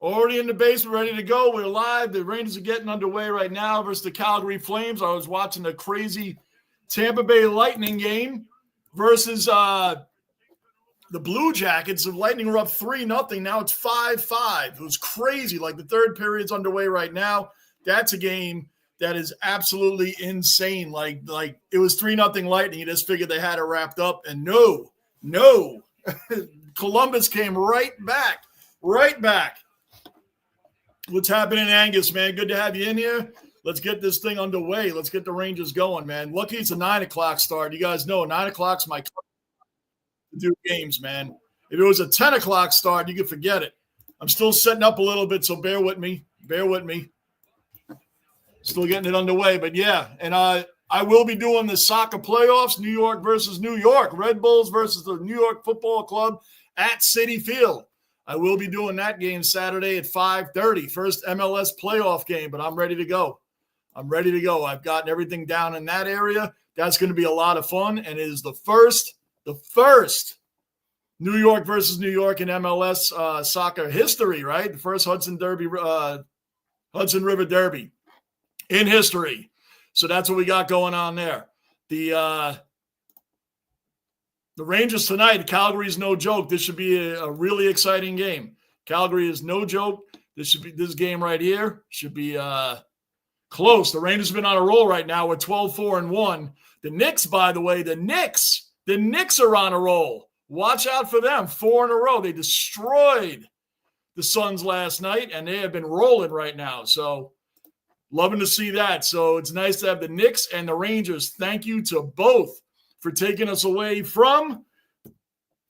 Already in the basement, ready to go. We're live. The Rangers are getting underway right now versus the Calgary Flames. I was watching a crazy Tampa Bay Lightning game versus the Blue Jackets. The Lightning were up 3-0. Now it's 5-5. It was crazy. Like the third period's underway right now. That's a game that is absolutely insane. Like it was 3-0 Lightning. You just figured they had it wrapped up. And no. Columbus came right back. What's happening, Angus, man? Good to have you in here. Let's get this thing underway. Let's get the Rangers going, man. Lucky it's a 9 o'clock start. You guys know 9 o'clock's my to do games, man. If it was a 10 o'clock start, you could forget it. I'm still setting up a little bit, so bear with me. Still getting it underway, but yeah. And I will be doing the soccer playoffs, New York versus New York, Red Bulls versus the New York Football Club at Citi Field. I will be doing that game Saturday at 5:30, first MLS playoff game, but I'm ready to go. I've gotten everything down in that area. That's going to be a lot of fun, and it is the first New York versus New York in MLS soccer history, right? The first Hudson River Derby in history. So that's what we got going on there. The Rangers tonight, Calgary's no joke. This should be a really exciting game. Calgary is no joke. This game right here should be close. The Rangers have been on a roll right now. We're 12-4-1. The Knicks, by the way, the Knicks are on a roll. Watch out for them. 4 in a row. They destroyed the Suns last night, and they have been rolling right now. So loving to see that. So it's nice to have the Knicks and the Rangers. Thank you to both for taking us away from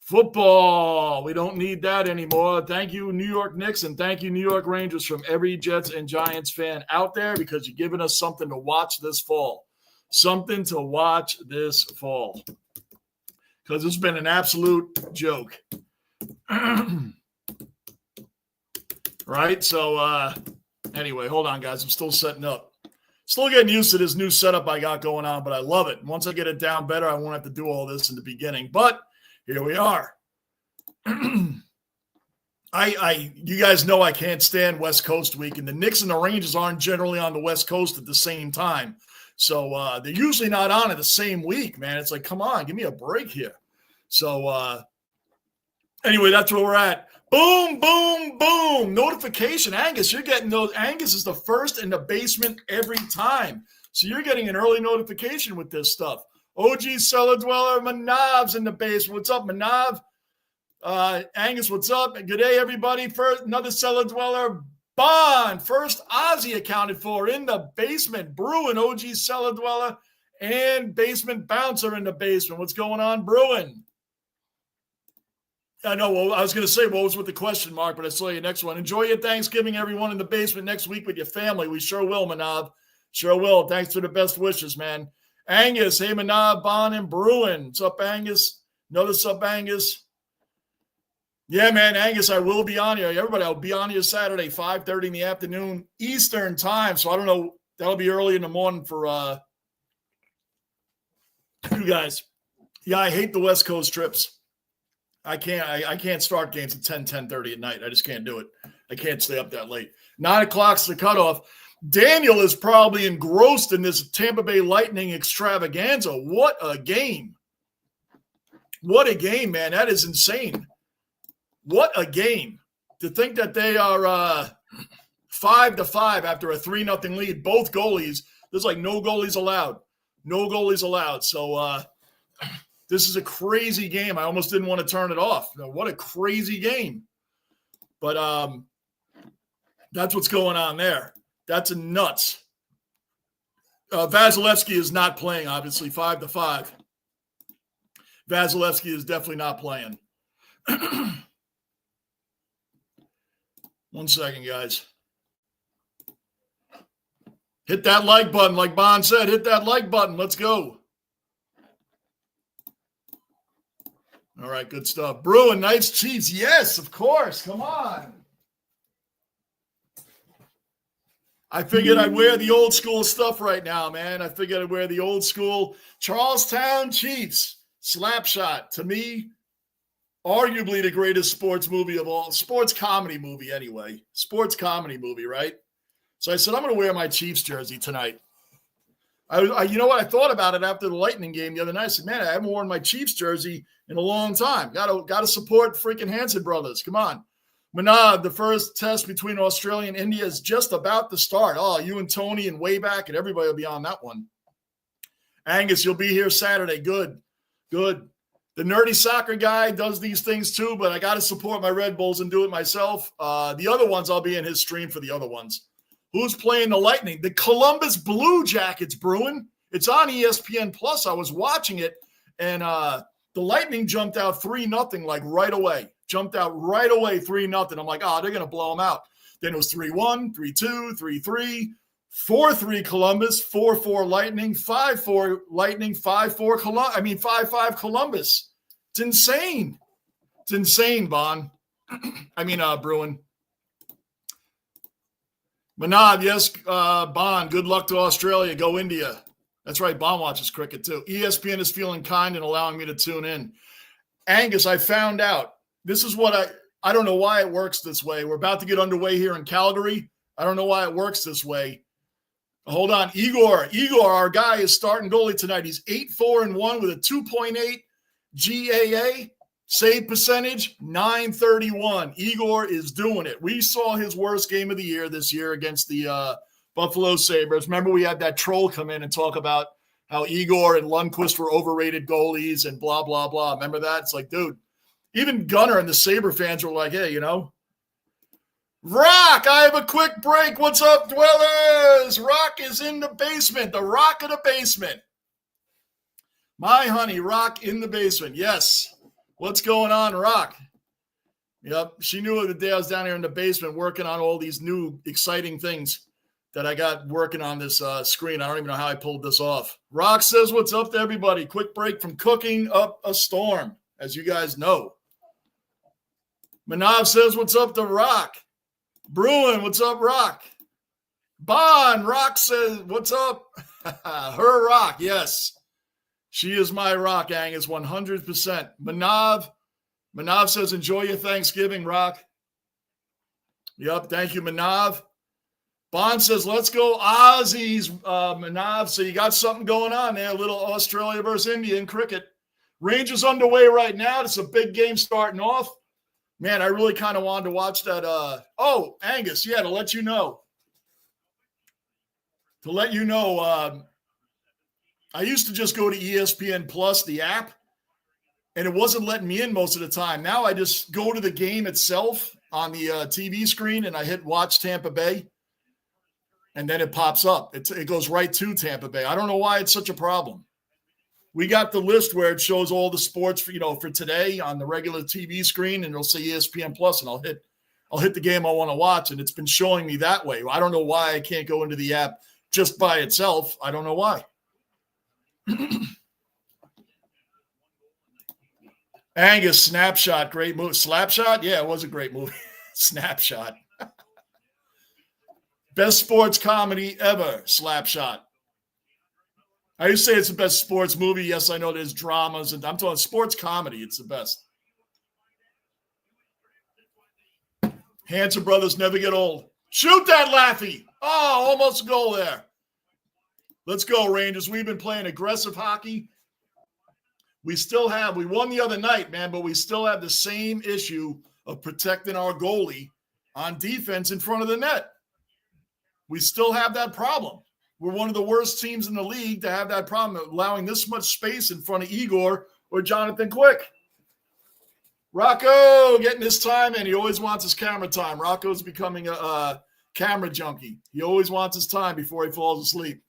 football. We don't need that anymore. Thank you, New York Knicks, and thank you, New York Rangers, from every Jets and Giants fan out there, because you're giving us something to watch this fall. Because it's been an absolute joke. Right? So, anyway, hold on, guys. I'm still setting up. Still getting used to this new setup I got going on, but I love it. Once I get it down better, I won't have to do all this in the beginning. But here we are. You guys know I can't stand West Coast week, and the Knicks and the Rangers aren't generally on the West Coast at the same time. So they're usually not on at the same week, man. It's like, come on, give me a break here. So anyway, that's where we're at. Boom, boom, boom. Notification. Angus, you're getting those. Angus is the first in the basement every time. So you're getting an early notification with this stuff. OG Cellar Dweller, Manav's in the basement. What's up, Manav? Angus, what's up? And good day, everybody. First, another Cellar Dweller. Bond, first Aussie accounted for in the basement. Bruin, OG Cellar Dweller, and Basement Bouncer in the basement. What's going on, Bruin? I know. Well, I was going to say, what was with the question mark, but I saw your next one. Enjoy your Thanksgiving, everyone, in the basement next week with your family. We sure will, Manav. Sure will. Thanks for the best wishes, man. Angus, hey, Manav, Bon, and Bruin. What's up, Angus? Notice up, Angus. Yeah, man, Angus, I will be on here. Everybody, I'll be on here Saturday, 5:30 in the afternoon, Eastern time. So I don't know. That'll be early in the morning for you guys. Yeah, I hate the West Coast trips. I can't start games at 10:30 at night. I just can't do it. I can't stay up that late. 9 o'clock's the cutoff. Daniel is probably engrossed in this Tampa Bay Lightning extravaganza. What a game. What a game, man. That is insane. What a game. To think that they are 5-5 after a 3-0 lead. Both goalies. There's like no goalies allowed. No goalies allowed. So, this is a crazy game. I almost didn't want to turn it off. What a crazy game. But that's what's going on there. That's nuts. Vasilevsky is not playing, obviously, 5-5. Vasilevsky is definitely not playing. 1 second, guys. Hit that like button. Like Bon said, hit that like button. Let's go. All right, good stuff. Bruin, nice Chiefs. Yes, of course. Come on. I figured I'd wear the old school stuff right now, man. I figured I'd wear the old school Charlestown Chiefs slap shot. To me, Arguably the greatest sports movie of all. Sports comedy movie, anyway. Sports comedy movie, right? So I said, I'm going to wear my Chiefs jersey tonight. You know what? I thought about it after the Lightning game the other night. I said, man, I haven't worn my Chiefs jersey in a long time. Got to support freaking Hanson brothers. Come on. Manav, the first test between Australia and India is just about to start. Oh, you and Tony and way back, and everybody will be on that one. Angus, you'll be here Saturday. Good. The nerdy soccer guy does these things too, but I got to support my Red Bulls and do it myself. The other ones, I'll be in his stream for the other ones. Who's playing the Lightning? The Columbus Blue Jackets, Bruin. It's on ESPN Plus. I was watching it, and the Lightning jumped out 3-0 like right away. Jumped out right away 3-0. I'm like, they're going to blow them out. Then it was 3-1, 3-2, 3-3, 4-3 Columbus, 4-4 Lightning, 5-4 Lightning, 5-5 Columbus. It's insane. It's insane, Bon. Bruin. Manad, yes, Bon, good luck to Australia. Go India. That's right, Bon watches cricket too. ESPN is feeling kind and allowing me to tune in. Angus, I found out. This is what I don't know why it works this way. We're about to get underway here in Calgary. I don't know why it works this way. Hold on. Igor, our guy, is starting goalie tonight. He's 8-4-1 with a 2.8 GAA. Save percentage, .931. Igor is doing it. We saw his worst game of the year this year against the Buffalo Sabres. Remember, we had that troll come in and talk about how Igor and Lundqvist were overrated goalies and blah, blah, blah. Remember that? It's like, dude, even Gunnar and the Sabre fans were like, hey, Rock, I have a quick break. What's up, dwellers? Rock is in the basement, the rock of the basement. My honey, Rock in the basement. Yes. What's going on, Rock? Yep, she knew the day I was down here in the basement working on all these new exciting things that I got working on this screen. I don't even know how I pulled this off. Rock says, what's up to everybody? Quick break from cooking up a storm, as you guys know. Manav says, what's up to Rock? Bruin, what's up, Rock? Bon, Rock says, what's up? Her Rock, yes. She is my Rock, Angus, 100%. Manav says, enjoy your Thanksgiving, Rock. Yep, thank you, Manav. Bond says, let's go Aussies, Manav. So you got something going on there, a little Australia versus India in cricket. Rangers underway right now. It's a big game starting off. Man, I really kind of wanted to watch that. Angus, yeah, to let you know. I used to just go to ESPN Plus, the app, and it wasn't letting me in most of the time. Now I just go to the game itself on the TV screen, and I hit Watch Tampa Bay, and then it pops up. It goes right to Tampa Bay. I don't know why it's such a problem. We got the list where it shows all the sports for today on the regular TV screen, and it'll say ESPN Plus, and I'll hit the game I want to watch, and it's been showing me that way. I don't know why I can't go into the app just by itself. I don't know why. Angus, Snapshot, great movie. Slapshot? Yeah, it was a great movie. Snapshot. Best sports comedy ever, Slapshot. I used to say it's the best sports movie. Yes, I know there's dramas, and I'm talking sports comedy. It's the best. Hanson brothers never get old. Shoot that, Laffy. Oh, almost a goal there. Let's go, Rangers. We've been playing aggressive hockey. We won the other night, man, but we still have the same issue of protecting our goalie on defense in front of the net. We still have that problem. We're one of the worst teams in the league to have that problem, allowing this much space in front of Igor or Jonathan Quick. Rocco getting his time in. He always wants his camera time. Rocco's becoming a camera junkie. He always wants his time before he falls asleep.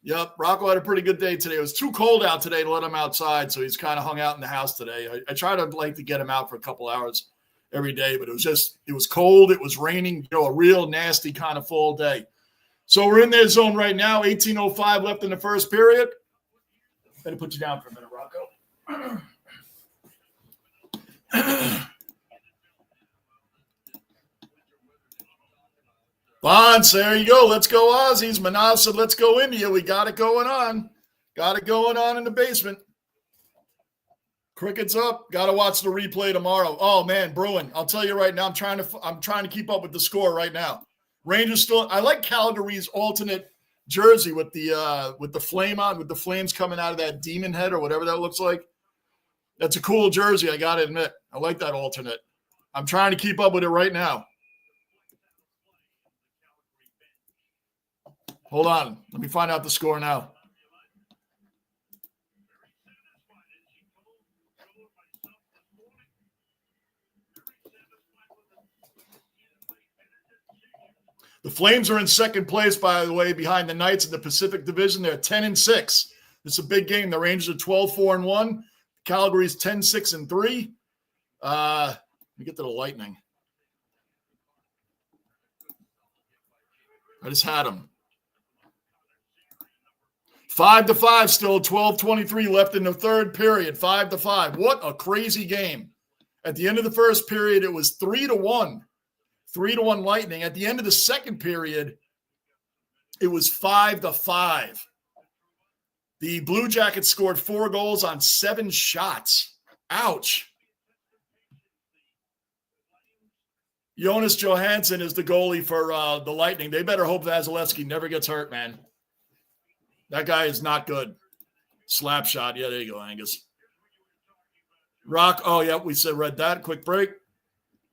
Yep, Rocco had a pretty good day today. It was too cold out today to let him outside, so he's kind of hung out in the house today. I try to get him out for a couple hours every day, but it was cold. It was raining, a real nasty kind of fall day. So we're in their zone right now, 18:05 left in the first period. Better put you down for a minute, Rocco. Bonds, there you go. Let's go Aussies. Manav said, let's go India. We got it going on. Got it going on in the basement. Cricket's up. Got to watch the replay tomorrow. Oh man, Bruin. I'll tell you right now. I'm trying to keep up with the score right now. Rangers still. I like Calgary's alternate jersey with the flame on, with the flames coming out of that demon head or whatever that looks like. That's a cool jersey. I got to admit. I like that alternate. I'm trying to keep up with it right now. Hold on. Let me find out the score now. The Flames are in second place, by the way, behind the Knights in the Pacific Division. They're 10-6. It's a big game. The Rangers are 12-4-1. Calgary's 10-6-3. Let me get to the Lightning. I just had them. 5-5 still, 12:23 left in the third period, 5-5. What a crazy game. At the end of the first period, it was 3-1. 3-1 Lightning. At the end of the second period, it was 5-5. The Blue Jackets scored 4 goals on 7 shots. Ouch. Jonas Johansson is the goalie for the Lightning. They better hope Vasilevsky never gets hurt, man. That guy is not good. Slap shot. Yeah, there you go, Angus. Rock. Oh, yeah, we read that. Quick break.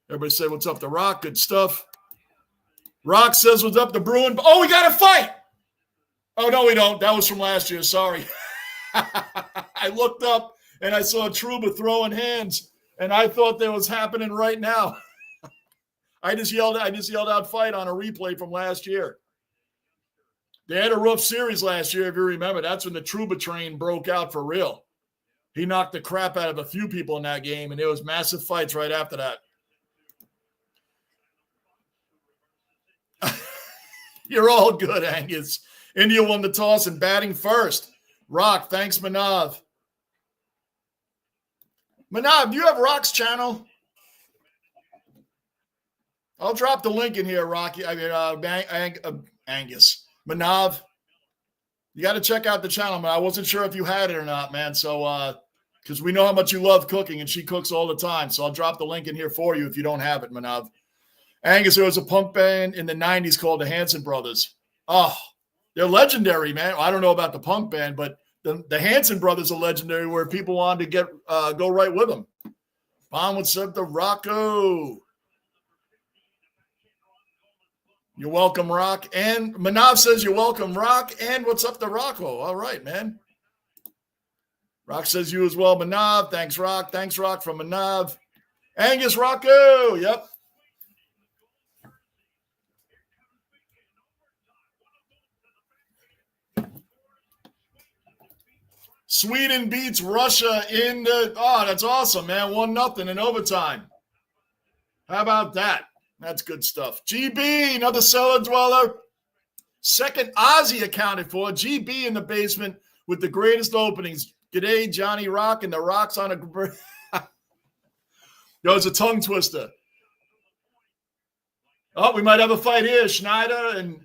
Everybody say what's up to Rock. Good stuff. Rock says what's up to Bruin. Oh, we got to fight. Oh, no, we don't. That was from last year. Sorry. I looked up and I saw Trouba throwing hands, and I thought that was happening right now. I just yelled out fight on a replay from last year. They had a rough series last year, if you remember. That's when the Trouba train broke out for real. He knocked the crap out of a few people in that game, and there was massive fights right after that. You're all good, Angus. India won the toss and batting first. Rock, thanks, Manav. Manav, do you have Rock's channel? I'll drop the link in here, Rocky. Angus. Manav, you got to check out the channel, man. I wasn't sure if you had it or not, man. So, because we know how much you love cooking, and she cooks all the time. So I'll drop the link in here for you if you don't have it, Manav. Angus, there was a punk band in the 90s called the Hanson Brothers. Oh, they're legendary, man. I don't know about the punk band, but the Hanson Brothers are legendary where people wanted to go right with them. Bon, what's up to Rocco? You're welcome, Rock. And Manav says you're welcome, Rock. And what's up to Rocco? All right, man. Rock says you as well, Manav. Thanks, Rock. Thanks, Rock, from Manav. Angus, Rocco. Yep. Sweden beats Russia in the – oh, that's awesome, man. 1-0 in overtime. How about that? That's good stuff. GB, another cellar dweller. Second Aussie accounted for. GB in the basement with the greatest openings. G'day, Johnny Rock, and the Rock's on a – Yo, it's a tongue twister. Oh, we might have a fight here. Schneider and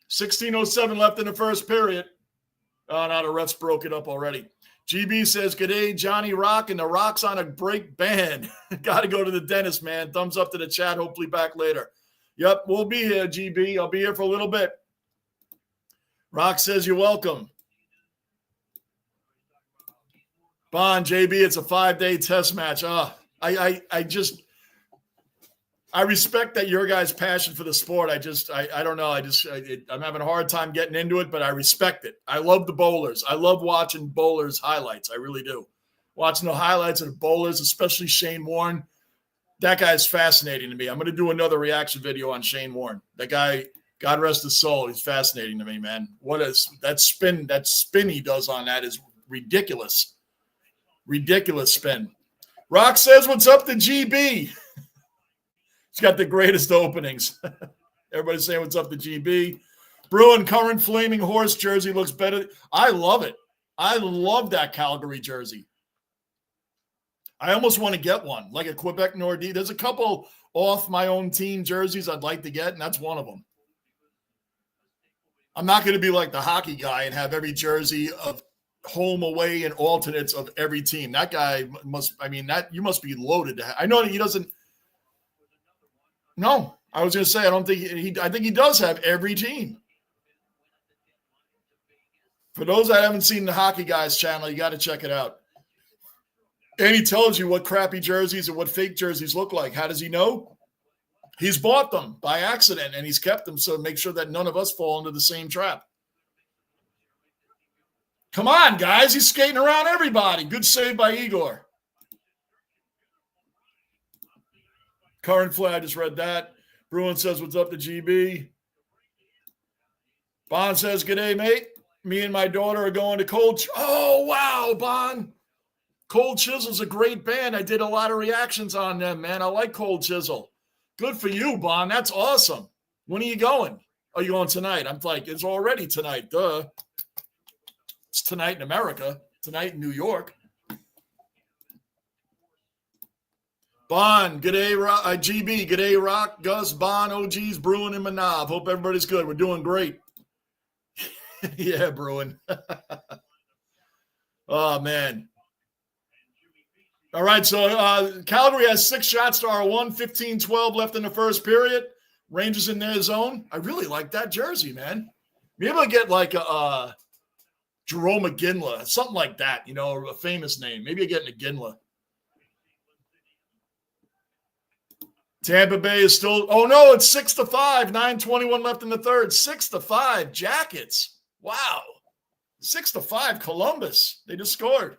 16:07 left in the first period. Oh, no, the refs broke it up already. GB says, g'day, Johnny Rock, and the Rock's on a break band. Got to go to the dentist, man. Thumbs up to the chat. Hopefully back later. Yep, we'll be here, GB. I'll be here for a little bit. Rock says you're welcome. Bond, JB, it's a 5-day test match. I respect that your guys' passion for the sport. I don't know. I'm having a hard time getting into it, but I respect it. I love the bowlers. I love watching bowlers highlights. I really do. Watching the highlights of the bowlers, especially Shane Warne. That guy's fascinating to me. I'm going to do another reaction video on Shane Warne. That guy, God rest his soul, he's fascinating to me, man. What is that spin? That spin he does on that is ridiculous. Ridiculous spin. Rock says, what's up to GB? He's got the greatest openings. Everybody saying what's up to GB. Bruin current Flaming Horse jersey looks better. I love it. I love that Calgary jersey. I almost want to get one, like a Quebec Nordique. There's a couple off my own team jerseys I'd like to get, and that's one of them. I'm not going to be like the hockey guy and have every jersey of home, away, and alternates of every team. That guy you must be loaded to have. I know that he doesn't. No, I was going to say, I don't think I think he does have every team. For those that haven't seen the Hockey Guys channel, you got to check it out. And he tells you what crappy jerseys and what fake jerseys look like. How does he know? He's bought them by accident, and he's kept them so make sure that none of us fall into the same trap. Come on, guys. He's skating around everybody. Good save by Igor. Current flag, I just read that. Bruin says, what's up to GB? Bond says, good day, mate. Me and my daughter are going to Oh, wow, Bond. Cold Chisel's a great band. I did a lot of reactions on them, man. I like Cold Chisel. Good for you, Bond. That's awesome. When are you going? Are you going tonight? I'm like, it's already tonight. Duh. It's tonight in America. Tonight in New York. Bond, g'day, GB, g'day, Rock, Gus, Bond, OGs, Bruin, and Manav. Hope everybody's good. We're doing great. Yeah, Bruin. Oh, man. All right, so Calgary has 6 shots to our 1, 15-12 left in the first period. Rangers in their zone. I really like that jersey, man. Maybe I'll get like a Jerome McGinley, something like that, a famous name. Maybe I get McGinley. Tampa Bay is still, oh no, it's 6-5, 9:21 left in the third. 6-5, Jackets. Wow. 6-5, Columbus. They just scored.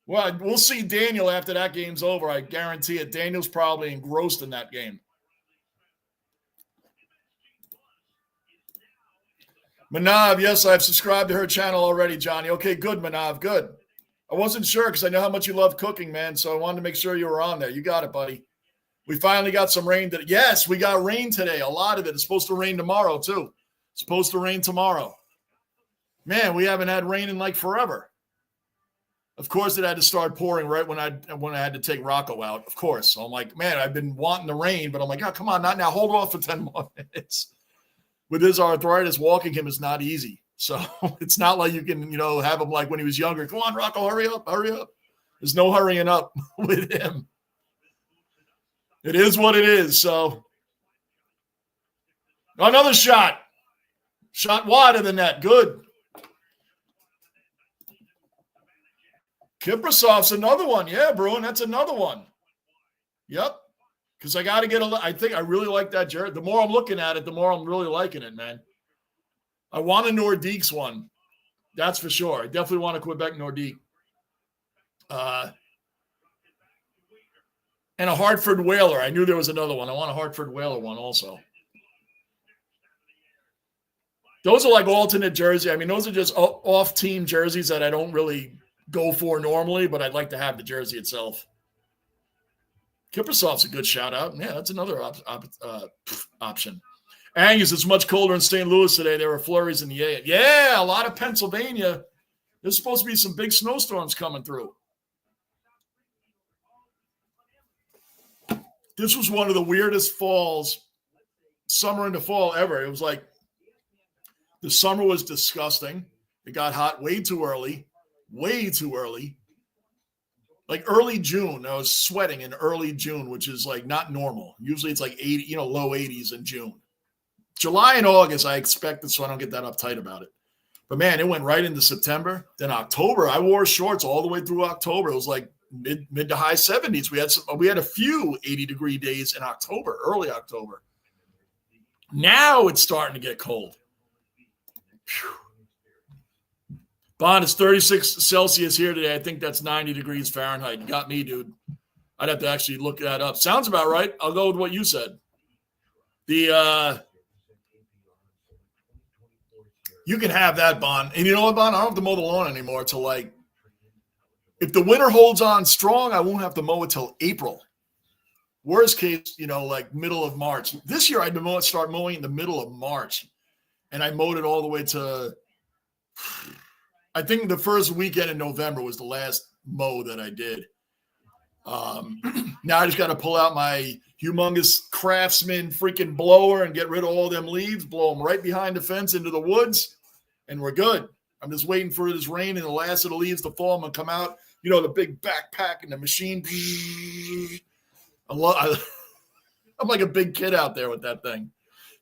Well, we'll see Daniel after that game's over. I guarantee it. Daniel's probably engrossed in that game. Manav, yes, I've subscribed to her channel already, Johnny. Okay, good, Manav, good. I wasn't sure because I know how much you love cooking, man, so I wanted to make sure you were on there. You got it, buddy. We finally got some rain. Yes, we got rain today. A lot of it. It's supposed to rain tomorrow, too. It's supposed to rain tomorrow. Man, we haven't had rain in like forever. Of course, it had to start pouring right when I had to take Rocco out, of course. So I'm like, man, I've been wanting the rain, but I'm like, oh, come on, not now. Hold off for 10 more minutes. With his arthritis, walking him is not easy. So it's not like you can, have him like when he was younger. Come on, Rocco, hurry up, hurry up. There's no hurrying up with him. It is what it is. So another shot. Shot wide of the net. Good. Kiprasov's another one. Yeah, Bruin, that's another one. Yep. Because I got to get I think I really like that jersey. The more I'm looking at it, the more I'm really liking it, man. I want a Nordiques one. That's for sure. I definitely want a Quebec Nordique. And a Hartford Whaler. I knew there was another one. I want a Hartford Whaler one also. Those are like alternate jersey. I mean, those are just off-team jerseys that I don't really go for normally, but I'd like to have the jersey itself. Kiprasov's a good shout-out. Yeah, that's another option. Angus, it's much colder in St. Louis today. There were flurries in the air. Yeah, a lot of Pennsylvania. There's supposed to be some big snowstorms coming through. This was one of the weirdest summer into fall ever. It was like the summer was disgusting. It got hot way too early. Like early June, I was sweating in early June, which is like not normal. Usually it's like 80, low 80s in June. July and August, I expected, so I don't get that uptight about it. But man, it went right into September. Then October, I wore shorts all the way through October. It was like mid to high 70s. We had a few 80-degree days in October, early October. Now it's starting to get cold. Whew. Bond, it's 36 Celsius here today. I think that's 90 degrees Fahrenheit. You got me, dude. I'd have to actually look that up. Sounds about right. I'll go with what you said. You can have that, Bond. And you know what, Bond? I don't have to mow the lawn anymore till like, if the winter holds on strong, I won't have to mow it till April. Worst case, like middle of March. This year, I'd start mowing in the middle of March. And I mowed it all the way to, I think the first weekend in November was the last mow that I did. Now I just got to pull out my humongous Craftsman freaking blower and get rid of all them leaves, blow them right behind the fence into the woods, and we're good. I'm just waiting for this rain and the last of the leaves to fall. I'm going to come out, you know, the big backpack and the machine. I'm like a big kid out there with that thing.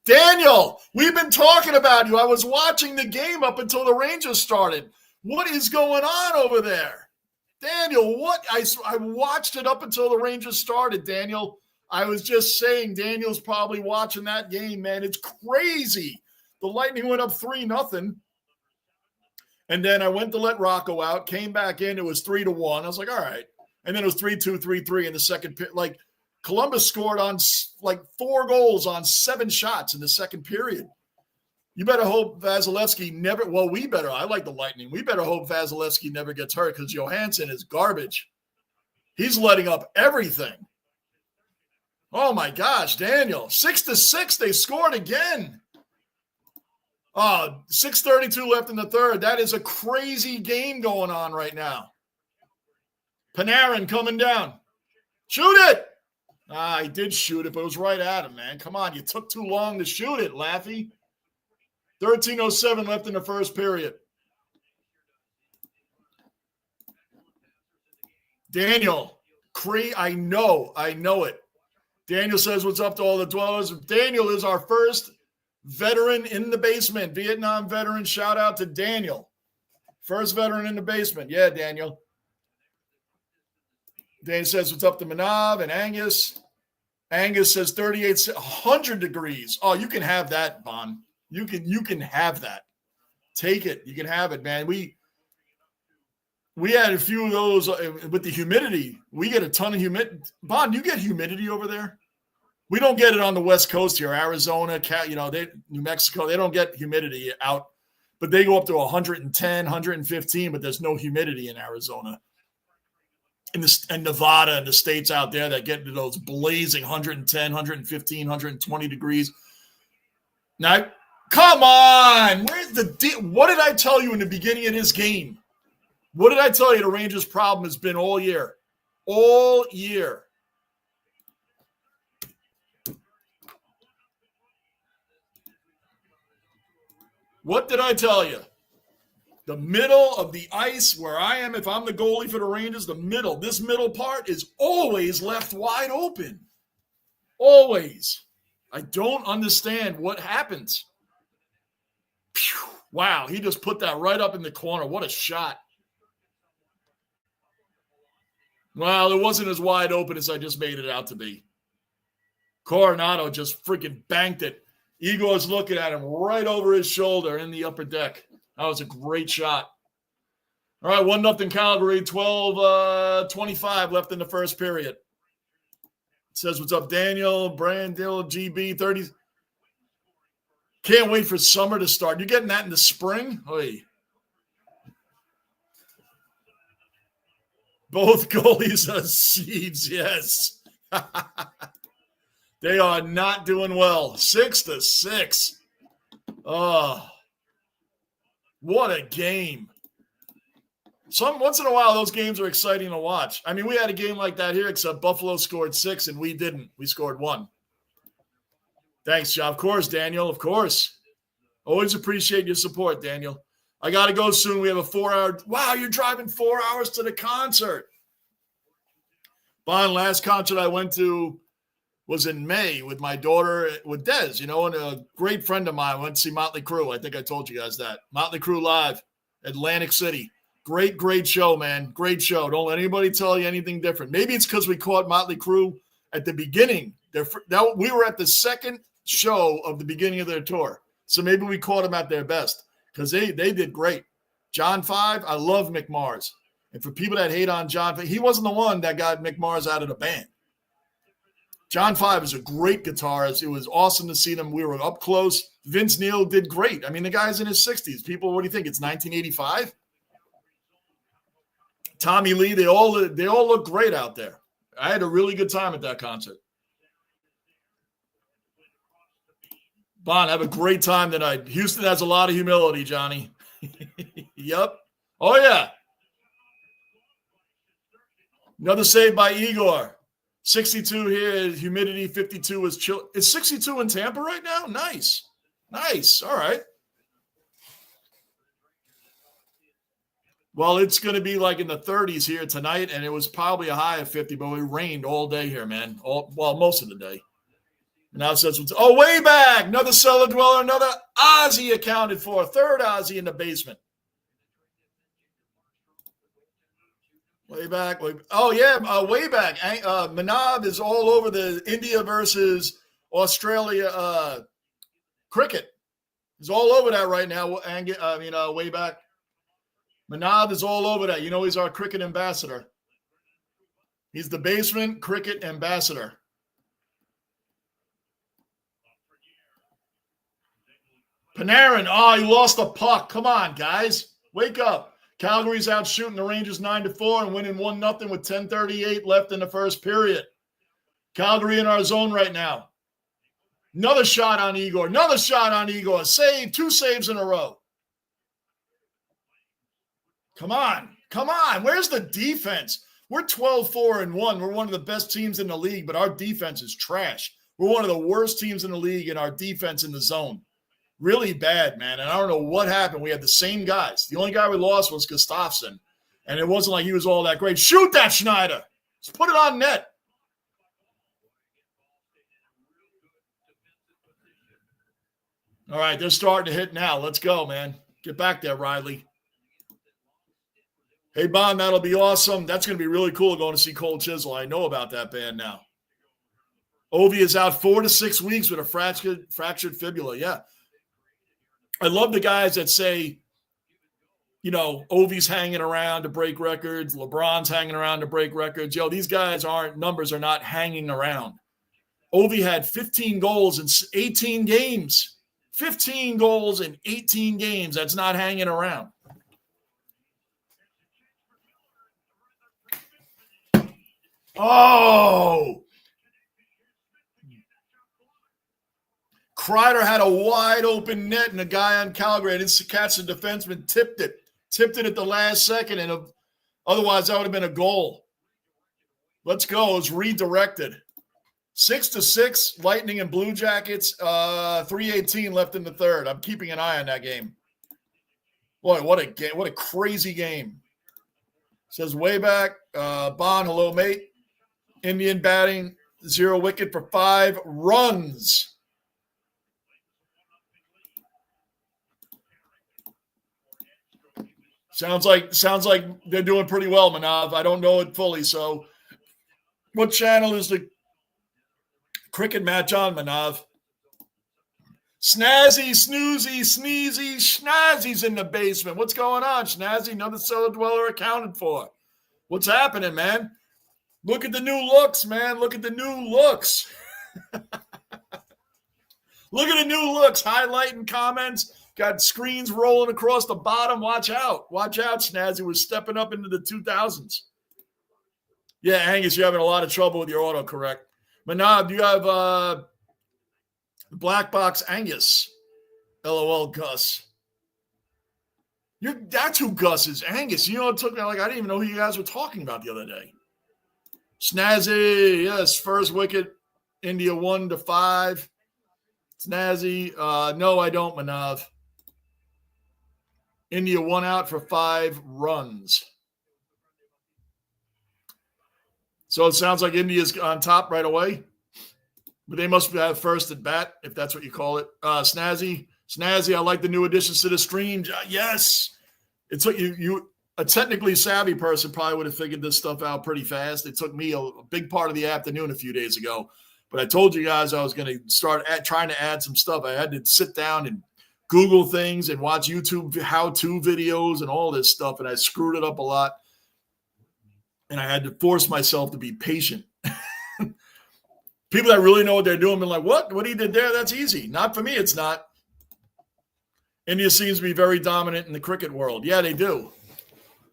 Daniel, we've been talking about you. I was watching the game up until the Rangers started. What is going on over there? Daniel, what? I watched it up until the Rangers started, Daniel. I was just saying Daniel's probably watching that game, man. It's crazy. The Lightning went up 3-0. And then I went to let Rocco out, came back in. It was 3-1. I was like, all right. And then it was 3-2, 3-3 in the second period. Like, Columbus scored on like 4 goals on 7 shots in the second period. You better hope Vasilevsky never – well, we better – I like the Lightning. We better hope Vasilevsky never gets hurt because Johansson is garbage. He's letting up everything. Oh, my gosh, Daniel. 6-6, they scored again. 6:32 left in the third. That is a crazy game going on right now. Panarin coming down. Shoot it. He did shoot it, but it was right at him, man. Come on, you took too long to shoot it, Laffy. 13:07 left in the first period. Daniel, I know it. Daniel says, what's up to all the dwellers? Daniel is our first veteran in the basement. Vietnam veteran. Shout out to Daniel. First veteran in the basement. Yeah, Daniel. Daniel says, what's up to Manav and Angus? Angus says 100 degrees. Oh, you can have that, Bon. You can have that. Take it. You can have it, man. We had a few of those with the humidity. We get a ton of humidity. Bon, you get humidity over there? We don't get it on the West Coast here. Arizona, New Mexico, they don't get humidity out. But they go up to 110, 115, but there's no humidity in Arizona. And Nevada and the states out there that get to those blazing 110, 115, 120 degrees. Now, come on. What did I tell you in the beginning of this game? What did I tell you the Rangers' problem has been all year? All year. What did I tell you? The middle of the ice where I am, if I'm the goalie for the Rangers, this middle part is always left wide open. Always. I don't understand what happens. Phew. Wow, he just put that right up in the corner. What a shot. Well, it wasn't as wide open as I just made it out to be. Coronado just freaking banked it. Igor's looking at him right over his shoulder in the upper deck. That was a great shot. All right, 1-0 Calgary, 12:25 left in the first period. It says, what's up, Daniel, Brandil, GB, 30. Can't wait for summer to start. You're getting that in the spring? Oy. Both goalies are seeds, yes. They are not doing well. 6-6. Oh, what a game. Once in a while, those games are exciting to watch. I mean, we had a game like that here, except Buffalo scored 6 and we didn't. We scored 1. Thanks, John. Of course, Daniel. Of course. Always appreciate your support, Daniel. I got to go soon. We have a 4-hour. Wow, you're driving 4 hours to the concert. Bon, last concert I went to was in May with my daughter, with Dez, and a great friend of mine. I went to see Motley Crue. I think I told you guys that. Motley Crue live, Atlantic City. Great show, man. Great show. Don't let anybody tell you anything different. Maybe it's because we caught Motley Crue at the beginning. We were at the second show of the beginning of their tour. So maybe we caught them at their best because they did great. John 5, I love Mick Mars. And for people that hate on John, he wasn't the one that got Mick Mars out of the band. John 5 is a great guitarist. It was awesome to see them. We were up close. Vince Neil did great. I mean, the guy's in his 60s. People, what do you think? It's 1985? Tommy Lee, they all look great out there. I had a really good time at that concert. Bon, have a great time tonight. Houston has a lot of humility, Johnny. Yep. Oh, yeah. Another save by Igor. 62 here, humidity, 52 is chill. It's 62 in Tampa right now? Nice. All right. Well, it's going to be like in the 30s here tonight, and it was probably a high of 50, but it rained all day here, man. Most of the day. Now it says, way back. Another cellar dweller, another Aussie accounted for. Third Aussie in the basement. Way back. Way back. Manav is all over the India versus Australia cricket. He's all over that right now. Way back. Manav is all over that. You know, he's our cricket ambassador. He's the basement cricket ambassador. Panarin. Oh, he lost the puck. Come on, guys. Wake up. Calgary's out shooting the Rangers 9-4 and winning 1-0 with 10:38 left in the first period. Calgary in our zone right now. Another shot on Igor. Save. 2 saves in a row. Come on. Where's the defense? We're 12-4-1. We're one of the best teams in the league, but our defense is trash. We're one of the worst teams in the league in our defense in the zone. Really bad, man. And I don't know what happened. We had the same guys. The only guy we lost was Gustafsson. And it wasn't like he was all that great. Shoot that, Schneider. Just put it on net. All right, they're starting to hit now. Let's go, man. Get back there, Riley. Hey, Bon, that'll be awesome. That's going to be really cool going to see Cold Chisel. I know about that band now. Ovi is out 4 to 6 weeks with a fractured fibula. Yeah. I love the guys that say, Ovi's hanging around to break records. LeBron's hanging around to break records. These guys numbers are not hanging around. Ovi had 15 goals in 18 games. 15 goals in 18 games. That's not hanging around. Oh! Kreider had a wide open net, and the guy on Calgary, I didn't catch the defenseman, tipped it at the last second, and otherwise that would have been a goal. Let's go. It was redirected. 6-6, Lightning and Blue Jackets, 3:18 left in the third. I'm keeping an eye on that game. Boy, what a game. What a crazy game. Says way back, Bon, hello, mate. Indian batting, 0 wicket for 5 runs. Sounds like they're doing pretty well, Manav. I don't know it fully. So what channel is the cricket match on, Manav? Snazzy, Snoozy, Sneezy, Schnazzy's in the basement. What's going on, Schnazzy? Another cellar dweller accounted for. What's happening, man? Look at the new looks, man. Look at the new looks. Look at the new looks. Highlighting comments. Got screens rolling across the bottom. Watch out. Watch out, Snazzy. We're stepping up into the 2000s. Yeah, Angus, you're having a lot of trouble with your autocorrect. Manav, do you have Black Box Angus? LOL, Gus. That's who Gus is. Angus. You know, it took me I didn't even know who you guys were talking about the other day. Snazzy, yes, first wicket, India 1-5. Snazzy, no, I don't, Manav. India 1 out for 5 runs. So it sounds like India's on top right away. But they must have first at bat, if that's what you call it. Snazzy, I like the new additions to the stream. Yes. It's like a technically savvy person probably would have figured this stuff out pretty fast. It took me a big part of the afternoon a few days ago. But I told you guys I was going to start trying to add some stuff. I had to sit down and Google things and watch YouTube how-to videos and all this stuff, and I screwed it up a lot. And I had to force myself to be patient. People that really know what they're doing been like, what he did there, that's easy. Not for me, it's not. India seems to be very dominant in the cricket world. Yeah, they do.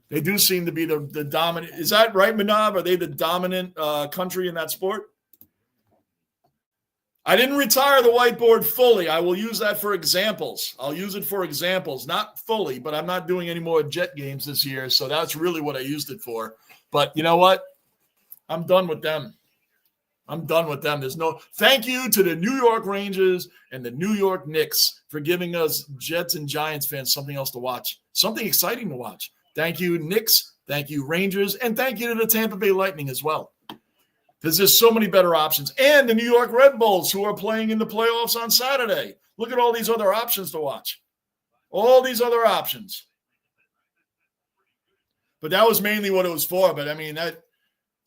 They do seem to be the dominant. Is that right, Manav? Are they the dominant country in that sport? I didn't retire the whiteboard fully. I will use that for examples. I'll use it for examples, not fully, but I'm not doing any more Jet games this year. So that's really what I used it for. But you know what? I'm done with them. There's no thank you to the New York Rangers and the New York Knicks for giving us Jets and Giants fans something else to watch, something exciting to watch. Thank you, Knicks. Thank you, Rangers. And thank you to the Tampa Bay Lightning as well. There's just so many better options. And the New York Red Bulls, who are playing in the playoffs on Saturday. Look at all these other options to watch. All these other options. But that was mainly what it was for. But, I mean,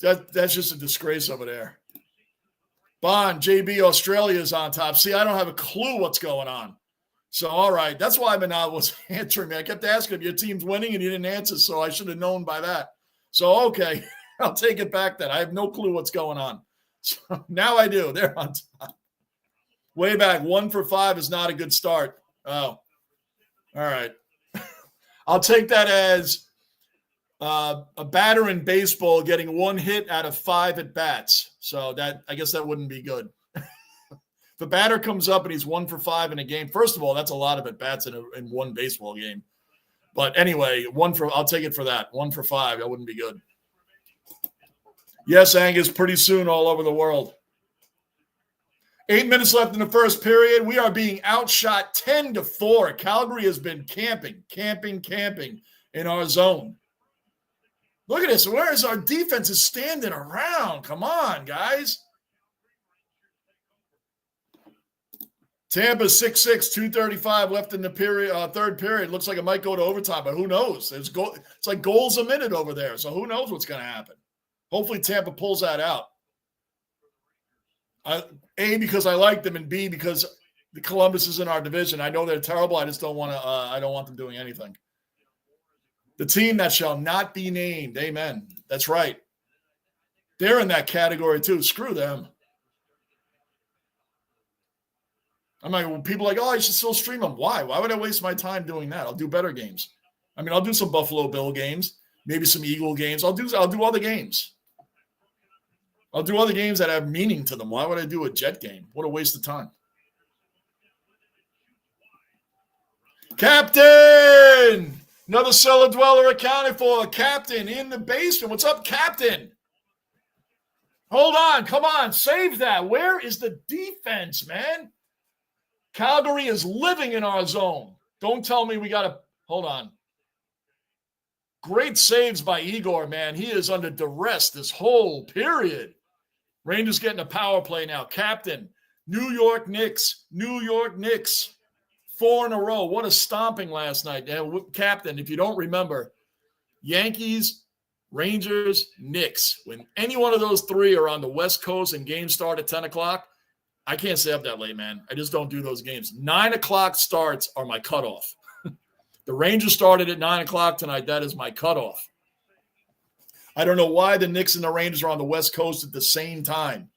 that's just a disgrace over there. Bond, JB, Australia is on top. See, I don't have a clue what's going on. So, all right. That's why Manal was answering me. I kept asking if your team's winning, and you didn't answer, so I should have known by that. So, okay. I'll take it back then. I have no clue what's going on. So now I do. They're on top. Way back, 1 for 5 is not a good start. Oh, all right. I'll take that as a batter in baseball getting 1 hit out of 5 at bats. So that, I guess that wouldn't be good. If a batter comes up and he's 1 for 5 in a game, first of all, that's a lot of at bats in one baseball game. But anyway, I'll take it for that. 1 for 5, that wouldn't be good. Yes, Angus, pretty soon all over the world. 8 minutes left in the first period. We are being outshot 10-4. Calgary has been camping in our zone. Look at this. Where is our defense is standing around? Come on, guys. Tampa 6-6, 2:35 left in the period, third period. Looks like it might go to overtime, but who knows? It's like goals a minute over there, so who knows what's going to happen. Hopefully Tampa pulls that out. A, because I like them, and B, because the Columbus is in our division. I know they're terrible. I just don't want to. I don't want them doing anything. The team that shall not be named. Amen. That's right. They're in that category too. Screw them. I'm like, well, people are like, oh, you should still stream them. Why? Why would I waste my time doing that? I'll do better games. I mean, I'll do some Buffalo Bill games, maybe some Eagle games. I'll do other games. I'll do other games that have meaning to them. Why would I do a Jet game? What a waste of time. Captain! Another cellar dweller accounted for. Captain in the basement. What's up, Captain? Hold on. Come on. Save that. Where is the defense, man? Calgary is living in our zone. Don't tell me we got to – hold on. Great saves by Igor, man. He is under duress this whole period. Rangers getting a power play now. Captain, New York Knicks. 4 in a row. What a stomping last night. Captain, if you don't remember, Yankees, Rangers, Knicks. When any one of those three are on the West Coast and games start at 10 o'clock, I can't stay up that late, man. I just don't do those games. 9 o'clock starts are my cutoff. The Rangers started at 9 o'clock tonight. That is my cutoff. I don't know why the Knicks and the Rangers are on the West Coast at the same time.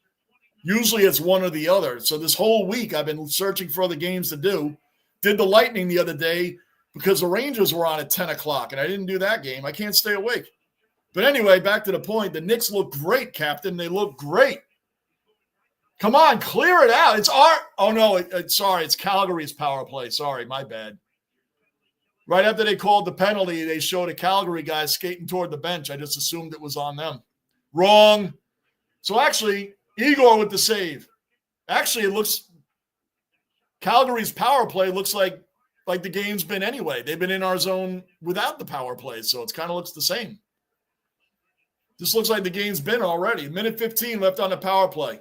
Usually it's one or the other. So this whole week I've been searching for other games to do. Did the Lightning the other day because the Rangers were on at 10 o'clock, and I didn't do that game. I can't stay awake. But anyway, back to the point. The Knicks look great, Captain. They look great. Come on, clear it out. It's our – oh, no, sorry. It's Calgary's power play. Sorry, my bad. Right after they called the penalty, they showed a Calgary guy skating toward the bench. I just assumed it was on them. Wrong. So actually, Igor with the save. Actually, it looks – Calgary's power play looks like the game's been anyway. They've been in our zone without the power play, so it kind of looks the same. This looks like the game's been already. Minute 15 left on the power play.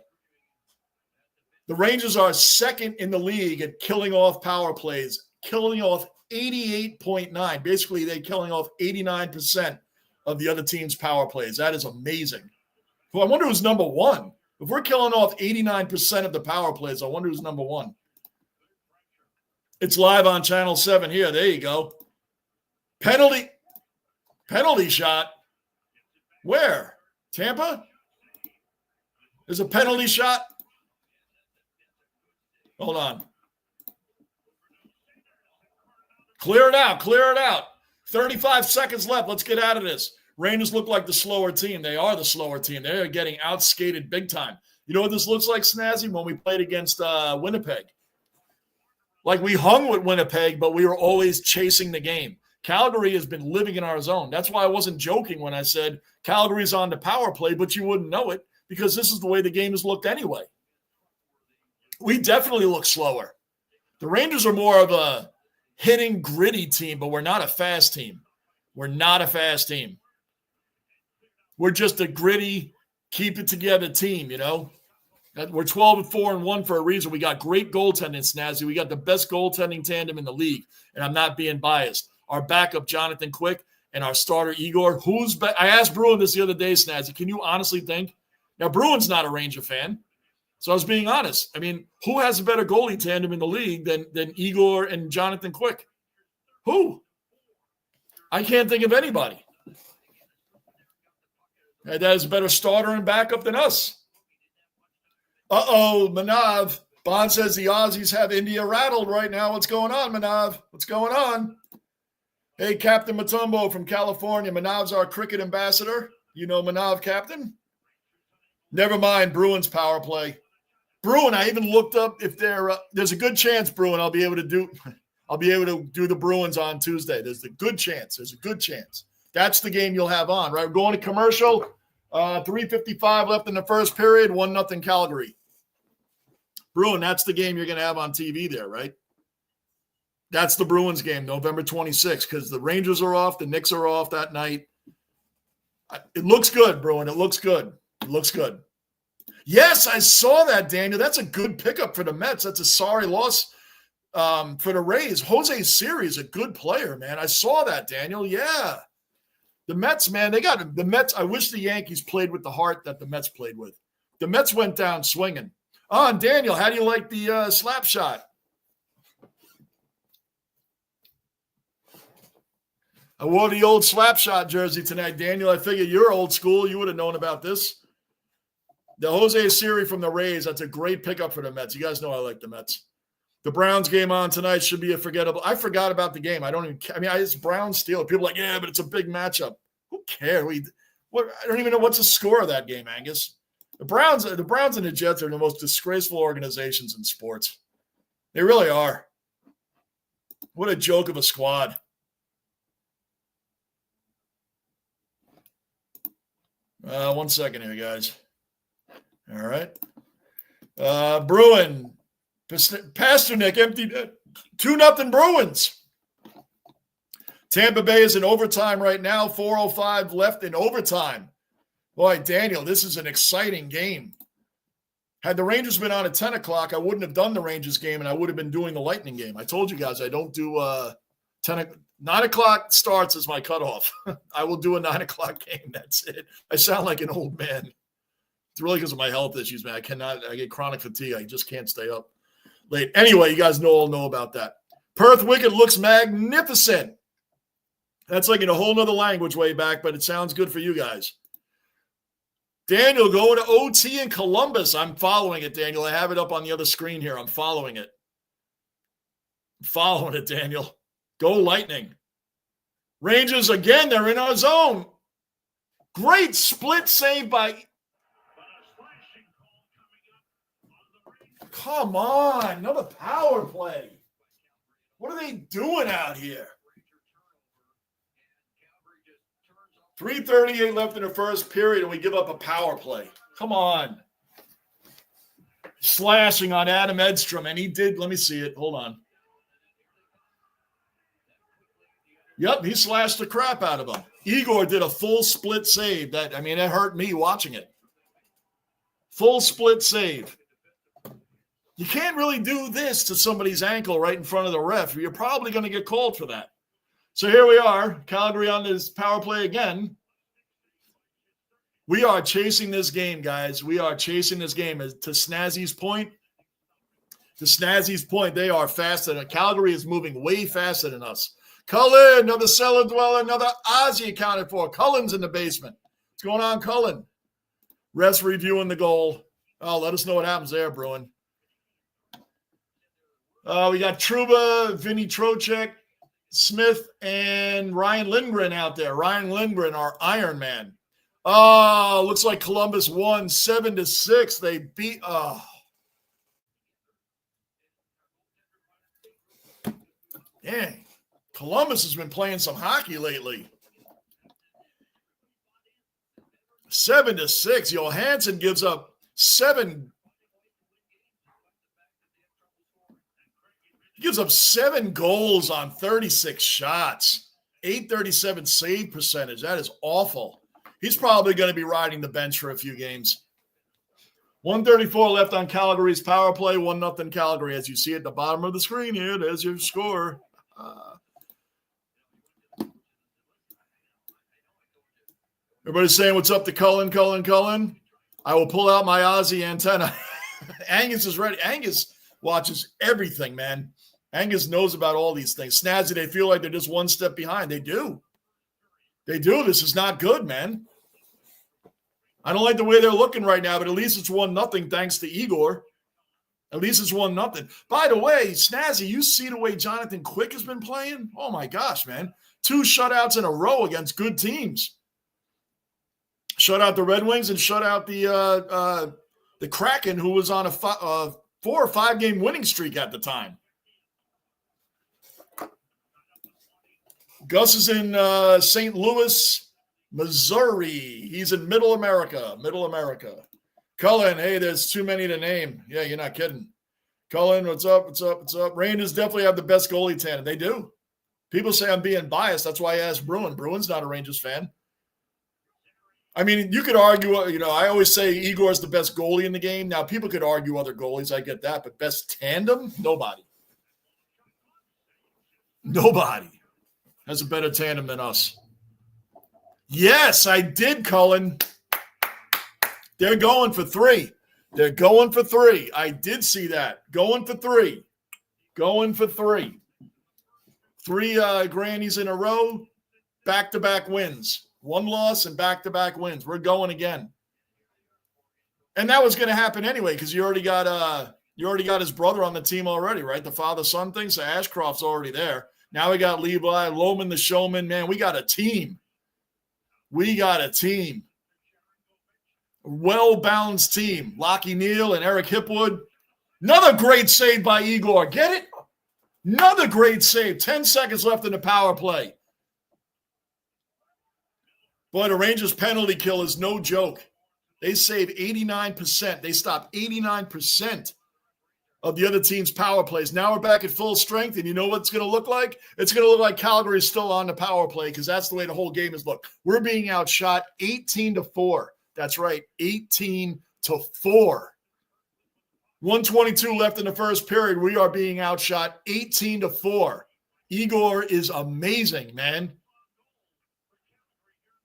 The Rangers are second in the league at killing off power plays, killing off 88.9. Basically, they're killing off 89% of the other team's power plays. That is amazing. Well, I wonder who's number one. If we're killing off 89% of the power plays, I wonder who's number one. It's live on Channel 7 here. There you go. Penalty shot. Where? Tampa? There's a penalty shot. Hold on. Clear it out. 35 seconds left. Let's get out of this. Rangers look like the slower team. They are the slower team. They are getting outskated big time. You know what this looks like, Snazzy, when we played against Winnipeg? Like we hung with Winnipeg, but we were always chasing the game. Calgary has been living in our zone. That's why I wasn't joking when I said Calgary's on the power play, but you wouldn't know it because this is the way the game has looked anyway. We definitely look slower. The Rangers are more of a hitting, gritty team, but we're not a fast team. We're not a fast team. We're just a gritty, keep it together team, you know? We're 12-4-1 for a reason. We got great goaltending, Snazzy. We got the best goaltending tandem in the league, and I'm not being biased. Our backup, Jonathan Quick, and our starter, Igor. I asked Bruin this the other day, Snazzy. Can you honestly think? Now, Bruin's not a Ranger fan, so I was being honest. I mean, who has a better goalie tandem in the league than Igor and Jonathan Quick? Who? I can't think of anybody that has a better starter and backup than us. Manav. Bond says the Aussies have India rattled right now. What's going on, Manav? What's going on? Hey, Captain Matumbo from California. Manav's our cricket ambassador. You know Manav, Captain? Never mind, Bruins power play. Bruin, I even looked up if there's a good chance, Bruin, I'll be able to do the Bruins on Tuesday. There's a good chance. That's the game you'll have on, right? We're going to commercial. 3:55 left in the first period, 1-0 Calgary. Bruin, that's the game you're going to have on TV there, right? That's the Bruins game, November 26th, because the Rangers are off, the Knicks are off that night. It looks good, Bruin. It looks good. Yes, I saw that, Daniel. That's a good pickup for the Mets. That's a sorry loss for the Rays. Jose Siri is a good player, man. I saw that, Daniel. Yeah. The Mets, man, the Mets. I wish the Yankees played with the heart that the Mets played with. The Mets went down swinging. Oh, and Daniel, how do you like the slap shot? I wore the old slap shot jersey tonight, Daniel. I figure you're old school. You would have known about this. The Jose Siri from the Rays, that's a great pickup for the Mets. You guys know I like the Mets. The Browns game on tonight should be a forgettable. I forgot about the game. It's Browns Steelers. People are like, yeah, but it's a big matchup. Who cares? I don't even know what's the score of that game, Angus. The Browns and the Jets are the most disgraceful organizations in sports. They really are. What a joke of a squad. One second here, guys. All right. Bruin. Pasternak emptied 2-0 Bruins. Tampa Bay is in overtime right now. 4:05 left in overtime. Boy, Daniel, this is an exciting game. Had the Rangers been on at 10 o'clock, I wouldn't have done the Rangers game, and I would have been doing the Lightning game. I told you guys I don't do 9 o'clock starts as my cutoff. I will do a 9 o'clock game. That's it. I sound like an old man. It's really because of my health issues, man. I get chronic fatigue. I just can't stay up late. Anyway, you guys all know about that. Perth Wicked looks magnificent. That's like in a whole nother language way back, but it sounds good for you guys. Daniel going to OT in Columbus. I'm following it, Daniel. I have it up on the other screen here. I'm following it. Daniel. Go Lightning. Rangers again, they're in our zone. Great split save by. Come on, another power play. What are they doing out here? 3:38 left in the first period, and we give up a power play. Come on. Slashing on Adam Edstrom, and he did. Let me see it. Hold on. Yep, he slashed the crap out of him. Igor did a full split save. It hurt me watching it. Full split save. You can't really do this to somebody's ankle right in front of the ref. You're probably going to get called for that. So here we are, Calgary on this power play again. We are chasing this game, guys. We are chasing this game. To Snazzy's point, they are faster. Calgary is moving way faster than us. Cullen, another cellar dweller, another Aussie accounted for. Cullen's in the basement. What's going on, Cullen? Refs reviewing the goal. Oh, let us know what happens there, Bruin. We got Trouba, Vinny Trocheck, Smith, and Ryan Lindgren out there. Ryan Lindgren, our Iron Man. Oh, looks like Columbus won 7-6. They beat. Oh. Dang. Columbus has been playing some hockey lately. 7-6. Johansson gives up 7. He gives up 7 goals on 36 shots. .837 save percentage. That is awful. He's probably going to be riding the bench for a few games. 134 left on Calgary's power play. 1-0 Calgary. As you see at the bottom of the screen here, there's your score. Everybody's saying, what's up to Cullen? I will pull out my Aussie antenna. Angus is ready. Angus watches everything, man. Angus knows about all these things. Snazzy, they feel like they're just one step behind. They do. This is not good, man. I don't like the way they're looking right now, but at least it's 1-0 thanks to Igor. At least it's 1-0. By the way, Snazzy, you see the way Jonathan Quick has been playing? Oh, my gosh, man. 2 shutouts in a row against good teams. Shut out the Red Wings and shut out the Kraken, who was on a 4 or 5 game winning streak at the time. Gus is in St. Louis, Missouri. He's in Middle America. Cullen, hey, there's too many to name. Yeah, you're not kidding. Cullen, what's up? Rangers definitely have the best goalie tandem. They do. People say I'm being biased. That's why I asked Bruin. Bruin's not a Rangers fan. I mean, you could argue, I always say Igor's the best goalie in the game. Now, people could argue other goalies. I get that. But best tandem? Nobody has a better tandem than us. Yes, I did, Cullen. They're going for 3. I did see that. Going for 3. 3 grannies in a row, back-to-back wins. 1 loss and back-to-back wins. We're going again. And that was going to happen anyway because you already got his brother on the team already, right? The father-son thing. So Ashcroft's already there. Now we got Levi, Loman the showman. Man, we got a team. Well-balanced team. Lockie Neal and Eric Hipwood. Another great save by Igor. Get it? Another great save. 10 seconds left in the power play. Boy, the Rangers penalty kill is no joke. They save 89%. They stop 89% of the other team's power plays. Now we're back at full strength, and you know what it's going to look like? It's going to look like Calgary is still on the power play because that's the way the whole game is looked. We're being outshot 18-4. That's right, 18-4. 122 left in the first period. We are being outshot 18-4. Igor is amazing, man.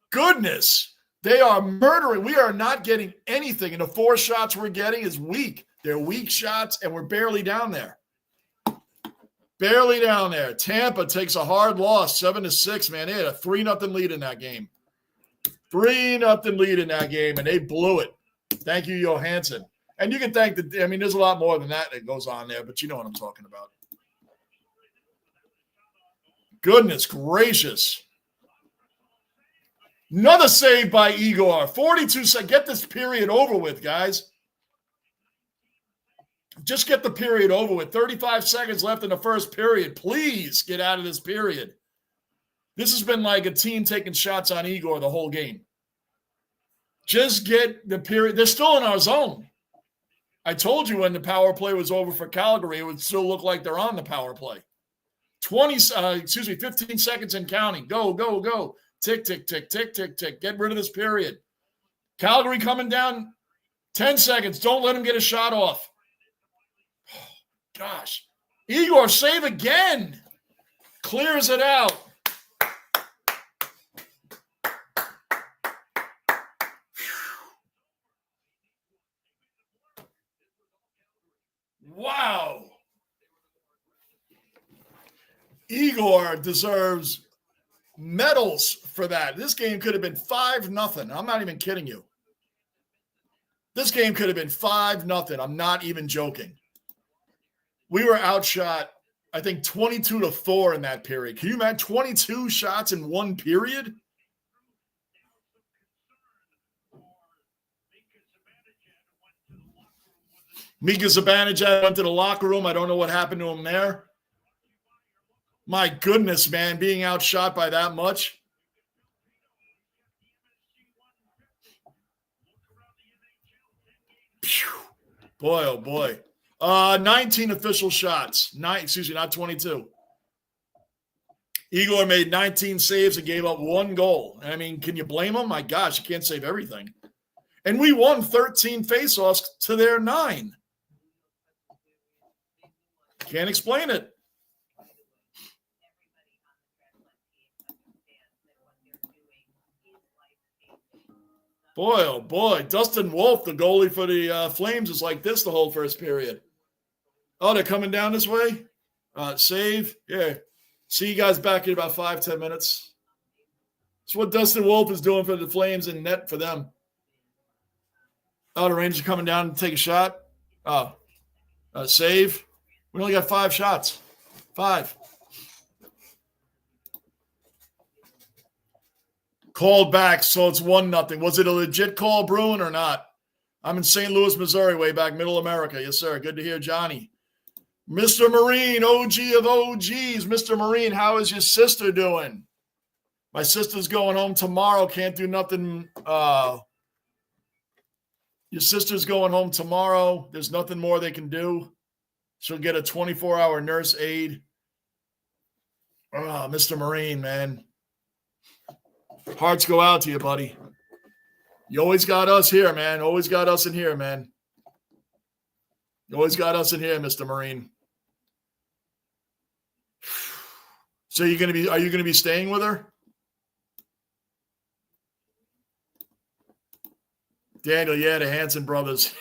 Goodness, they are murdering. We are not getting anything, and the 4 shots we're getting is weak. They're weak shots, and we're barely down there. Tampa takes a hard loss, 7-6, man. They had a 3-0 lead in that game. 3-0 lead in that game, and they blew it. Thank you, Johansson. And you can thank there's a lot more than that goes on there, but you know what I'm talking about. Goodness gracious. Another save by Igor. 42 seconds. Get this period over with, guys. Just get the period over with. 35 seconds left in the first period. Please get out of this period. This has been like a team taking shots on Igor the whole game. Just get the period. They're still in our zone. I told you when the power play was over for Calgary, it would still look like they're on the power play. 15 seconds and counting. Go. Tick, tick, tick, tick, tick, tick. Get rid of this period. Calgary coming down. 10 seconds. Don't let him get a shot off. Oh, gosh. Igor, save again. Clears it out. Wow. Igor deserves medals for that. This game could have been 5-0. I'm not even kidding you. This game could have been 5-0. I'm not even joking. We were outshot, I think, 22-4 in that period. Can you imagine 22 shots in one period? Mika Zibanejad went to the locker room. I don't know what happened to him there. My goodness, man, being outshot by that much. Phew. Boy, oh boy. 19 official shots. Not 22. Igor made 19 saves and gave up 1 goal. I mean, can you blame him? My gosh, you can't save everything. And we won 13 faceoffs to their 9. Can't explain it. Boy, oh boy. Dustin Wolf, the goalie for the Flames, is like this the whole first period. Oh, they're coming down this way? Save? Yeah. See you guys back in about 5-10 minutes. That's what Dustin Wolf is doing for the Flames and net for them. Oh, the Rangers are coming down to take a shot. Oh, save. We only got 5 shots. 5. Called back, so it's 1-0. Was it a legit call, Bruin, or not? I'm in St. Louis, Missouri, way back middle America. Yes, sir. Good to hear Johnny. Mr. Marine, OG of OGs. Mr. Marine, how is your sister doing? My sister's going home tomorrow. Can't do nothing. Your sister's going home tomorrow. There's nothing more they can do. She'll get a 24-hour nurse aid. Oh, Mr. Marine, man. Hearts go out to you, buddy. You always got us here, man. Always got us in here, man. You always got us in here, Mr. Marine. So are you going to be staying with her? Daniel, yeah, the Hanson brothers.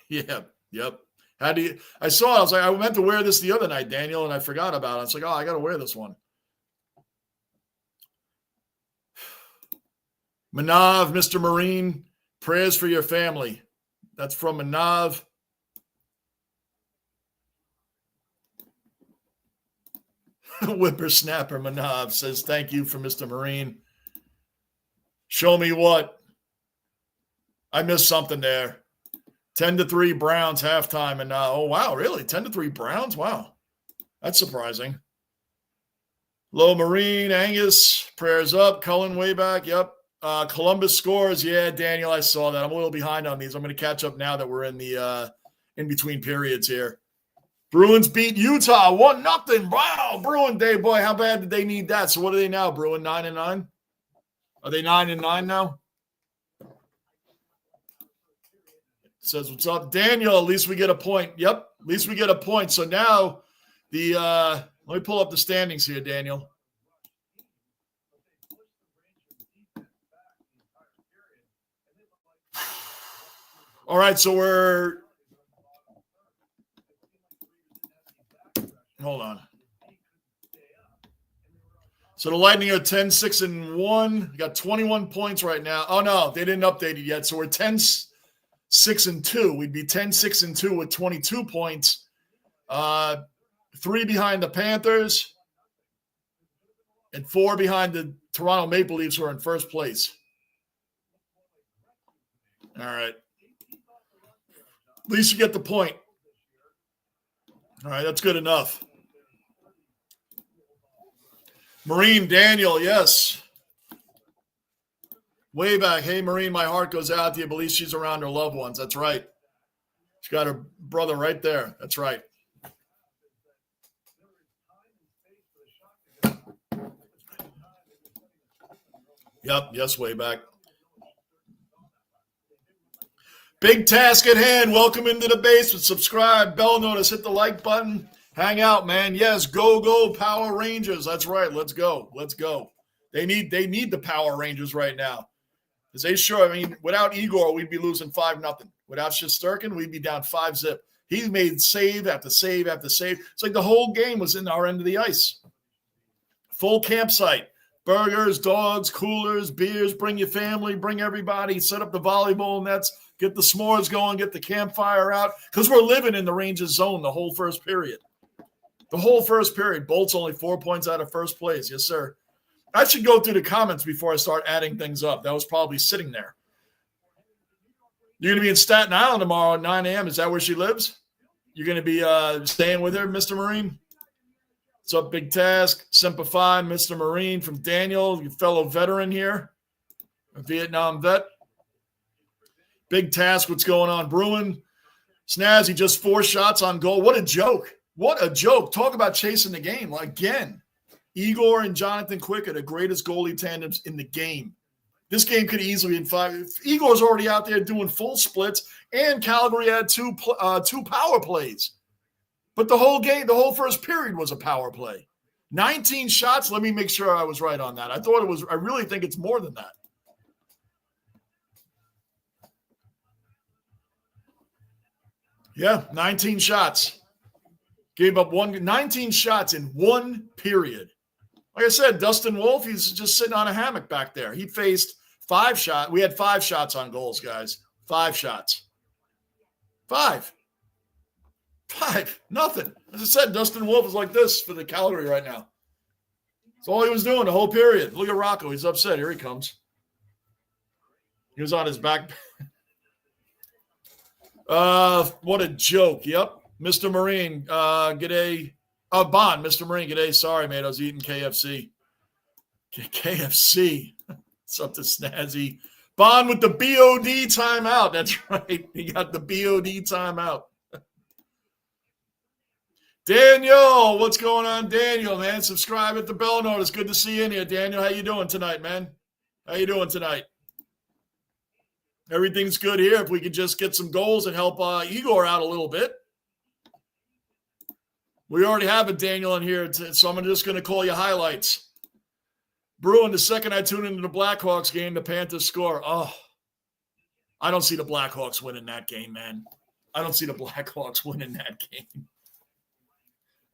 Yeah, yep. I saw it. I was like, I meant to wear this the other night, Daniel, and I forgot about it. It's like, oh, I got to wear this one. Manav, Mr. Marine, prayers for your family. That's from Manav. Whippersnapper Manav says, thank you for Mr. Marine. Show me what? I missed something there. 10-3 Browns halftime. And oh, wow, really? 10-3 Browns? Wow. That's surprising. Low Marine, Angus, prayers up. Cullen way back. Yep. Columbus scores. Yeah, Daniel, I saw that. I'm a little behind on these. I'm going to catch up now that we're in the in-between periods here. Bruins beat Utah 1-0. Wow, Bruin Day, boy, how bad did they need that? So what are they now, Bruin? 9-9? Are they 9-9 now? Says, what's up? Daniel, at least we get a point. Yep, at least we get a point. So now let me pull up the standings here, Daniel. All right, so hold on. So the Lightning are 10-6-1. Got 21 points right now. Oh, no, they didn't update it yet. So we're 10-6-2. We'd be 10-6-2 with 22 points. 3 behind the Panthers and 4 behind the Toronto Maple Leafs, who are in first place. All right. At least you get the point. All right, that's good enough. Marine Daniel, yes. Way back. Hey, Marine, my heart goes out to you. Believe she's around her loved ones. That's right. She's got her brother right there. That's right. Yep, yes, way back. Big task at hand. Welcome into the basement. Subscribe, bell notice, hit the like button. Hang out, man. Yes, go Power Rangers. That's right. Let's go. Let's go. They need the Power Rangers right now. Because without Igor, we'd be losing 5-0. Without Shesterkin, we'd be down 5-0. He made save after save after save. It's like the whole game was in our end of the ice. Full campsite. Burgers, dogs, coolers, beers. Bring your family. Bring everybody. Set up the volleyball nets. Get the s'mores going. Get the campfire out. Because we're living in the Rangers zone the whole first period. The whole first period. Bolt's only 4 points out of first place. Yes, sir. I should go through the comments before I start adding things up. That was probably sitting there. You're going to be in Staten Island tomorrow at 9 a.m. Is that where she lives? You're going to be staying with her, Mr. Marine? What's up, Big Task? Semper Fi, Mr. Marine from Daniel, your fellow veteran here, a Vietnam vet. Big Task, what's going on? Bruin, Snazzy, just 4 shots on goal. What a joke. What a joke. Talk about chasing the game again. Igor and Jonathan Quick are the greatest goalie tandems in the game. This game could easily in 5. Igor's already out there doing full splits, and Calgary had two power plays. But the whole game, the whole first period was a power play. 19 shots. Let me make sure I was right on that. I really think it's more than that. Yeah, 19 shots. Gave up 19 shots in one period. Like I said, Dustin Wolf, he's just sitting on a hammock back there. He faced 5 shots. We had 5 shots on goals, guys. 5 shots. 5. Nothing. As I said, Dustin Wolf is like this for the Calgary right now. That's all he was doing the whole period. Look at Rocco. He's upset. Here he comes. He was on his back. What a joke. Yep. Mr. Marine, g'day. Bond, Mr. Marine, g'day. Sorry, mate. I was eating KFC. KFC. It's up to Snazzy. Bond with the BOD timeout. That's right. He got the BOD timeout. Daniel, what's going on, Daniel, man? Subscribe at the bell notice. Good to see you in here, Daniel. How you doing tonight, man? How you doing tonight? Everything's good here. If we could just get some goals and help Igor out a little bit. We already have a Daniel in here, so I'm just going to call you highlights. Bruin, the second I tune into the Blackhawks game, the Panthers score. Oh, I don't see the Blackhawks winning that game, man. I don't see the Blackhawks winning that game.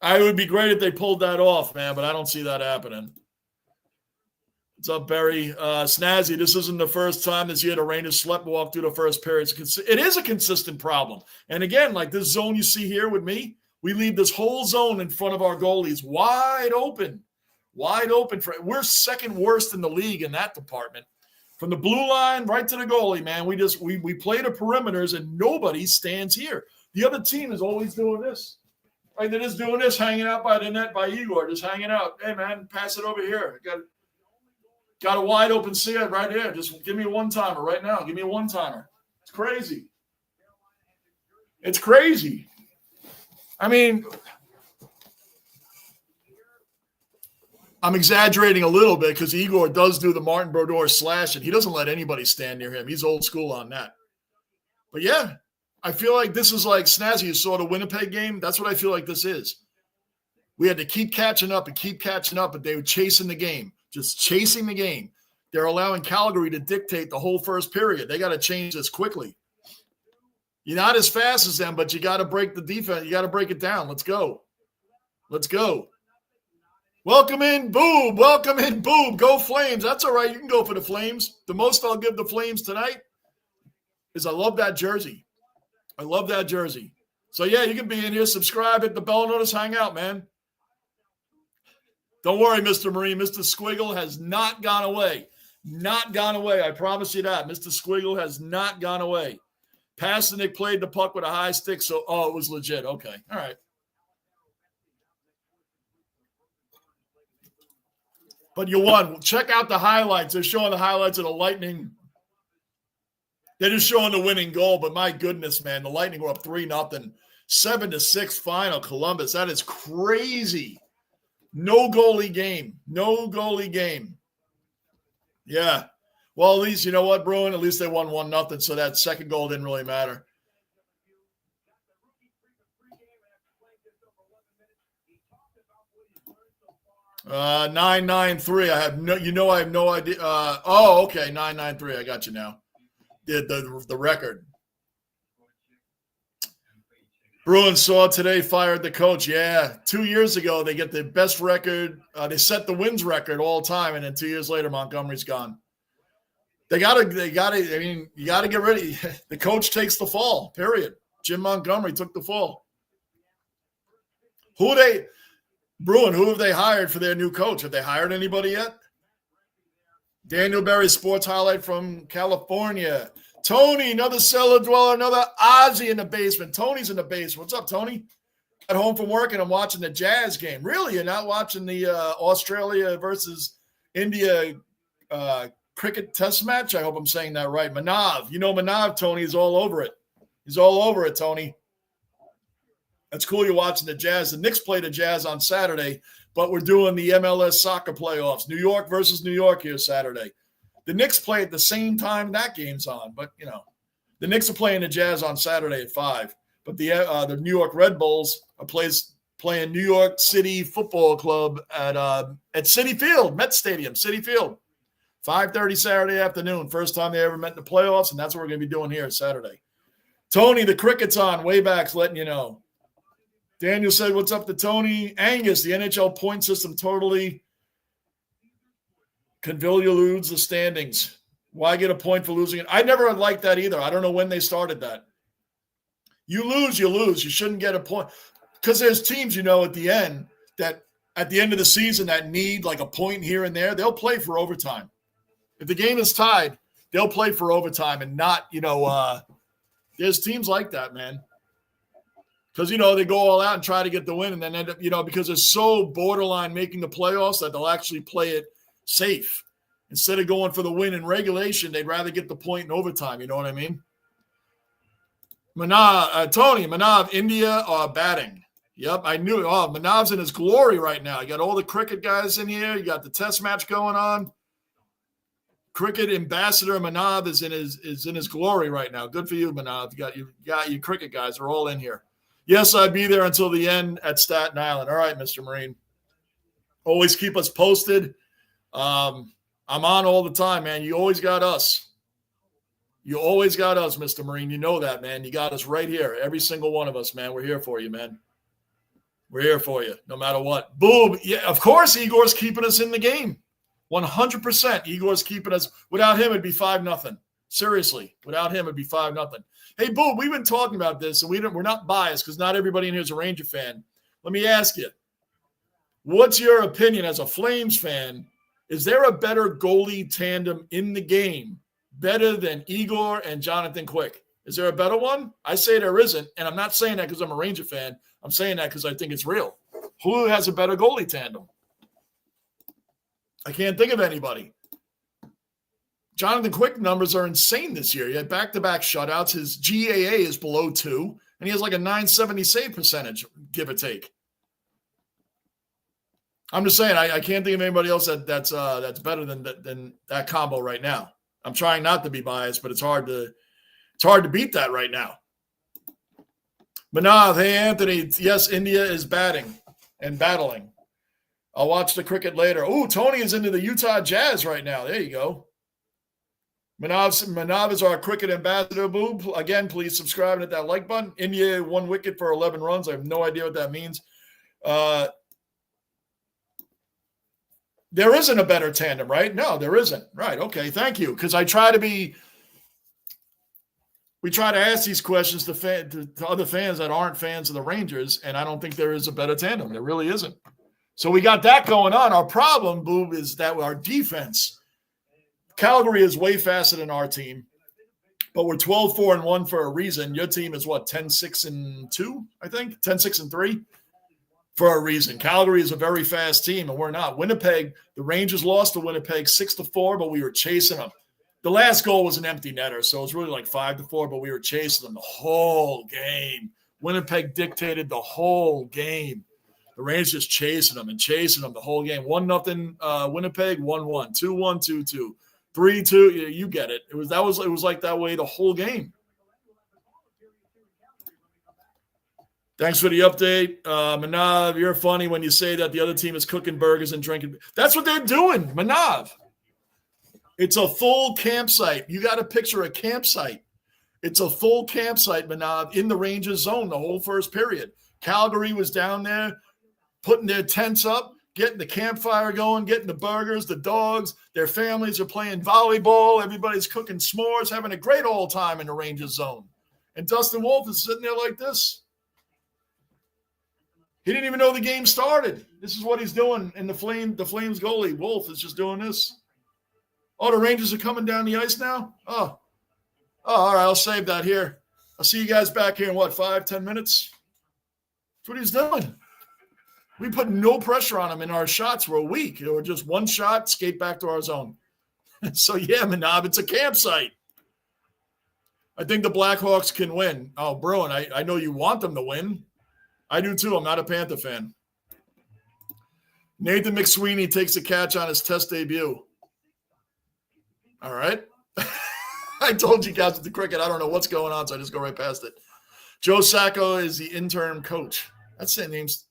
It would be great if they pulled that off, man, but I don't see that happening. What's up, Barry? Snazzy, this isn't the first time this year the Rangers sleptwalk through the first period. It is a consistent problem. And again, like this zone you see here with me, we leave this whole zone in front of our goalies wide open. Wide open. We're second worst in the league in that department. From the blue line right to the goalie, man, we play the perimeters and nobody stands here. The other team is always doing this. Right, they're just doing this, hanging out by the net by Igor, just hanging out. Hey, man, pass it over here. Got a wide open set right here. Just give me a one-timer right now. Give me a one-timer. It's crazy. It's crazy. I mean, I'm exaggerating a little bit because Igor does do the Martin Brodeur slash, and he doesn't let anybody stand near him. He's old school on that. But, yeah. I feel like this is like Snazzy. You saw the Winnipeg game. That's what I feel like this is. We had to keep catching up, but they were chasing the game, just chasing the game. They're allowing Calgary to dictate the whole first period. They got to change this quickly. You're not as fast as them, but you got to break the defense. You got to break it down. Let's go. Let's go. Welcome in, Boob. Welcome in, Boob. Go Flames. That's all right. You can go for the Flames. The most I'll give the Flames tonight is I love that jersey. I love that jersey. So, yeah, you can be in here, subscribe, hit the bell notice, hang out, man. Don't worry, Mr. Marine. Mr. Squiggle has not gone away. Not gone away. I promise you that. Mr. Squiggle has not gone away. Pasternak played the puck with a high stick, so, it was legit. Okay. All right. But you won. Check out the highlights. They're showing the highlights of the Lightning. They're just showing the winning goal, but my goodness, man, the Lightning were up 3-0, 7-6 final. Columbus. That is crazy. No goalie game. No goalie game. Yeah. Well, at least, you know what, Bruin? At least they won 1-0, so that second goal didn't really matter. Uh, 993. I have no idea. Okay, 993. I got you now. The record. Bruins saw today fired the coach. Yeah, 2 years ago they get the best record. They set the wins record all time, and then 2 years later Montgomery's gone. They gotta. I mean, you gotta get ready. The coach takes the fall. Period. Jim Montgomery took the fall. Who have they hired for their new coach? Have they hired anybody yet? Daniel Berry sports highlight from California. Tony, another cellar dweller, another Ozzy in the basement. Tony's in the basement. What's up, Tony? Got home from work and I'm watching the Jazz game. Really? You're not watching the Australia versus India cricket test match? I hope I'm saying that right. Manav. You know Manav, Tony, is all over it. He's all over it, Tony. That's cool you're watching the Jazz. The Knicks play the Jazz on Saturday. but we're doing the MLS soccer playoffs. New York versus New York here Saturday. The Knicks play at the same time that game's on, but, the Knicks are playing the Jazz on Saturday at 5. But the New York Red Bulls are playing New York City Football Club at Citi Field, Met Stadium, Citi Field. 5:30 Saturday afternoon. First time they ever met in the playoffs, and that's what we're going to be doing here Saturday. Tony, the cricket's on. Wayback's letting you know. Daniel said, what's up to Tony? Angus, the NHL point system totally convolutes the standings. Why get a point for losing it? I never liked that either. I don't know when they started that. You lose, you lose. You shouldn't get a point. Because there's teams, at the end that at the end of the season that need like a point here and there. They'll play for overtime. If the game is tied, they'll play for overtime and not, there's teams like that, man. Because, they go all out and try to get the win and then end up, because they're so borderline making the playoffs that they'll actually play it safe. Instead of going for the win in regulation, they'd rather get the point in overtime. You know what I mean? Tony, Manav, India are batting. Yep, I knew it. Oh, Manav's in his glory right now. You got all the cricket guys in here. You got the test match going on. Cricket ambassador Manav is in his glory right now. Good for you, Manav. You got your cricket guys are all in here. Yes, I'd be there until the end at Staten Island. All right, Mr. Marine. Always keep us posted. I'm on all the time, man. You always got us. You always got us, Mr. Marine. You know that, man. You got us right here. Every single one of us, man. We're here for you, man. We're here for you, no matter what. Boom. Yeah, of course, Igor's keeping us in the game. 100%. Igor's keeping us. Without him, it'd be 5-0. Seriously. Without him, it'd be 5-0. Hey, Boom, we've been talking about this, and we're not biased because not everybody in here is a Ranger fan. Let me ask you, what's your opinion as a Flames fan? Is there a better goalie tandem in the game, better than Igor and Jonathan Quick? Is there a better one? I say there isn't, and I'm not saying that because I'm a Ranger fan. I'm saying that because I think it's real. Who has a better goalie tandem? I can't think of anybody. Jonathan Quick numbers are insane this year. He had back-to-back shutouts. His GAA is below 2, and he has like a .970 save percentage, give or take. I'm just saying, I can't think of anybody else that's better than that combo right now. I'm trying not to be biased, but it's hard to beat that right now. Manav, hey Anthony, yes, India is batting and battling. I'll watch the cricket later. Oh, Tony is into the Utah Jazz right now. There you go. Manav is our cricket ambassador. Boob. Again, please subscribe and hit that like button. India 1 wicket for 11 runs. I have no idea what that means. There isn't a better tandem, right? No, there isn't. Right. Okay. Thank you. Because we try to ask these questions to other fans that aren't fans of the Rangers, and I don't think there is a better tandem. There really isn't. So we got that going on. Our problem, Boob, is that our defense, Calgary is way faster than our team, but we're 12-4-1 for a reason. Your team is what, 10-6-2, I think? 10-6-3 for a reason. Calgary is a very fast team, and we're not. Winnipeg, the Rangers lost to Winnipeg 6-4, but we were chasing them. The last goal was an empty netter, so it was really like 5-4, but we were chasing them the whole game. Winnipeg dictated the whole game. The Rangers just chasing them the whole game. 1-0 Winnipeg, 1-1, 2-1, 2-2, 3-2. You get it. It was like that way the whole game. Thanks for the update. Manav, you're funny when you say that the other team is cooking burgers and drinking. That's what they're doing, Manav. It's a full campsite. You got to picture a campsite. It's a full campsite, Manav, in the Rangers zone the whole first period. Calgary was down there putting their tents up, getting the campfire going, getting the burgers, the dogs. Their families are playing volleyball. Everybody's cooking s'mores, having a great old time in the Rangers zone. And Dustin Wolf is sitting there like this. He didn't even know the game started. This is what he's doing. And the Flames goalie, Wolf, is just doing this. Oh, the Rangers are coming down the ice now? Oh, all right. I'll save that here. I'll see you guys back here in, 5-10 minutes? That's what he's doing. We put no pressure on him in our shots for a week. Or just one shot, skate back to our zone. So, yeah, Manav, it's a campsite. I think the Blackhawks can win. Oh, Bruin, I know you want them to win. I do too. I'm not a Panther fan. Nathan McSweeney takes a catch on his test debut. All right. I told you guys with the cricket, I don't know what's going on, so I just go right past it. Joe Sacco is the interim coach. That's their names.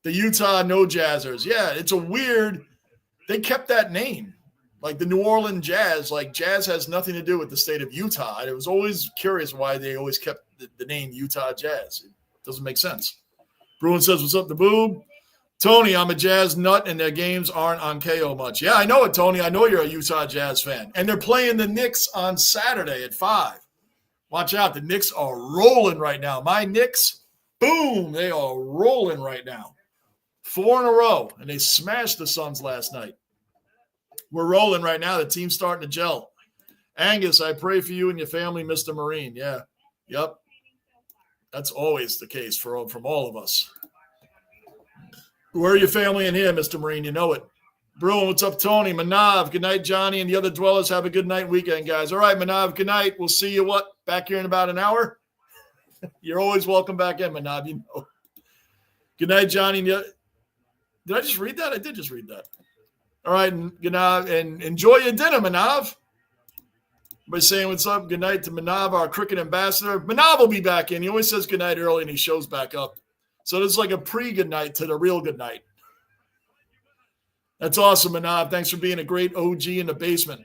The Utah No Jazzers. Yeah, it's a weird – they kept that name. Like the New Orleans Jazz, like jazz has nothing to do with the state of Utah. I was always curious why they always kept the name Utah Jazz. It doesn't make sense. Bruin says, what's up, the boob? Tony, I'm a Jazz nut, and their games aren't on KO much. Yeah, I know it, Tony. I know you're a Utah Jazz fan. And they're playing the Knicks on Saturday at 5. Watch out. The Knicks are rolling right now. My Knicks, boom, they are rolling right now. 4 in a row, and they smashed the Suns last night. We're rolling right now. The team's starting to gel. Angus, I pray for you and your family, Mr. Marine. Yeah. Yep. That's always the case from all of us. Where are your family in here, Mr. Marine? You know it. Bruin, what's up, Tony? Manav, good night, Johnny, and the other dwellers. Have a good night weekend, guys. All right, Manav, good night. We'll see you, back here in about an hour? You're always welcome back in, Manav. You know. Good night, Johnny. Did I just read that? I did just read that. All right, and enjoy your dinner, Manav. By saying what's up. Good night to Manav, our cricket ambassador. Manav will be back in. He always says good night early, and he shows back up. So this is like a pre-good night to the real good night. That's awesome, Manav. Thanks for being a great OG in the basement.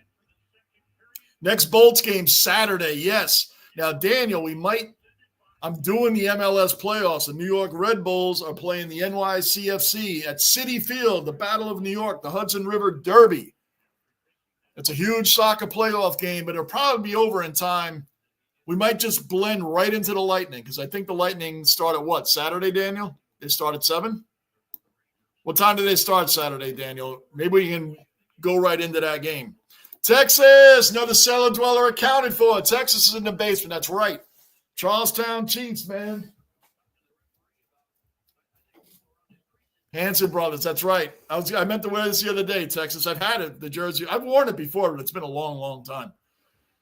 Next Bolts game Saturday, yes. Now, Daniel, I'm doing the MLS playoffs. The New York Red Bulls are playing the NYCFC at Citi Field, the Battle of New York, the Hudson River Derby. It's a huge soccer playoff game, but it'll probably be over in time. We might just blend right into the Lightning because I think the Lightning start at what, Saturday, Daniel? They start at 7? What time do they start Saturday, Daniel? Maybe we can go right into that game. Texas, another cellar dweller accounted for. Texas is in the basement. That's right. Charlestown Chiefs, man. Hanson Brothers, that's right. I meant to wear this the other day, Texas. I've had it, the jersey. I've worn it before, but it's been a long, long time.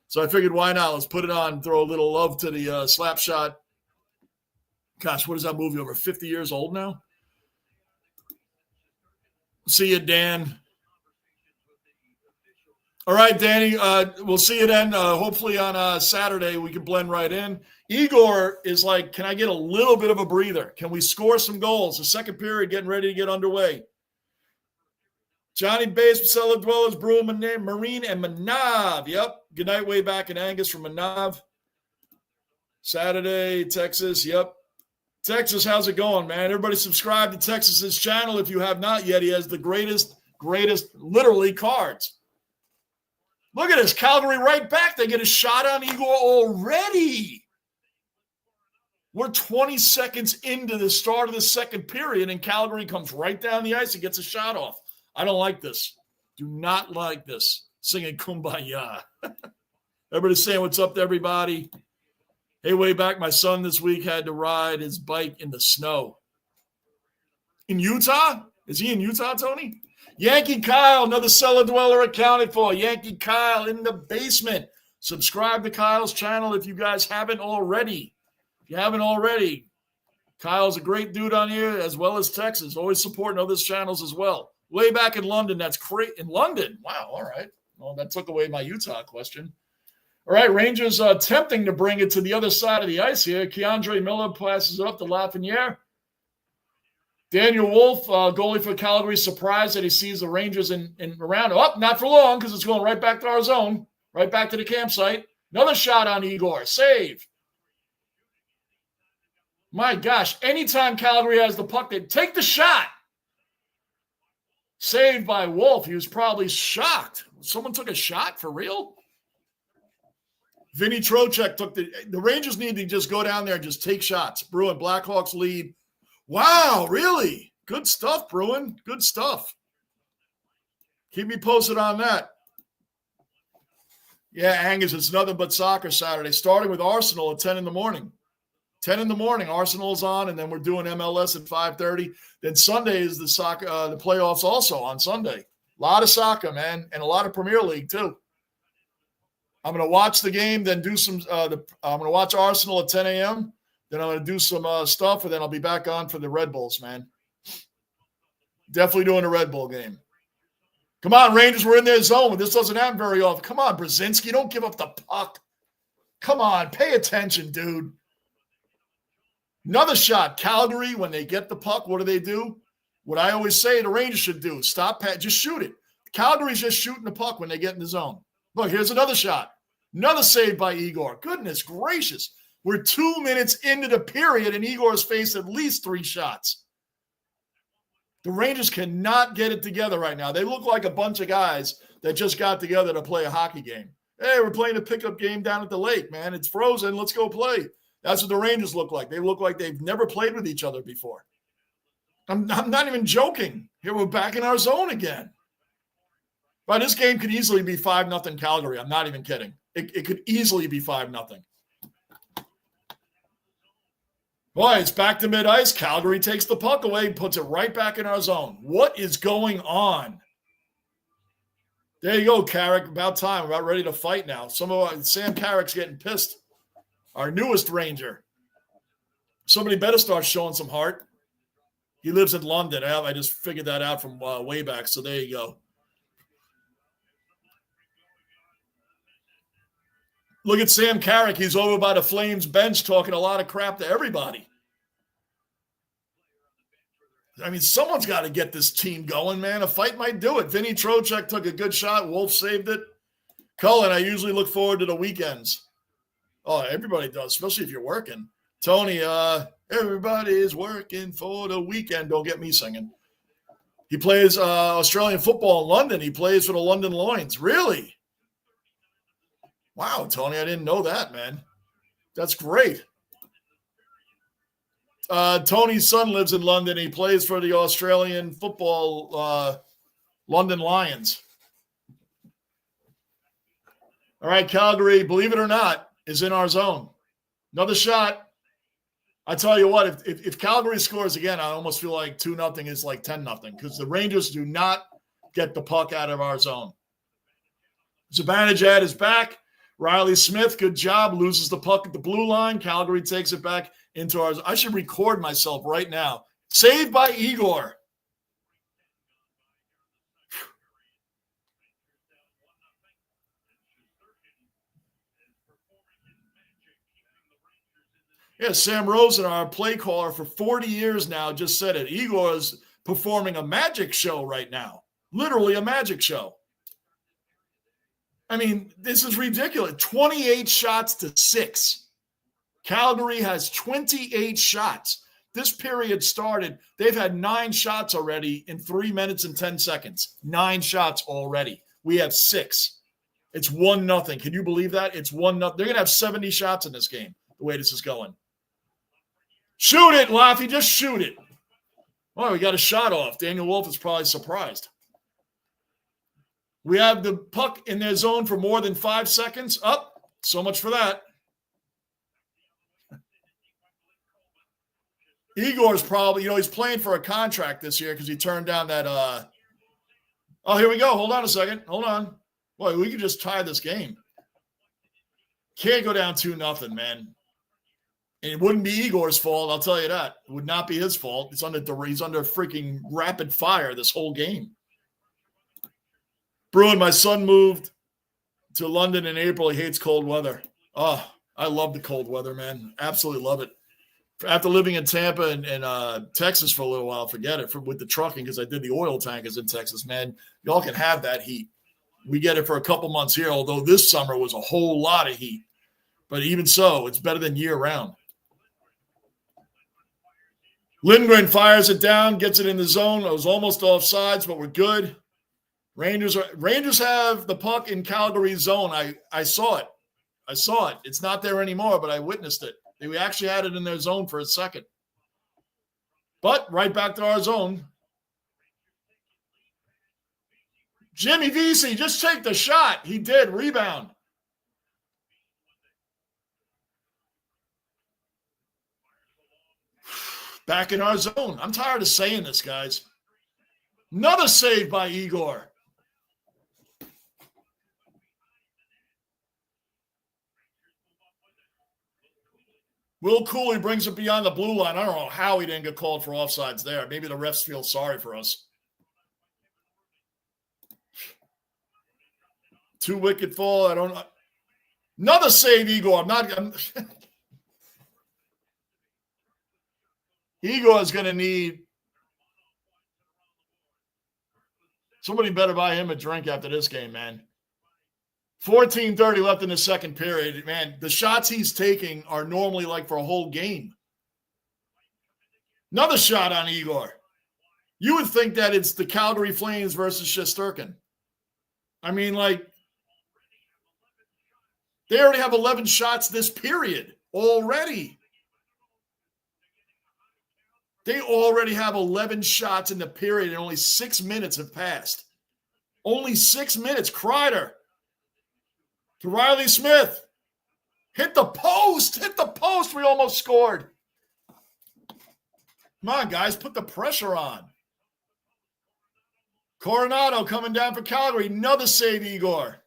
So I figured, why not? Let's put it on, throw a little love to the slap shot. Gosh, what is that movie? Over 50 years old now? See you, Dan. All right, Danny, we'll see you then. Hopefully on Saturday we can blend right in. Igor is like, can I get a little bit of a breather? Can we score some goals? The second period getting ready to get underway. Johnny Bass, Cellar Dwellers, Bruin, Marine, and Manav. Yep. Good night, way back in Angus from Manav. Saturday, Texas. Yep. Texas, how's it going, man? Everybody subscribe to Texas's channel if you have not yet. He has the greatest, literally, cards. Look at this. Calgary right back. They get a shot on Igor already. We're 20 seconds into the start of the second period, and Calgary comes right down the ice and gets a shot off. I don't like this. Do not like this. Singing Kumbaya. Everybody's saying what's up to everybody. Hey, way back, my son this week had to ride his bike in the snow. In Utah? Is he in Utah, Tony? Yankee Kyle, another cellar dweller accounted for. Yankee Kyle in the basement. Subscribe to Kyle's channel if you guys haven't already. If you haven't already, Kyle's a great dude on here, as well as Texas. Always supporting others' channels as well. Way back in London, that's great. In London? Wow, all right. Well, that took away my Utah question. All right, Rangers attempting to bring it to the other side of the ice here. Keandre Miller passes it up to Lafreniere. Daniel Wolf, goalie for Calgary, surprised that he sees the Rangers in around. Oh, not for long because it's going right back to our zone, right back to the campsite. Another shot on Igor. Save. My gosh, anytime Calgary has the puck, they take the shot. Saved by Wolf. He was probably shocked. Someone took a shot for real? Vinny Trocheck took the Rangers need to just go down there and just take shots. Bruin, Blackhawks lead. Wow, really? Good stuff, Bruin. Good stuff. Keep me posted on that. Yeah, Angus, it's nothing but soccer Saturday, starting with Arsenal at 10 in the morning. 10 in the morning, Arsenal's on, and then we're doing MLS at 5:30. Then Sunday is the soccer, the playoffs also on Sunday. A lot of soccer, man, and a lot of Premier League too. I'm going to watch the game, then do some I'm going to watch Arsenal at 10 a.m., then I'm going to do some stuff, and then I'll be back on for the Red Bulls, man. Definitely doing a Red Bull game. Come on, Rangers, we're in their zone. This doesn't happen very often. Come on, Brzezinski, don't give up the puck. Come on, pay attention, dude. Another shot. Calgary, when they get the puck, what do? What I always say the Rangers should do, stop, just shoot it. Calgary's just shooting the puck when they get in the zone. Look, here's another shot. Another save by Igor. Goodness gracious. We're 2 minutes into the period, and Igor's faced at least 3 shots. The Rangers cannot get it together right now. They look like a bunch of guys that just got together to play a hockey game. Hey, we're playing a pickup game down at the lake, man. It's frozen. Let's go play. That's what the Rangers look like. They look like they've never played with each other before. I'm not even joking. Here we're back in our zone again. But this game could easily be 5-0 Calgary. I'm not even kidding. It could easily be 5-0. Boy, it's back to mid-ice. Calgary takes the puck away and puts it right back in our zone. What is going on? There you go, Carrick. About time. We're about ready to fight now. Sam Carrick's getting pissed. Our newest Ranger. Somebody better start showing some heart. He lives in London. I just figured that out from way back, so there you go. Look at Sam Carrick. He's over by the Flames bench talking a lot of crap to everybody. I mean, someone's got to get this team going, man. A fight might do it. Vinny Trocheck took a good shot. Wolf saved it. Cullen, I usually look forward to the weekends. Oh, everybody does, especially if you're working. Tony, everybody is working for the weekend. Don't get me singing. He plays Australian football in London. He plays for the London Lions. Really? Wow, Tony, I didn't know that, man. That's great. Tony's son lives in London. He plays for the Australian football London Lions. All right, Calgary, believe it or not, is in our zone. Another shot. I tell you what, if Calgary scores again, I almost feel like 2-0 is like 10-0 because the Rangers do not get the puck out of our zone. Zibanejad is back. Riley Smith, good job, loses the puck at the blue line. Calgary takes it back into ours. I should record myself right now. Saved by Igor. Yeah, Sam Rosen, our play caller for 40 years now, just said it. Igor is performing a magic show right now. Literally a magic show. I mean, this is ridiculous. 28 shots to 6. Calgary has 28 shots. This period started. They've had 9 shots already in 3 minutes and 10 seconds. 9 shots already. We have 6. It's 1-0. Can you believe that? It's 1-0. They're going to have 70 shots in this game, the way this is going. Shoot it, Laffy. Just shoot it. Oh, we got a shot off. Daniel Wolf is probably surprised. We have the puck in their zone for more than 5 seconds. Up. So much for that. Igor's probably, he's playing for a contract this year because he turned down that. Oh, here we go. Hold on a second. Hold on. Boy, we could just tie this game. Can't go down 2-0, man. And it wouldn't be Igor's fault, I'll tell you that. It would not be his fault. He's under freaking rapid fire this whole game. Bruin, my son moved to London in April. He hates cold weather. Oh, I love the cold weather, man. Absolutely love it. After living in Tampa and Texas for a little while, forget it, with the trucking, because I did the oil tankers in Texas, man. Y'all can have that heat. We get it for a couple months here, although this summer was a whole lot of heat. But even so, it's better than year-round. Lindgren fires it down, gets it in the zone. It was almost offsides, but we're good. Rangers have the puck in Calgary's zone. I saw it. It's not there anymore, but I witnessed it. They actually had it in their zone for a second. But right back to our zone. Jimmy Vesey, just take the shot. He did. Rebound. Back in our zone. I'm tired of saying this, guys. Another save by Igor. Will Cooley brings it beyond the blue line. I don't know how he didn't get called for offsides there. Maybe the refs feel sorry for us. 2 wicket fall. I don't know. Another save, Igor. Igor is going to need somebody better buy him a drink after this game, man. 14:30 left in the second period. Man, the shots he's taking are normally like for a whole game. Another shot on Igor. You would think that it's the Calgary Flames versus Shesterkin. I mean, like, they already have 11 shots this period already. They already have 11 shots in the period and only 6 minutes have passed. Only 6 minutes. Kreider to Riley Smith. Hit the post. Hit the post. We almost scored. Come on, guys. Put the pressure on. Coronado coming down for Calgary. Another save, Igor.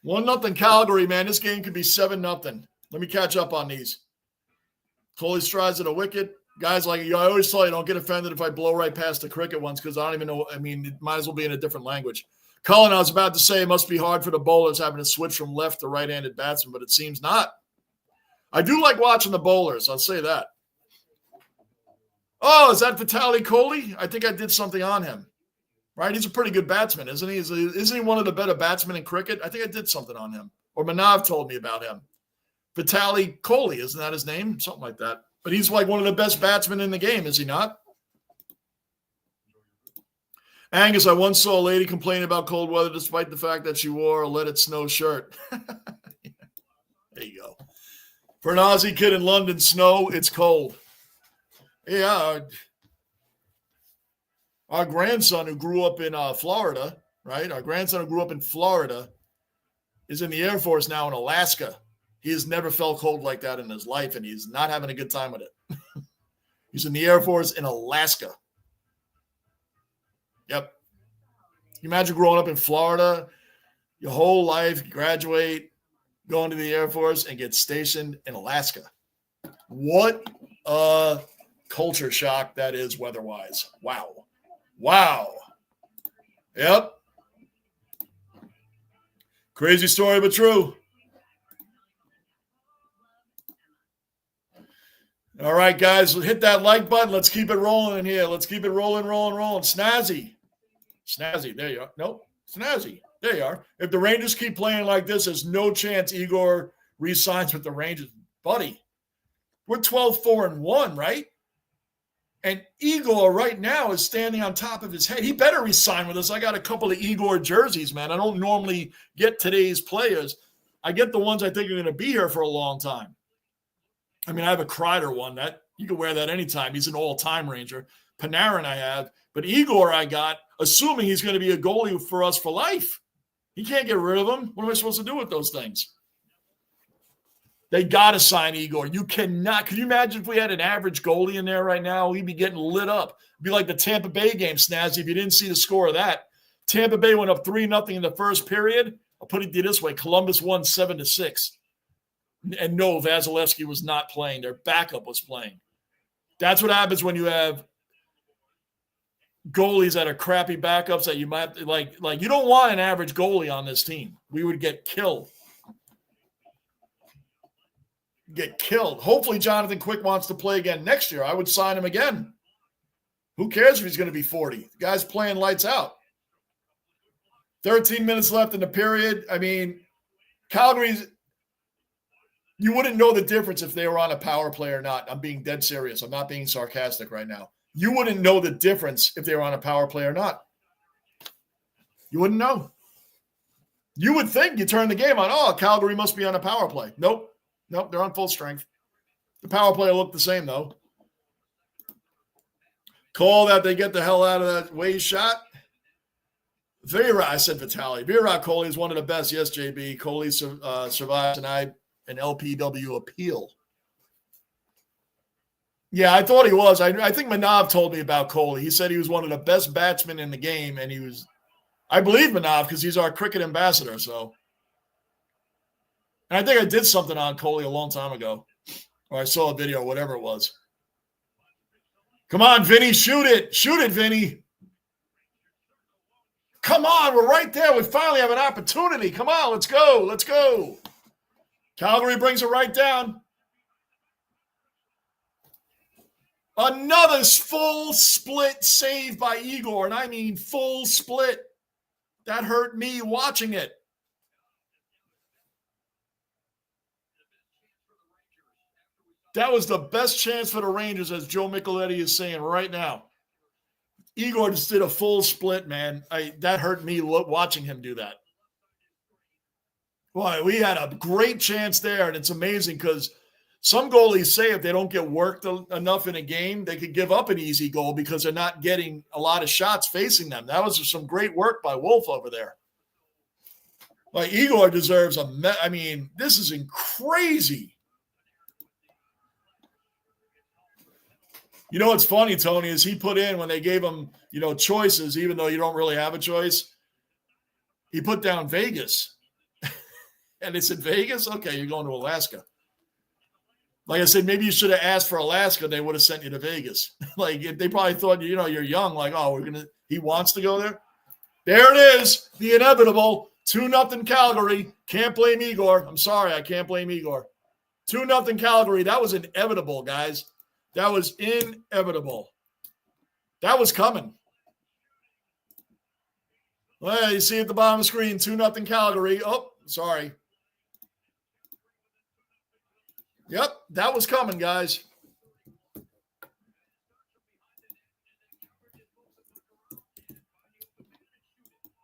1-0 Calgary, man. This game could be 7-0. Let me catch up on these. Coley strides at a wicket. Guys, like I always tell you, don't get offended if I blow right past the cricket ones because I don't even know. I mean, it might as well be in a different language. Cullen, I was about to say it must be hard for the bowlers having to switch from left to right-handed batsman, but it seems not. I do like watching the bowlers. I'll say that. Oh, is that Vitaly Kohli? I think I did something on him. Right? He's a pretty good batsman, isn't he? Isn't he one of the better batsmen in cricket? I think I did something on him. Or Manav told me about him. Vitaly Kohli, isn't that his name? Something like that. But he's like one of the best batsmen in the game, is he not? Angus, I once saw a lady complain about cold weather despite the fact that she wore a Let It Snow shirt. There you go. For an Aussie kid in London, snow, it's cold. Yeah. Our grandson who grew up in Florida, right? Our grandson who grew up in Florida is in the Air Force now in Alaska. He has never felt cold like that in his life, and he's not having a good time with it. He's in the Air Force in Alaska. Yep. Can you imagine growing up in Florida your whole life, graduate, going to the Air Force, and get stationed in Alaska? What a culture shock that is weather-wise. Wow. Wow. Yep. Crazy story, but true. All right, guys, hit that like button. Let's keep it rolling in here. Let's keep it rolling. Snazzy. There you are. Nope. Snazzy. There you are. If the Rangers keep playing like this, there's no chance Igor re-signs with the Rangers. Buddy, we're 12-4-1, right? And Igor right now is standing on top of his head. He better re-sign with us. I got a couple of Igor jerseys, man. I don't normally get today's players. I get the ones I think are going to be here for a long time. I mean, I have a Kreider one that you can wear that anytime. He's an all-time Ranger. Panarin I have. But Igor I got, assuming he's going to be a goalie for us for life. He can't get rid of him. What am I supposed to do with those things? They got to sign Igor. You cannot. Can you imagine if we had an average goalie in there right now? We'd be getting lit up. It'd be like the Tampa Bay game, Snazzy, if you didn't see the score of that. Tampa Bay went up 3-0 in the first period. I'll put it this way. Columbus won 7-6. And no, Vasilevsky was not playing. Their backup was playing. That's what happens when you have goalies that are crappy backups that you might like you don't want an average goalie on this team. We would get killed. Hopefully Jonathan Quick wants to play again next year. I would sign him again. Who cares if he's going to be 40? The guy's playing lights out. 13 minutes left in the period. I mean, Calgary's – you wouldn't know the difference if they were on a power play or not. I'm being dead serious. I'm not being sarcastic right now. You wouldn't know the difference if they were on a power play or not. You wouldn't know. You would think you turn the game on, oh, Calgary must be on a power play. Nope, they're on full strength. The power play will look the same, though. Call that they get the hell out of that way shot. I said Vitaly. Virat Kohli is one of the best. Yes, JB. Kohli survived tonight. An LPW appeal. Yeah, I thought he was. I think Manav told me about Kohli. He said he was one of the best batsmen in the game, and he was – I believe Manav because he's our cricket ambassador. So, and I think I did something on Kohli a long time ago, or I saw a video, whatever it was. Come on, Vinny, shoot it. Shoot it, Vinny. Come on, we're right there. We finally have an opportunity. Come on, let's go. Let's go. Calgary brings it right down. Another full split save by Igor, and I mean full split. That hurt me watching it. That was the best chance for the Rangers, as Joe Micheletti is saying right now. Igor just did a full split, man. That hurt me watching him do that. Boy, we had a great chance there, and it's amazing because some goalies say if they don't get worked enough in a game, they could give up an easy goal because they're not getting a lot of shots facing them. That was some great work by Wolf over there. Like, Igor deserves this is crazy. You know what's funny, Tony, is he put in when they gave him, choices, even though you don't really have a choice, he put down Vegas. And they said, Vegas? Okay, you're going to Alaska. Like I said, maybe you should have asked for Alaska. They would have sent you to Vegas. Like, they probably thought, you're young. Like, oh, he wants to go there. There it is. The inevitable. 2-0 Calgary. Can't blame Igor. I'm sorry. I can't blame Igor. 2-0 Calgary. That was inevitable, guys. That was inevitable. That was coming. Well, you see at the bottom of the screen, 2-0 Calgary. Oh, sorry. Yep, that was coming, guys.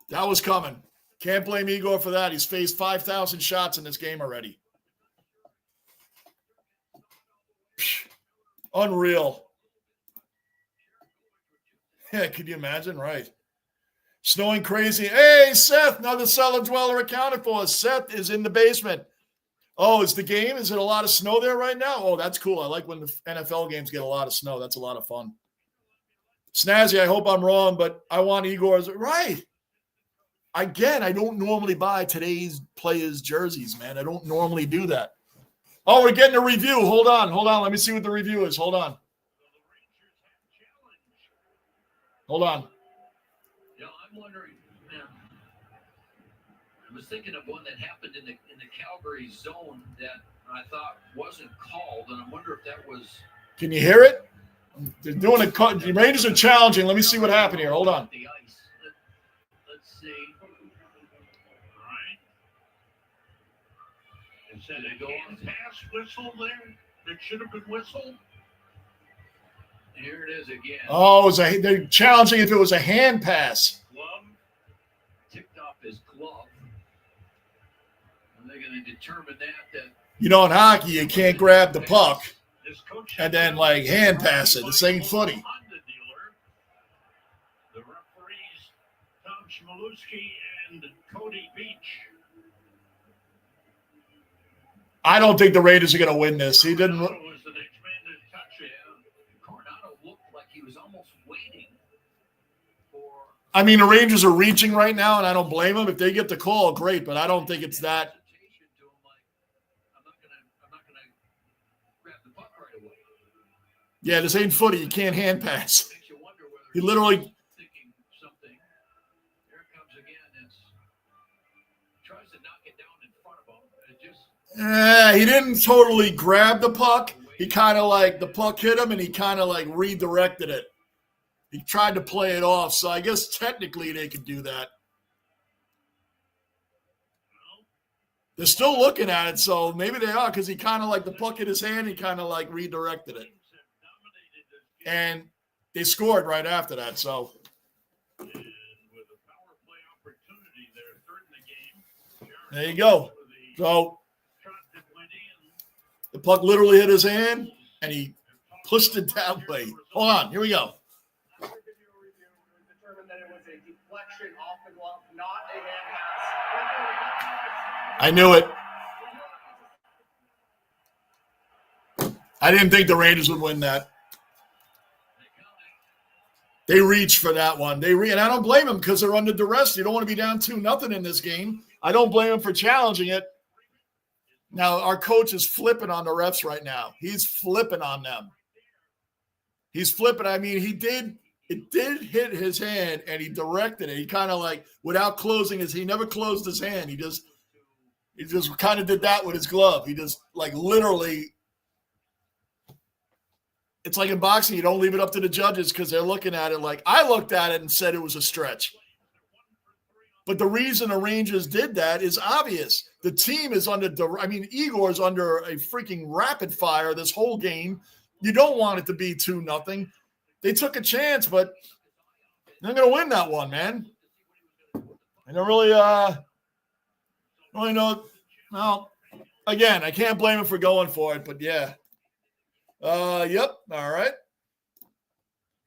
That was coming. Can't blame Igor for that. He's faced 5,000 shots in this game already. Unreal. Yeah, could you imagine? Right. Snowing crazy. Hey, Seth, another cellar dweller accounted for. Seth is in the basement. Oh, is the game? Is it a lot of snow there right now? Oh, that's cool. I like when the NFL games get a lot of snow. That's a lot of fun. Snazzy, I hope I'm wrong, but I want Igor's. Right. Again, I don't normally buy today's players' jerseys, man. I don't normally do that. Oh, we're getting a review. Hold on. Let me see what the review is. Hold on. Yeah, I'm wondering. I was thinking of one that happened in the Calgary zone that I thought wasn't called, and I wonder if that was. Can you hear it? They're doing a cut. The Rangers are challenging. Let me see what happened here. Hold on. The ice. Let's see. All right. Is that a hand pass whistle there? That should have been whistled. Here it is again. Oh, they're challenging if it was a hand pass. Glove tipped off his glove. And they're going to determine that. In hockey, you can't grab the puck and then, hand pass it. This ain't footy. The referees, Tom Chmielewski and Cody Beach. I don't think the Raiders are going to win this. He didn't. I mean, the Rangers are reaching right now, and I don't blame them. If they get the call, great, but I don't think it's that. Yeah, this ain't footy. You can't hand pass. He literally. He didn't totally grab the puck. He kind of the puck hit him, and he kind of redirected it. He tried to play it off, so I guess technically they could do that. They're still looking at it, so maybe they are, because he kind of the puck hit his hand, he kind of redirected it. And they scored right after that, so. There you go. So the puck literally hit his hand, and he pushed it that way. Hold on, here we go. I knew it. I didn't think the Rangers would win that. They reached for that one. And I don't blame them because they're under duress. You don't want to be down 2-0 in this game. I don't blame them for challenging it. Now, our coach is flipping on the refs right now. He's flipping on them. He's flipping. I mean, it did hit his hand, and he directed it. He kind of like, without closing he never closed his hand. He just kind of did that with his glove. He just like literally, it's like in boxing, you don't leave it up to the judges because they're looking at it like, I looked at it and said it was a stretch. But the reason the Rangers did that is obvious. The team is Igor's under a freaking rapid fire this whole game. You don't want it to be 2-0. They took a chance, but they're going to win that one, man. I don't really know. Well, again, I can't blame him for going for it, but yeah. Yep. All right.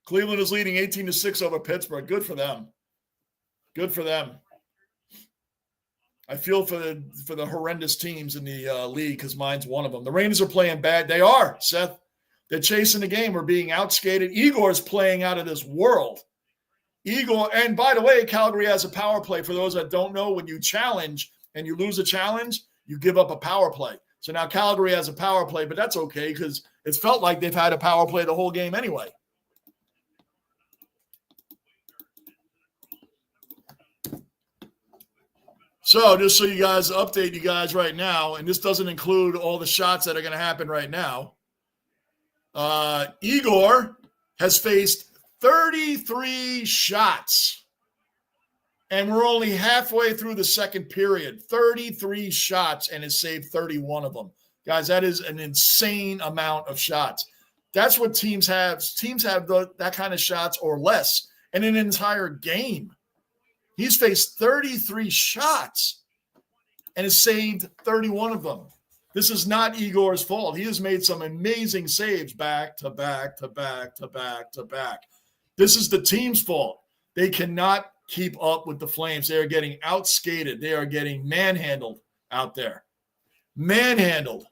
Cleveland is leading 18-6 over Pittsburgh. Good for them. Good for them. I feel for the horrendous teams in the league because mine's one of them. The Rangers are playing bad. They are, Seth. They're chasing the game. We're being outskated. Igor's playing out of this world. Igor, and by the way, Calgary has a power play. For those that don't know, when you challenge and you lose a challenge, you give up a power play. So now Calgary has a power play, but that's okay because it's felt like they've had a power play the whole game anyway. So just so you guys update you guys right now, and this doesn't include all the shots that are going to happen right now. Igor has faced 33 shots, and we're only halfway through the second period. 33 shots, and has saved 31 of them. Guys, that is an insane amount of shots. That's what teams have. Teams have that kind of shots or less in an entire game. He's faced 33 shots and has saved 31 of them. This is not Igor's fault. He has made some amazing saves back to back to back to back to back. This is the team's fault. They cannot keep up with the Flames. They are getting outskated. They are getting manhandled out there. Manhandled.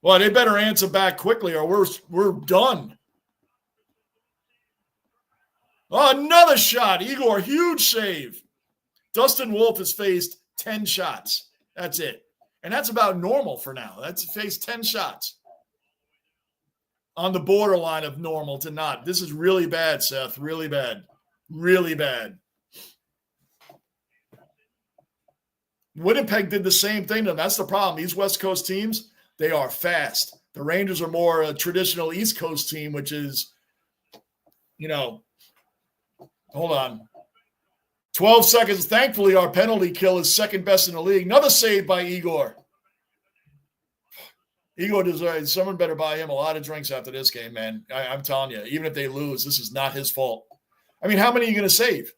Well, they better answer back quickly or we're done. Oh, another shot. Igor, huge save. Dustin Wolf has faced 10 shots. That's it. And that's about normal for now. That's faced 10 shots. On the borderline of normal to not. This is really bad, Seth. Really bad. Really bad. Winnipeg did the same thing to them. That's the problem. These West Coast teams, they are fast. The Rangers are more a traditional East Coast team, which is, hold on. 12 seconds. Thankfully, our penalty kill is second best in the league. Another save by Igor. Igor deserves, someone better buy him a lot of drinks after this game, man. I'm telling you, even if they lose, this is not his fault. I mean, how many are you going to save?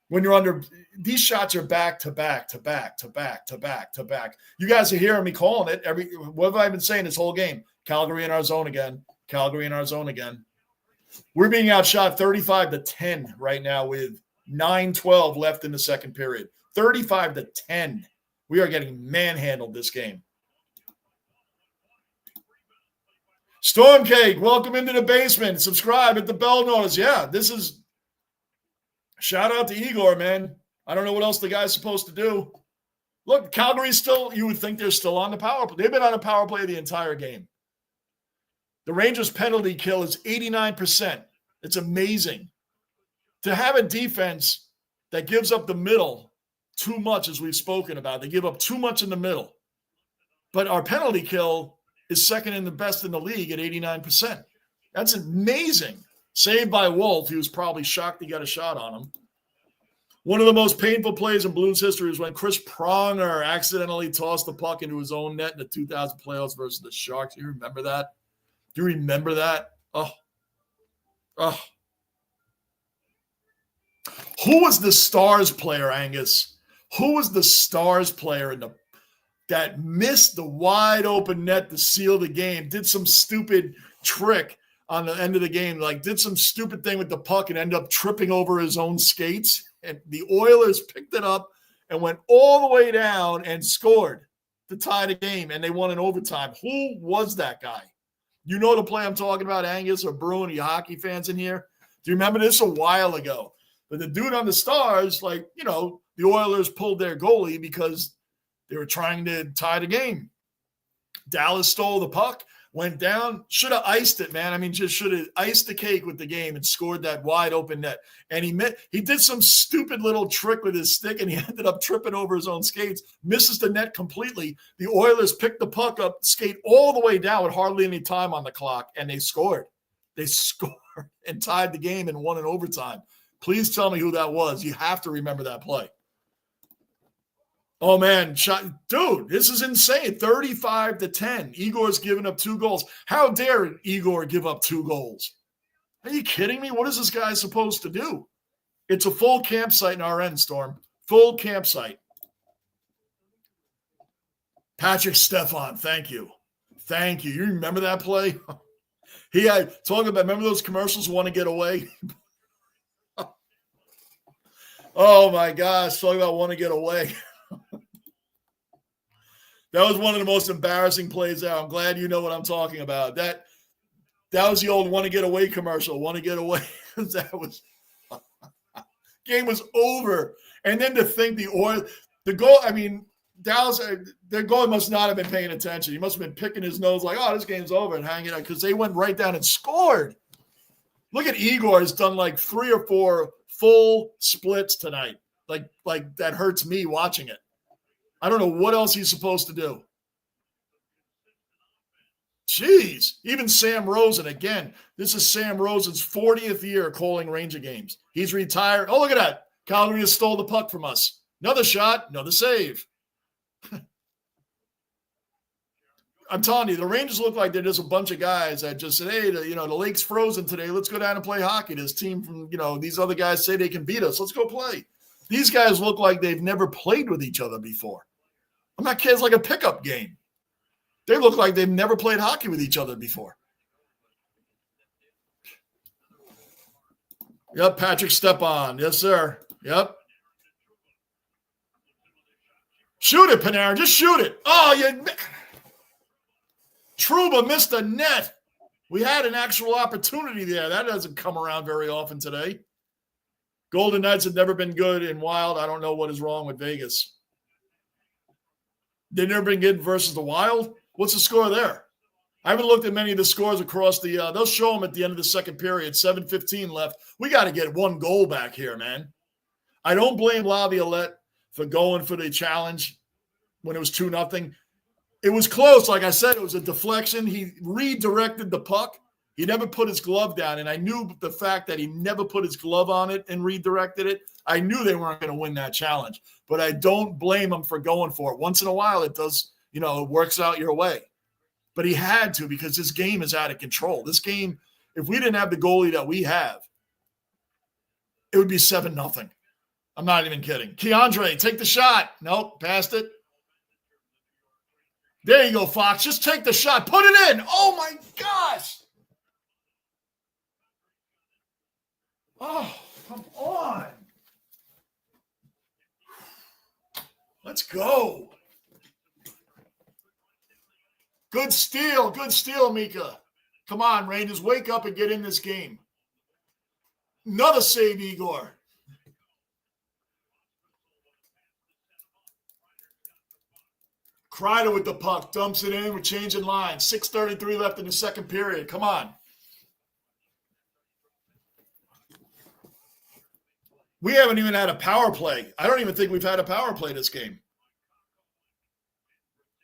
When you're under, these shots are back to back to back to back to back to back. You guys are hearing me calling it. What have I been saying this whole game? Calgary in our zone again. Calgary in our zone again. We're being outshot 35-10 right now with 9:12 left in the second period. 35-10. We are getting manhandled this game. Stormcake, welcome into the basement. Subscribe, hit the bell notice. Yeah, this is shout out to Igor, man. I don't know what else the guy's supposed to do. Look, Calgary's still, you would think they're still on the power play. They've been on a power play the entire game. The Rangers' penalty kill is 89%. It's amazing. To have a defense that gives up the middle too much, as we've spoken about, they give up too much in the middle. But our penalty kill is second in the best in the league at 89%. That's amazing. Saved by Wolf. He was probably shocked he got a shot on him. One of the most painful plays in Blues history is when Chris Pronger accidentally tossed the puck into his own net in the 2000 playoffs versus the Sharks. Do you remember that? Do you remember that? Oh. Who was the Stars player, Angus? Who was the Stars player that missed the wide open net to seal the game, did some stupid trick on the end of the game, like did some stupid thing with the puck and ended up tripping over his own skates? And the Oilers picked it up and went all the way down and scored to tie the game, and they won in overtime. Who was that guy? You know the play I'm talking about, Angus or Bruin, you hockey fans in here? Do you remember this? A while ago. But the dude on the Stars, the Oilers pulled their goalie because they were trying to tie the game. Dallas stole the puck, went down, should have iced it, man. I mean, just should have iced the cake with the game and scored that wide open net. And he did some stupid little trick with his stick, and he ended up tripping over his own skates, misses the net completely. The Oilers picked the puck up, skate all the way down with hardly any time on the clock, and they scored. They scored and tied the game and won in overtime. Please tell me who that was. You have to remember that play. Oh, man. Dude, this is insane. 35-10. Igor's giving up 2 goals. How dare Igor give up 2 goals? Are you kidding me? What is this guy supposed to do? It's a full campsite in our end, Storm. Full campsite. Patrick Stefan, thank you. Thank you. You remember that play? He had talking about, remember those commercials, Want to Get Away? Oh, my gosh. Talking about Want to Get Away. That was one of the most embarrassing plays out. I'm glad you know what I'm talking about. That was the old Want to Get Away commercial. Want to Get Away. That was game was over. And then to think the goal, I mean, Dallas, their goal must not have been paying attention. He must have been picking his nose like, oh, this game's over and hanging out because they went right down and scored. Look at Igor has done like 3 or 4 full splits tonight. Like that hurts me watching it. I don't know what else he's supposed to do. Jeez. Even Sam Rosen, again, this is Sam Rosen's 40th year calling Ranger games. He's retired. Oh, look at that. Calgary has stole the puck from us. Another shot, another save. I'm telling you, the Rangers look like they're just a bunch of guys that just said, hey, the lake's frozen today. Let's go down and play hockey. This team from, these other guys say they can beat us. Let's go play. These guys look like they've never played with each other before. I'm not kidding. It's like a pickup game. They look like they've never played hockey with each other before. Yep, Patrick Stepan. Yes, sir. Yep. Shoot it, Panarin. Just shoot it. Oh, you. Trouba missed the net. We had an actual opportunity there. That doesn't come around very often today. Golden Knights have never been good in Wild. I don't know what is wrong with Vegas. They've never been good versus the Wild. What's the score there? I haven't looked at many of the scores across the they'll show them at the end of the second period. 7:15 left. We got to get 1 goal back here, man. I don't blame Laviolette for going for the challenge when it was 2-0. It was close. Like I said, it was a deflection. He redirected the puck. He never put his glove down, and I knew the fact that he never put his glove on it and redirected it, I knew they weren't going to win that challenge. But I don't blame him for going for it. Once in a while, it does, it works out your way. But he had to because this game is out of control. This game, if we didn't have the goalie that we have, it would be 7-0. I'm not even kidding. Keandre, take the shot. Nope, passed it. There you go, Fox. Just take the shot. Put it in. Oh, my gosh. Oh, come on. Let's go. Good steal, Mika. Come on, Rangers, wake up and get in this game. Another save, Igor. Kreider with the puck, dumps it in. We're changing lines. 6:33 left in the second period. Come on. We haven't even had a power play. I don't even think we've had a power play this game.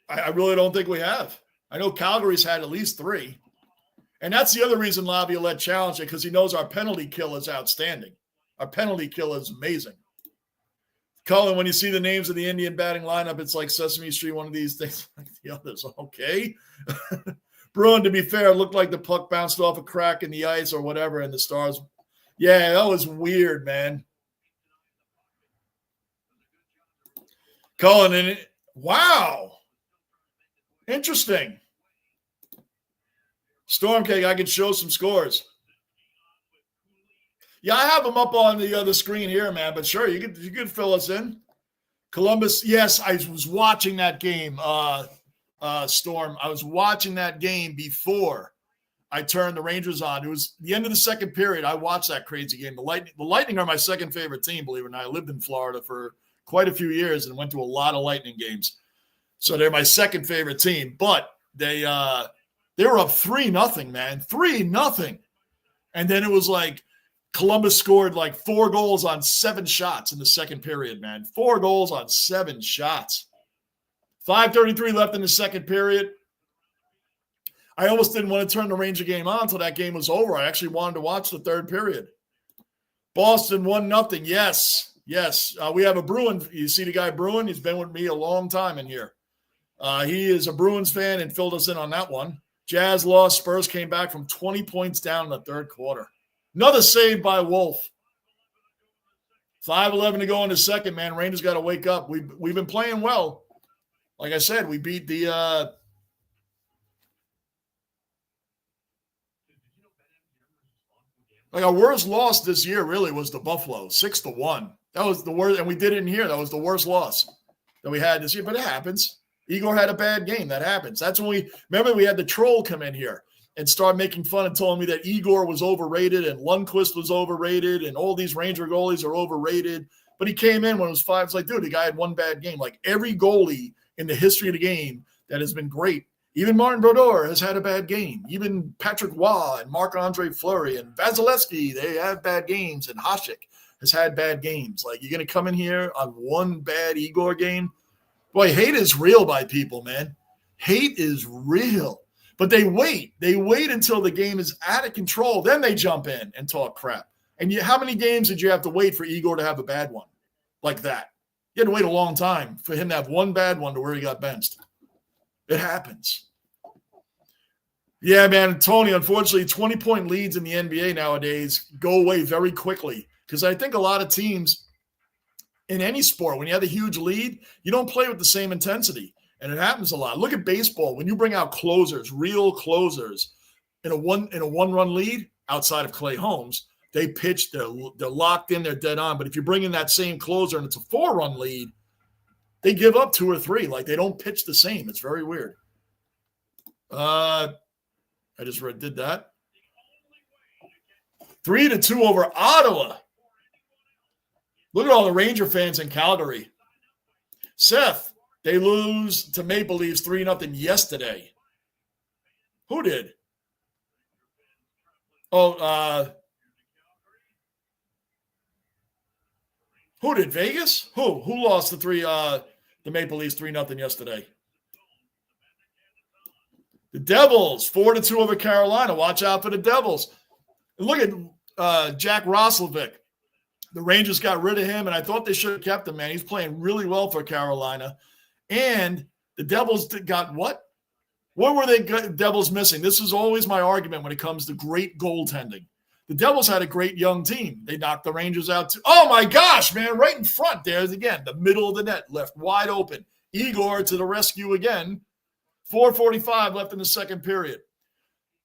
I really don't think we have. I know Calgary's had at least 3. And that's the other reason Laviolette challenged it, because he knows our penalty kill is outstanding. Our penalty kill is amazing. Cullen, when you see the names of the Indian batting lineup, it's like Sesame Street, one of these things like the others. Okay. Bruin, to be fair, it looked like the puck bounced off a crack in the ice or whatever, and the Stars. Yeah, that was weird, man. Cullen, and wow. Interesting. Stormcake, I can show some scores. Yeah, I have them up on the other screen here, man. But sure, you could fill us in. Columbus, yes, I was watching that game, Storm. I was watching that game before I turned the Rangers on. It was the end of the second period. I watched that crazy game. The Lightning are my second favorite team, believe it or not. I lived in Florida for quite a few years and went to a lot of Lightning games. So they're my second favorite team. But they They were up 3-0, man. 3-0. And then it was like Columbus scored like 4 goals on 7 shots in the second period, man. 4 goals on 7 shots. 5:33 left in the second period. I almost didn't want to turn the Ranger game on until that game was over. I actually wanted to watch the third period. Boston 1-0. Yes. We have a Bruin. You see the guy Bruin? He's been with me a long time in here. He is a Bruins fan and filled us in on that one. Jazz lost. Spurs came back from 20 points down in the third quarter. Another save by Wolf. 5:11 to go in the second, man. Rangers got to wake up. We've been playing well. Like I said, we beat the our worst loss this year really was the Buffalo, 6-1. That was the worst, and we did it in here. That was the worst loss that we had this year, but it happens. Igor had a bad game. That happens. That's when we had the troll come in here and start making fun and telling me that Igor was overrated and Lundqvist was overrated and all these Ranger goalies are overrated. But he came in when it was 5. It's like, dude, the guy had one bad game. Like every goalie in the history of the game that has been great. Even Martin Brodeur has had a bad game. Even Patrick Waugh and Marc-Andre Fleury and Vasilevsky, they have bad games. And Hasek has had bad games. Like, you're going to come in here on one bad Igor game? Boy, hate is real by people, man. Hate is real. But they wait. They wait until the game is out of control. Then they jump in and talk crap. And how many games did you have to wait for Igor to have a bad one like that? You had to wait a long time for him to have one bad one to where he got benched. It happens. Yeah, man, Tony, unfortunately, 20-point leads in the NBA nowadays go away very quickly because I think a lot of teams in any sport, when you have a huge lead, you don't play with the same intensity, and it happens a lot. Look at baseball. When you bring out closers, real closers, in a one-run lead outside of Clay Holmes, they pitch, they're locked in, they're dead on. But if you bring in that same closer and it's a 4-run lead, they give up 2 or 3. Like, they don't pitch the same. It's very weird. I just did that. 3-2 over Ottawa. Look at all the Ranger fans in Calgary. Seth, they lose to Maple Leafs 3-0 yesterday. Who did? Who did? Vegas? Who lost the Maple Leafs 3-0 yesterday? The Devils, 4-2 over Carolina. Watch out for the Devils. And look at Jack Roslovic. The Rangers got rid of him, and I thought they should have kept him, man. He's playing really well for Carolina. And the Devils got what? What were the Devils missing? This is always my argument when it comes to great goaltending. The Devils had a great young team. They knocked the Rangers out too. Oh, my gosh, man, right in front. There's, again, the middle of the net, left wide open. Igor to the rescue again. 4:45 left in the second period.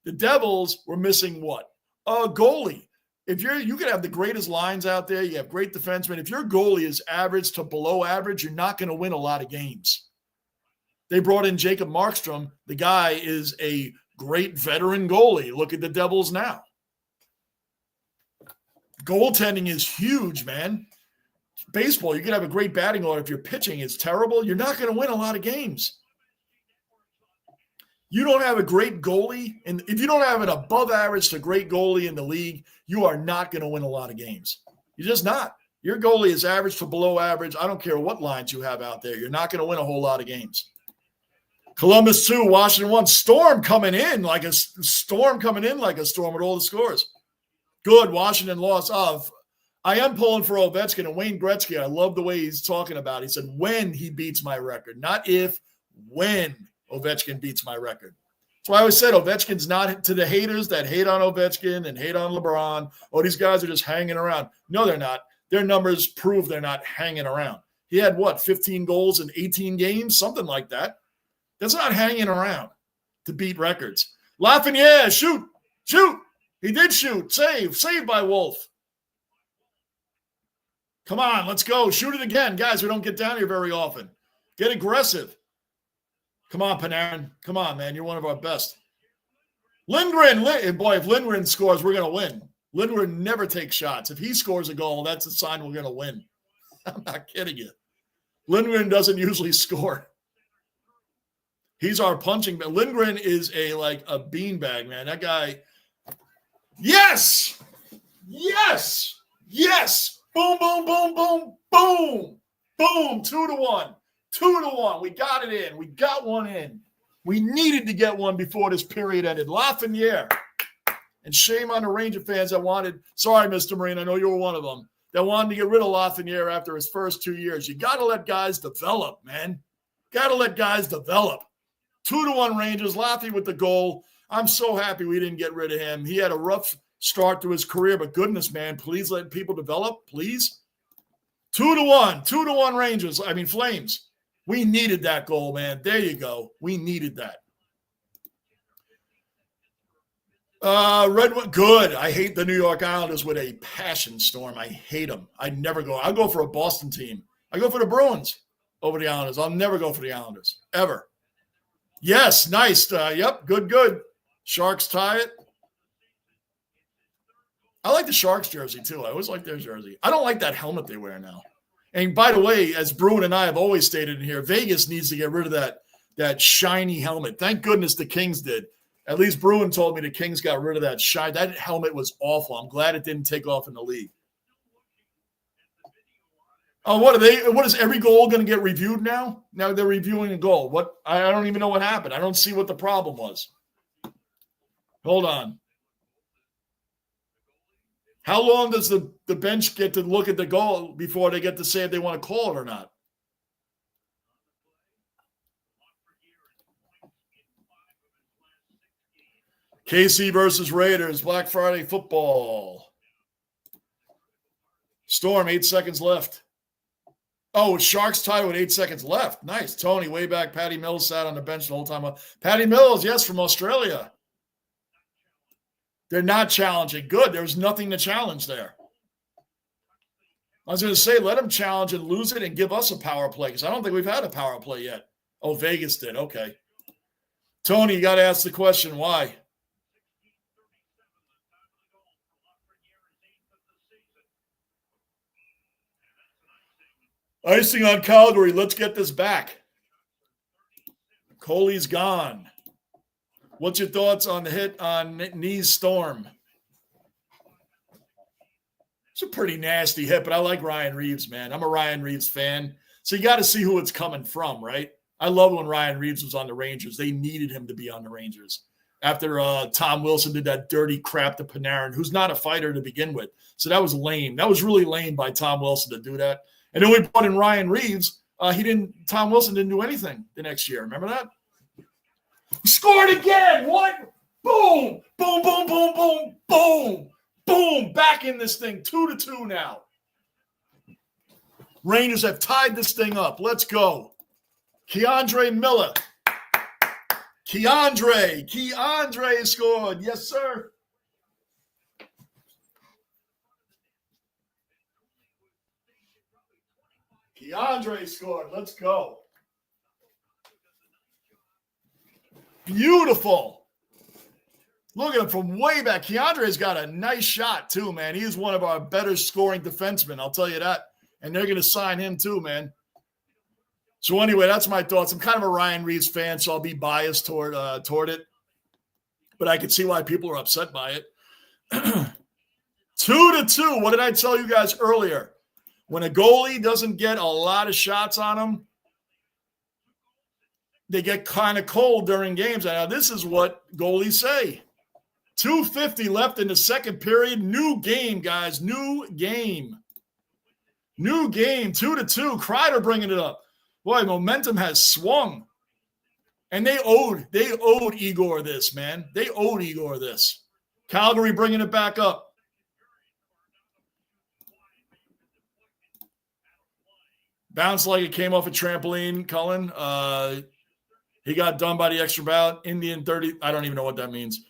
The Devils were missing what? A goalie. If you could have the greatest lines out there, you have great defensemen. If your goalie is average to below average, you're not going to win a lot of games. They brought in Jacob Markstrom. The guy is a great veteran goalie. Look at the Devils now. Goaltending is huge, man. Baseball, you can have a great batting order. If your pitching is terrible, you're not going to win a lot of games. You don't have a great goalie, and if you don't have an above average to great goalie in the league, you are not going to win a lot of games. You're just not. Your goalie is average to below average. I don't care what lines you have out there. You're not going to win a whole lot of games. Columbus 2, Washington 1. Storm coming in like a storm with all the scores. Good. Washington lost. I am pulling for Ovechkin and Wayne Gretzky. I love the way he's talking about it. He said, when he beats my record, not if, when Ovechkin beats my record. That's why I always said Ovechkin's not, to the haters that hate on Ovechkin and hate on LeBron. Oh, these guys are just hanging around. No, they're not. Their numbers prove they're not hanging around. He had, 15 goals in 18 games? Something like that. That's not hanging around to beat records. Lafreniere, shoot. He did shoot. Save by Wolf. Come on, let's go. Shoot it again. Guys, we don't get down here very often. Get aggressive. Come on, Panarin. Come on, man. You're one of our best. Lindgren. Boy, if Lindgren scores, we're going to win. Lindgren never takes shots. If he scores a goal, that's a sign we're going to win. I'm not kidding you. Lindgren doesn't usually score. He's our punching bag. Lindgren is like a beanbag, man. That guy. Yes. Yes. Yes. Boom, boom, boom, boom, boom. Boom. 2-1. 2-1. We got it in. We got one in. We needed to get one before this period ended. Lafreniere. And shame on the Ranger fans that wanted, sorry, Mr. Marine, I know you were one of them, that wanted to get rid of Lafreniere after his first 2 years. You got to let guys develop, man. Got to let guys develop. 2-1 Rangers, Laffy with the goal. I'm so happy we didn't get rid of him. He had a rough start to his career, but goodness, man, please let people develop, please. 2-1. 2-1 Rangers. I mean, Flames. We needed that goal, man. There you go. We needed that. Redwood, good. I hate the New York Islanders with a passion, Storm. I hate them. I'd never go. I'll go for a Boston team. I go for the Bruins over the Islanders. I'll never go for the Islanders, ever. Yes, nice. Yep, good. Sharks tie it. I like the Sharks jersey, too. I always like their jersey. I don't like that helmet they wear now. And by the way, as Bruin and I have always stated in here, Vegas needs to get rid of that shiny helmet. Thank goodness the Kings did. At least Bruin told me the Kings got rid of that shine. That helmet was awful. I'm glad it didn't take off in the league. Oh, what is every goal going to get reviewed now? Now they're reviewing a goal. What? I don't even know what happened. I don't see what the problem was. Hold on. How long does the bench get to look at the goal before they get to say if they want to call it or not? KC versus Raiders, Black Friday football. Storm, 8 seconds left. Oh, Sharks tied with 8 seconds left. Nice. Tony, way back. Patty Mills sat on the bench the whole time. Patty Mills, yes, from Australia. They're not challenging. Good. There's nothing to challenge there. I was going to say, let them challenge and lose it and give us a power play because I don't think we've had a power play yet. Oh, Vegas did. Okay. Tony, you got to ask the question, why? Icing on Calgary. Let's get this back. Coley's gone. What's your thoughts on the hit on Knee's Storm? It's a pretty nasty hit, but I like Ryan Reeves, man. I'm a Ryan Reeves fan. So you got to see who it's coming from, right? I love when Ryan Reeves was on the Rangers. They needed him to be on the Rangers. After Tom Wilson did that dirty crap to Panarin, who's not a fighter to begin with. So that was lame. That was really lame by Tom Wilson to do that. And then we brought in Ryan Reeves. Tom Wilson didn't do anything the next year. Remember that? He scored again. What? Boom. Boom, boom, boom, boom, boom. Boom. Back in this thing. 2-2 now. Rangers have tied this thing up. Let's go. Keandre Miller. Keandre scored. Yes, sir. Keandre scored. Let's go. Beautiful. Look at him from way back. Keandre's got a nice shot, too, man. He's one of our better scoring defensemen, I'll tell you that. And they're going to sign him, too, man. So, anyway, that's my thoughts. I'm kind of a Ryan Reeves fan, so I'll be biased toward it. But I can see why people are upset by it. 2-2. What did I tell you guys earlier? When a goalie doesn't get a lot of shots on them, they get kind of cold during games. Now, this is what goalies say. 2:50 left in the second period. New game, guys. New game. 2-2. Kreider bringing it up. Boy, momentum has swung. And they owed Igor this, man. They owed Igor this. Calgary bringing it back up. Bounced like it came off a trampoline, Cullen. He got done by the extra bout. Indian 30. I don't even know what that means.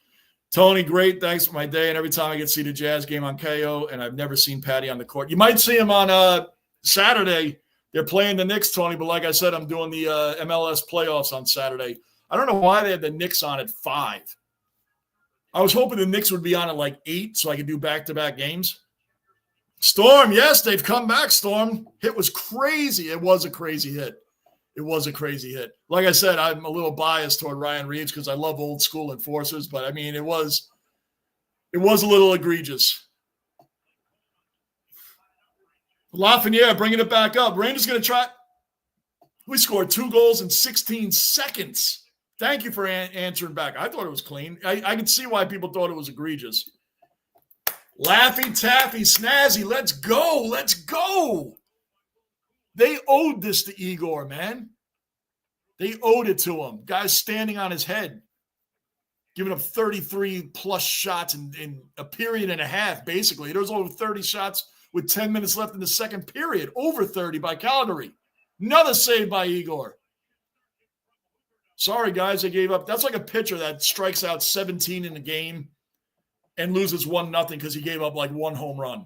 Tony, great. Thanks for my day. And every time I get to see the Jazz game on KO, and I've never seen Patty on the court. You might see him on Saturday. They're playing the Knicks, Tony. But like I said, I'm doing the MLS playoffs on Saturday. I don't know why they had the Knicks on at 5. I was hoping the Knicks would be on at like 8 so I could do back-to-back games. Storm, yes, they've come back, Storm. Hit was crazy. It was a crazy hit. It was a crazy hit. Like I said, I'm a little biased toward Ryan Reeves because I love old school enforcers, but I mean, it was a little egregious. Lafreniere bringing it back up. Rangers going to try. We scored 2 goals in 16 seconds. Thank you for answering back. I thought it was clean. I could see why people thought it was egregious. Laffy Taffy Snazzy, let's go. Let's go. They owed this to Igor, man. They owed it to him. Guys standing on his head, giving up 33-plus shots in a period and a half, basically. There was over 30 shots with 10 minutes left in the second period. Over 30 by Calgary. Another save by Igor. Sorry, guys, I gave up. That's like a pitcher that strikes out 17 in the game and loses 1-0 because he gave up like 1 home run.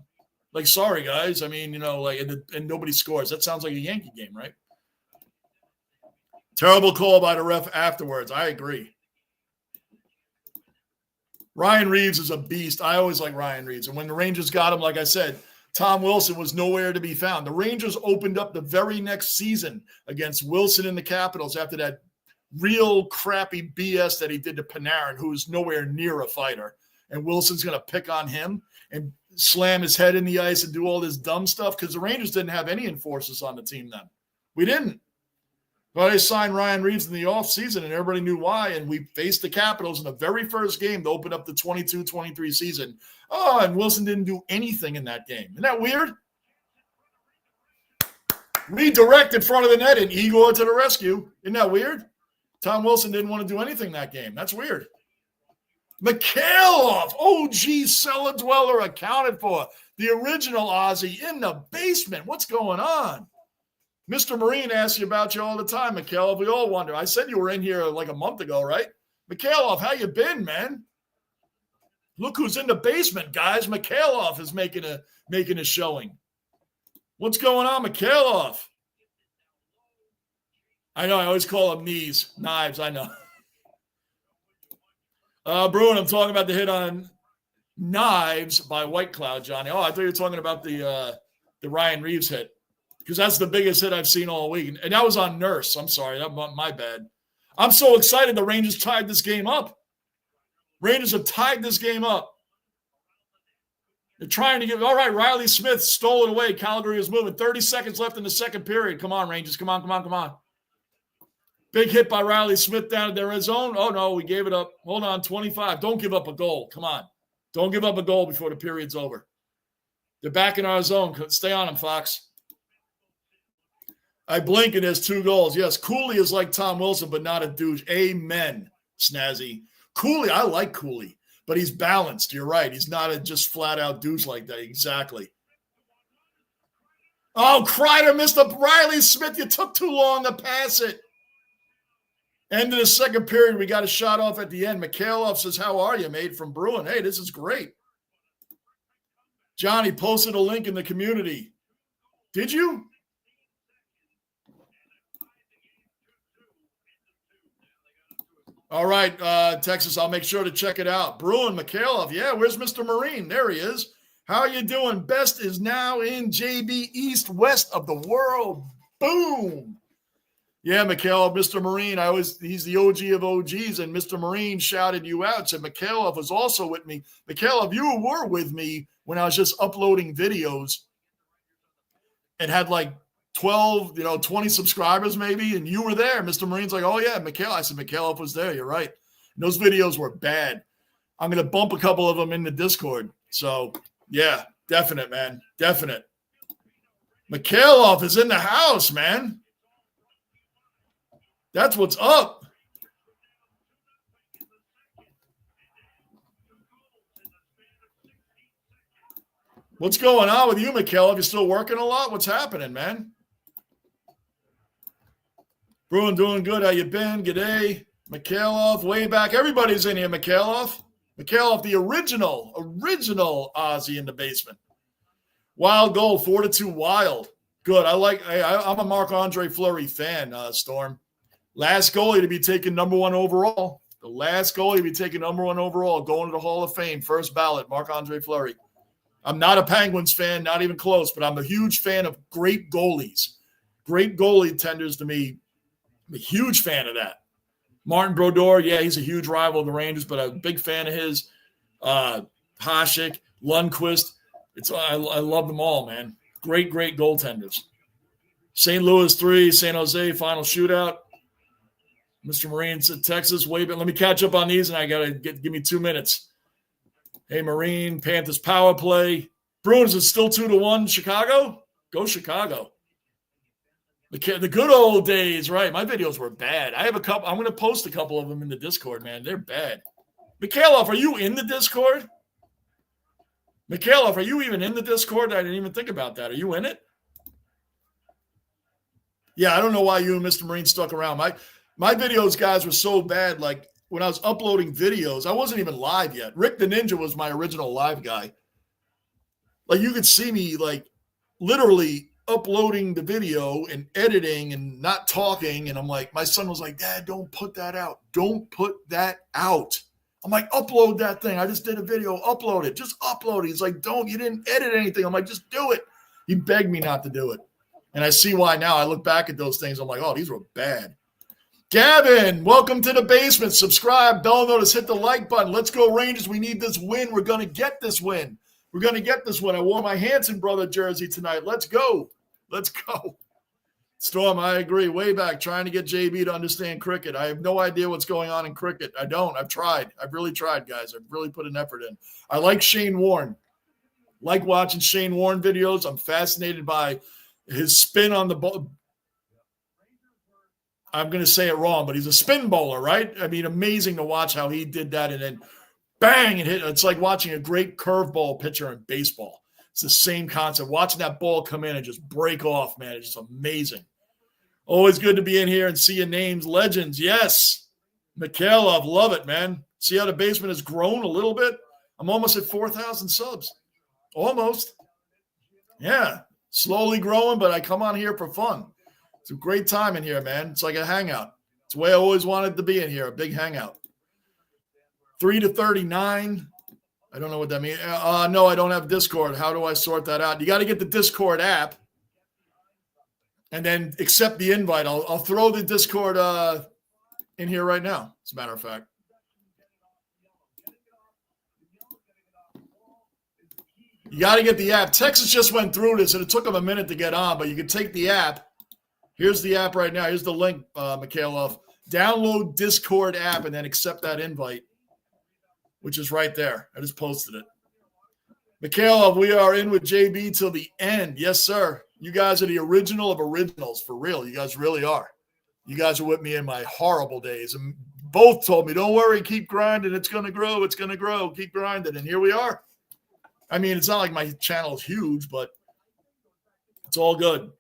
Like, sorry, guys. I mean, and nobody scores. That sounds like a Yankee game, right? Terrible call by the ref afterwards. I agree. Ryan Reeves is a beast. I always like Ryan Reeves. And when the Rangers got him, like I said, Tom Wilson was nowhere to be found. The Rangers opened up the very next season against Wilson and the Capitals after that real crappy BS that he did to Panarin, who is nowhere near a fighter. And Wilson's going to pick on him and slam his head in the ice and do all this dumb stuff because the Rangers didn't have any enforcers on the team then. We didn't. Well, they signed Ryan Reeves in the offseason, and everybody knew why, and we faced the Capitals in the very first game to open up the 22-23 season. Oh, and Wilson didn't do anything in that game. Isn't that weird? Redirect in front of the net and Igor to the rescue. Isn't that weird? Tom Wilson didn't want to do anything that game. That's weird. Mikhailov, OG cellar dweller accounted for. The original Aussie in the basement. What's going on? Mr. Marine asks you about you all the time, Mikhailov. We all wonder. I said you were in here like a month ago, right? Mikhailov, how you been, man? Look who's in the basement, guys. Mikhailov is making a showing. What's going on, Mikhailov? I know. I always call them knives. I know. Bruin, I'm talking about the hit on Knives by White Cloud, Johnny. Oh, I thought you were talking about the Ryan Reeves hit because that's the biggest hit I've seen all week. And that was on Nurse. I'm sorry. That my bad. I'm so excited the Rangers tied this game up. Rangers have tied this game up. They're trying to all right, Riley Smith stole it away. Calgary is moving. 30 seconds left in the second period. Come on, Rangers. Come on. Big hit by Riley Smith down at their red zone. Oh, no, we gave it up. Hold on, 25. Don't give up a goal. Come on. Don't give up a goal before the period's over. They're back in our zone. Stay on them, Fox. I blink and there's 2 goals. Yes, Cooley is like Tom Wilson, but not a douche. Amen, Snazzy. Cooley, I like Cooley, but he's balanced. You're right. He's not a just flat-out douche like that. Exactly. Oh, Kreider missed up. Riley Smith, you took too long to pass it. End of the second period, we got a shot off at the end. Mikhailov says, how are you, mate, from Bruin? Hey, this is great. Johnny posted a link in the community. Did you? All right, Texas, I'll make sure to check it out. Bruin, Mikhailov. Yeah, where's Mr. Marine? There he is. How are you doing? Best is now in JB East, west of the world. Boom. Yeah, Mikhailov, Mr. Marine, he's the OG of OGs, and Mr. Marine shouted you out, said Mikhailov was also with me. Mikhailov, you were with me when I was just uploading videos and had like 12, 20 subscribers maybe, and you were there. Mr. Marine's like, oh, yeah, Mikhailov. I said, Mikhailov was there. You're right. And those videos were bad. I'm going to bump a couple of them in the Discord. So, yeah, definite, man. Definite. Mikhailov is in the house, man. That's what's up. What's going on with you, Mikhailov? You still working a lot? What's happening, man? Bruin doing good. How you been? G'day. Mikhailov, way back. Everybody's in here, Mikhailov. Mikhailov, the original Aussie in the basement. Wild goal, 4-2 Wild. Good. I'm a Marc-Andre Fleury fan, Storm. Last goalie to be taken number 1 overall. The last goalie to be taken number 1 overall, going to the Hall of Fame, first ballot, Marc-Andre Fleury. I'm not a Penguins fan, not even close, but I'm a huge fan of great goalies. Great goalie tenders to me I'm a huge fan of that. Martin Brodeur, yeah, he's a huge rival of the Rangers, but I'm a big fan of his. Hasek, Lundqvist. I love them all, man. Great goaltenders. St. Louis 3, San Jose final shootout. Mr. Marine said Texas, wait, but let me catch up on these, and I got to give me 2 minutes. Hey, Marine, Panthers power play. Bruins is still 2-1. Chicago? Go Chicago. The good old days, right? My videos were bad. I have a couple. I'm going to post a couple of them in the Discord, man. They're bad. Mikhailov, are you in the Discord? Mikhailov, are you even in the Discord? I didn't even think about that. Are you in it? Yeah, I don't know why you and Mr. Marine stuck around. My videos, guys, were so bad. Like, when I was uploading videos, I wasn't even live yet. Rick the Ninja was my original live guy. Like, you could see me, like, literally uploading the video and editing and not talking. And I'm like, my son was like, Dad, don't put that out. Don't put that out. I'm like, upload that thing. I just did a video. Upload it. Just upload it. He's like, don't. You didn't edit anything. I'm like, just do it. He begged me not to do it. And I see why now. I look back at those things. I'm like, oh, these were bad. Gavin, welcome to the basement. Subscribe, bell notice, hit the like button. Let's go, Rangers. We need this win. We're going to get this win. We're going to get this win. I wore my Hanson brother jersey tonight. Let's go. Let's go. Storm, I agree. Way back trying to get JB to understand cricket. I have no idea what's going on in cricket. I don't. I've tried. I've really tried, guys. I've really put an effort in. I like Shane Warne. Like watching Shane Warne videos. I'm fascinated by his spin on the ball. I'm going to say it wrong, but he's a spin bowler, right? I mean, amazing to watch how he did that and then bang and hit. It's like watching a great curveball pitcher in baseball. It's the same concept. Watching that ball come in and just break off, man, it's just amazing. Always good to be in here and see your names. Legends, yes. Mikhailov, love it, man. See how the basement has grown a little bit? I'm almost at 4,000 subs. Almost. Yeah, slowly growing, but I come on here for fun. It's a great time in here, man. It's like a hangout. It's the way I always wanted to be in here, a big hangout. 3 to 39. I don't know what that means. No, I don't have Discord. How do I sort that out? You got to get the Discord app and then accept the invite. I'll throw the Discord in here right now, as a matter of fact. You got to get the app. Texas just went through this, and it took them a minute to get on, but you can take the app. Here's the app right now. Here's the link, Mikhailov. Download Discord app and then accept that invite, which is right there. I just posted it. Mikhailov, we are in with JB till the end. Yes, sir. You guys are the original of originals, for real. You guys really are. You guys are with me in my horrible days. And both told me, don't worry, keep grinding. It's going to grow. It's going to grow. Keep grinding. And here we are. I mean, it's not like my channel is huge, but it's all good.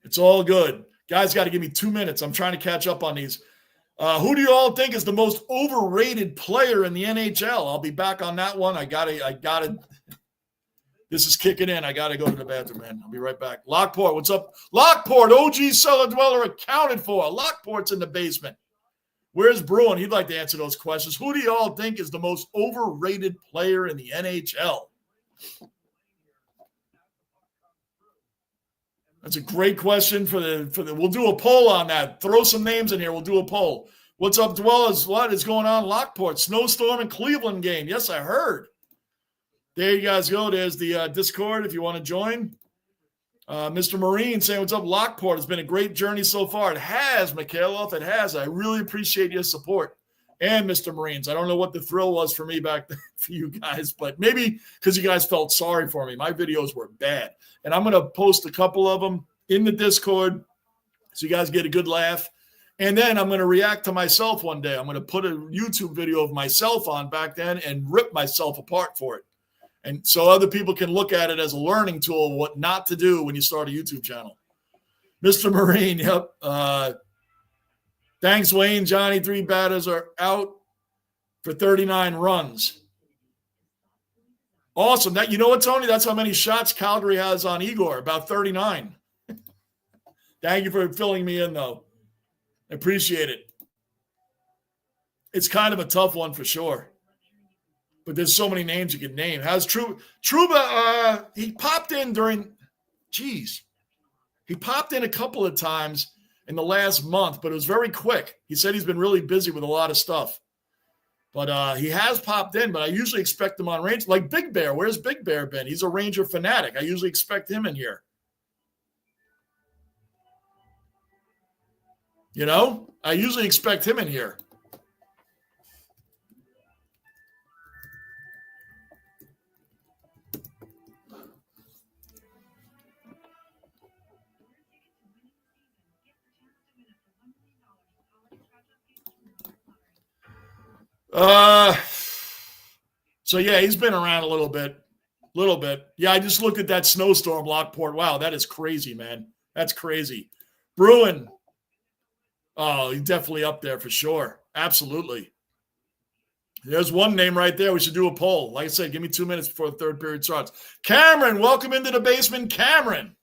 It's all good. Guys got to give me 2 minutes. I'm trying to catch up on these. Who do you all think is the most overrated player in the NHL? I'll be back on that one. I gotta. This is kicking in. I gotta go to the bathroom, man. I'll be right back. Lockport, what's up? Lockport, OG cellar dweller accounted for. Lockport's in the basement. Where's Bruin? He'd like to answer those questions. Who do you all think is the most overrated player in the NHL? That's a great question for the. We'll do a poll on that. Throw some names in here. We'll do a poll. What's up, dwellers? What is going on? Lockport, snowstorm in Cleveland game. Yes, I heard. There you guys go. There's the Discord if you want to join. Mr. Marine saying, what's up, Lockport? It's been a great journey so far. It has, Mikhailov. It has. I really appreciate your support. And Mr. Marines. I don't know what the thrill was for me back then for you guys, but maybe because you guys felt sorry for me. My videos were bad. And I'm going to post a couple of them in the Discord so you guys get a good laugh. And then I'm going to react to myself one day. I'm going to put a YouTube video of myself on back then and rip myself apart for it. And so other people can look at it as a learning tool of what not to do when you start a YouTube channel. Mr. Marine, yep. Thanks, Wayne. Johnny, 3 batters are out for 39 runs. Awesome. That, you know what, Tony? That's how many shots Calgary has on Igor, about 39. Thank you for filling me in, though. I appreciate it. It's kind of a tough one for sure. But there's so many names you can name. How's Trouba? He popped in during – geez. He popped in a couple of times in the last month, but it was very quick. He said he's been really busy with a lot of stuff. But he has popped in, but I usually expect him on range. Like Big Bear. Where's Big Bear been? He's a Ranger fanatic. I usually expect him in here. You know? I usually expect him in here. So yeah, he's been around a little bit. Yeah, I just looked at that snowstorm, Lockport. Wow, that is crazy, man. That's crazy. Bruin. Oh, he's definitely up there for sure. Absolutely. There's one name right there. We should do a poll. Like I said, give me 2 minutes before the third period starts. Cameron, welcome into the basement. Cameron,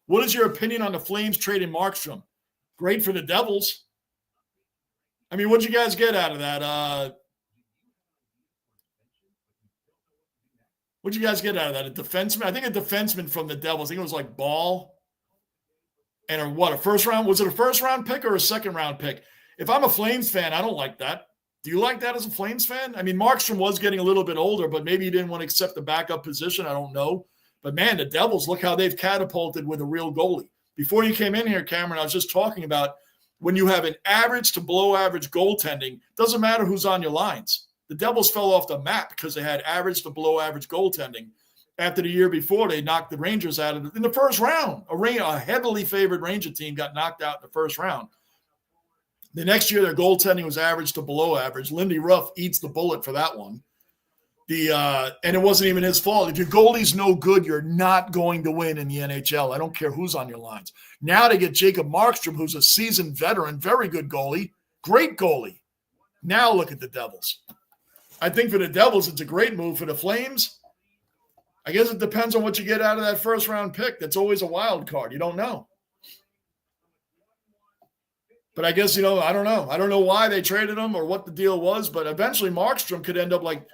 what is your opinion on the Flames trading Markstrom? Great for the Devils. I mean, what'd you guys get out of that? What'd you guys get out of that? A defenseman? I think a defenseman from the Devils. I think it was like Ball. And a first round? Was it a first round pick or a second round pick? If I'm a Flames fan, I don't like that. Do you like that as a Flames fan? I mean, Markstrom was getting a little bit older, but maybe he didn't want to accept the backup position. I don't know. But man, the Devils, look how they've catapulted with a real goalie. Before you came in here, Cameron, I was just talking about when you have an average to below average goaltending, doesn't matter who's on your lines. The Devils fell off the map because they had average to below average goaltending. After the year before, they knocked the Rangers out in the first round. A heavily favored Ranger team got knocked out in the first round. The next year, their goaltending was average to below average. Lindy Ruff eats the bullet for that one. And it wasn't even his fault. If your goalie's no good, you're not going to win in the NHL. I don't care who's on your lines. Now they get Jacob Markstrom, who's a seasoned veteran, very good goalie, great goalie. Now look at the Devils. I think for the Devils, it's a great move. For the Flames, I guess it depends on what you get out of that first-round pick. That's always a wild card. You don't know. But I guess, I don't know. I don't know why they traded him or what the deal was, but eventually Markstrom could end up like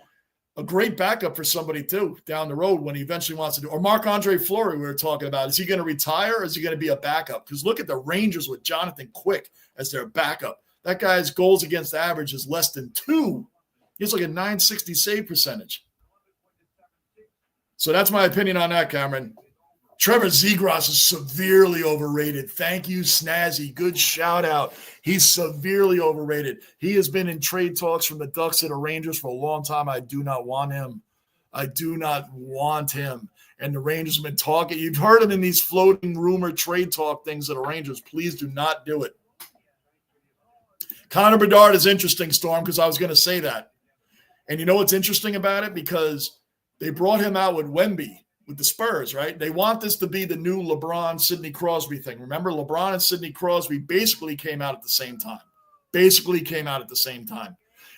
a great backup for somebody, too, down the road when he eventually wants to do. Or Marc-Andre Fleury we were talking about. Is he going to retire or is he going to be a backup? Because look at the Rangers with Jonathan Quick as their backup. That guy's goals against average is less than 2. He's like a .960 save percentage. So that's my opinion on that, Cameron. Trevor Zegras is severely overrated. Thank you, Snazzy. Good shout out. He's severely overrated. He has been in trade talks from the Ducks to the Rangers for a long time. I do not want him. And the Rangers have been talking. You've heard him in these floating rumor trade talk things to the Rangers. Please do not do it. Connor Bedard is interesting, Storm, because I was going to say that. And you know what's interesting about it? Because they brought him out with Wemby. With the Spurs, right? They want this to be the new LeBron, Sidney Crosby thing. Remember, LeBron and Sidney Crosby basically came out at the same time.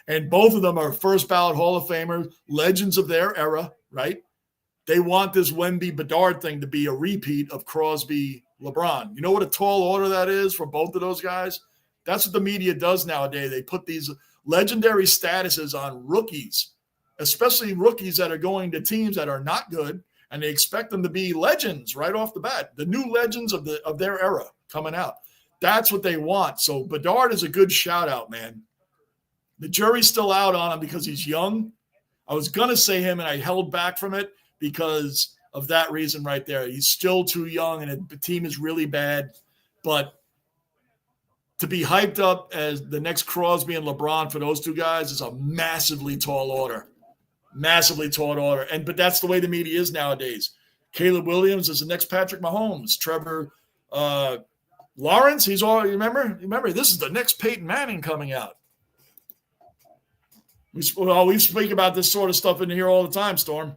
And both of them are first ballot Hall of Famers, legends of their era, right? They want this Wemby Bedard thing to be a repeat of Crosby, LeBron. You know what a tall order that is for both of those guys? That's what the media does nowadays. They put these legendary statuses on rookies, especially rookies that are going to teams that are not good. And they expect them to be legends right off the bat, the new legends of their era coming out. That's what they want. So Bedard is a good shout out, man. The jury's still out on him because he's young. I was going to say him, and I held back from it because of that reason right there. He's still too young, and the team is really bad. But to be hyped up as the next Crosby and LeBron for those two guys is a massively tall order. But that's the way the media is nowadays. Caleb Williams is the next Patrick Mahomes. Trevor Lawrence, he's all remember, this is the next Peyton Manning coming out. We speak about this sort of stuff in here all the time, Storm.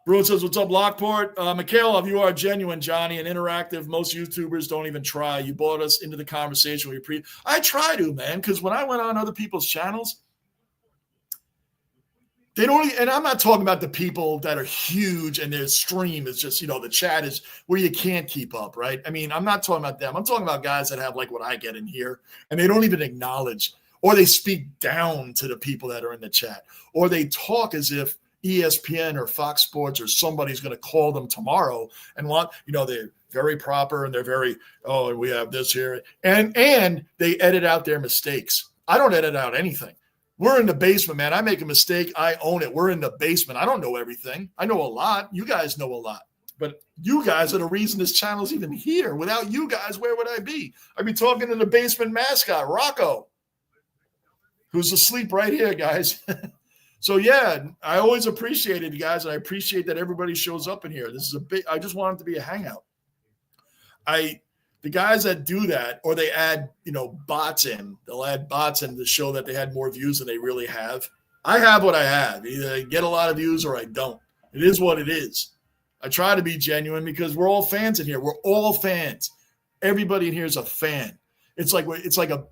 Bruin says, what's up, Lockport? Mikhailov, you are genuine, Johnny, and interactive. Most YouTubers don't even try. You brought us into the conversation. I try to, man, because when I went on other people's channels, they don't, and I'm not talking about the people that are huge and their stream is just, the chat is where you can't keep up, right? I mean, I'm not talking about them. I'm talking about guys that have like what I get in here, and they don't even acknowledge, or they speak down to the people that are in the chat, or they talk as if ESPN or Fox Sports or somebody's going to call them tomorrow and want, very proper, and they're very, oh, we have this here. And they edit out their mistakes. I don't edit out anything. We're in the basement, man. I make a mistake, I own it. We're in the basement. I don't know everything. I know a lot. You guys know a lot. But you guys are the reason this channel is even here. Without you guys, where would I be? I'd be talking to the basement mascot, Rocco, who's asleep right here, guys. So, yeah, I always appreciated you guys. And I appreciate that everybody shows up in here. This is I just want it to be a hangout. The guys that do that, or they add, bots in, they'll add bots in to show that they had more views than they really have. I have what I have. Either I get a lot of views or I don't. It is what it is. I try to be genuine because we're all fans in here. We're all fans. Everybody in here is a fan. It's like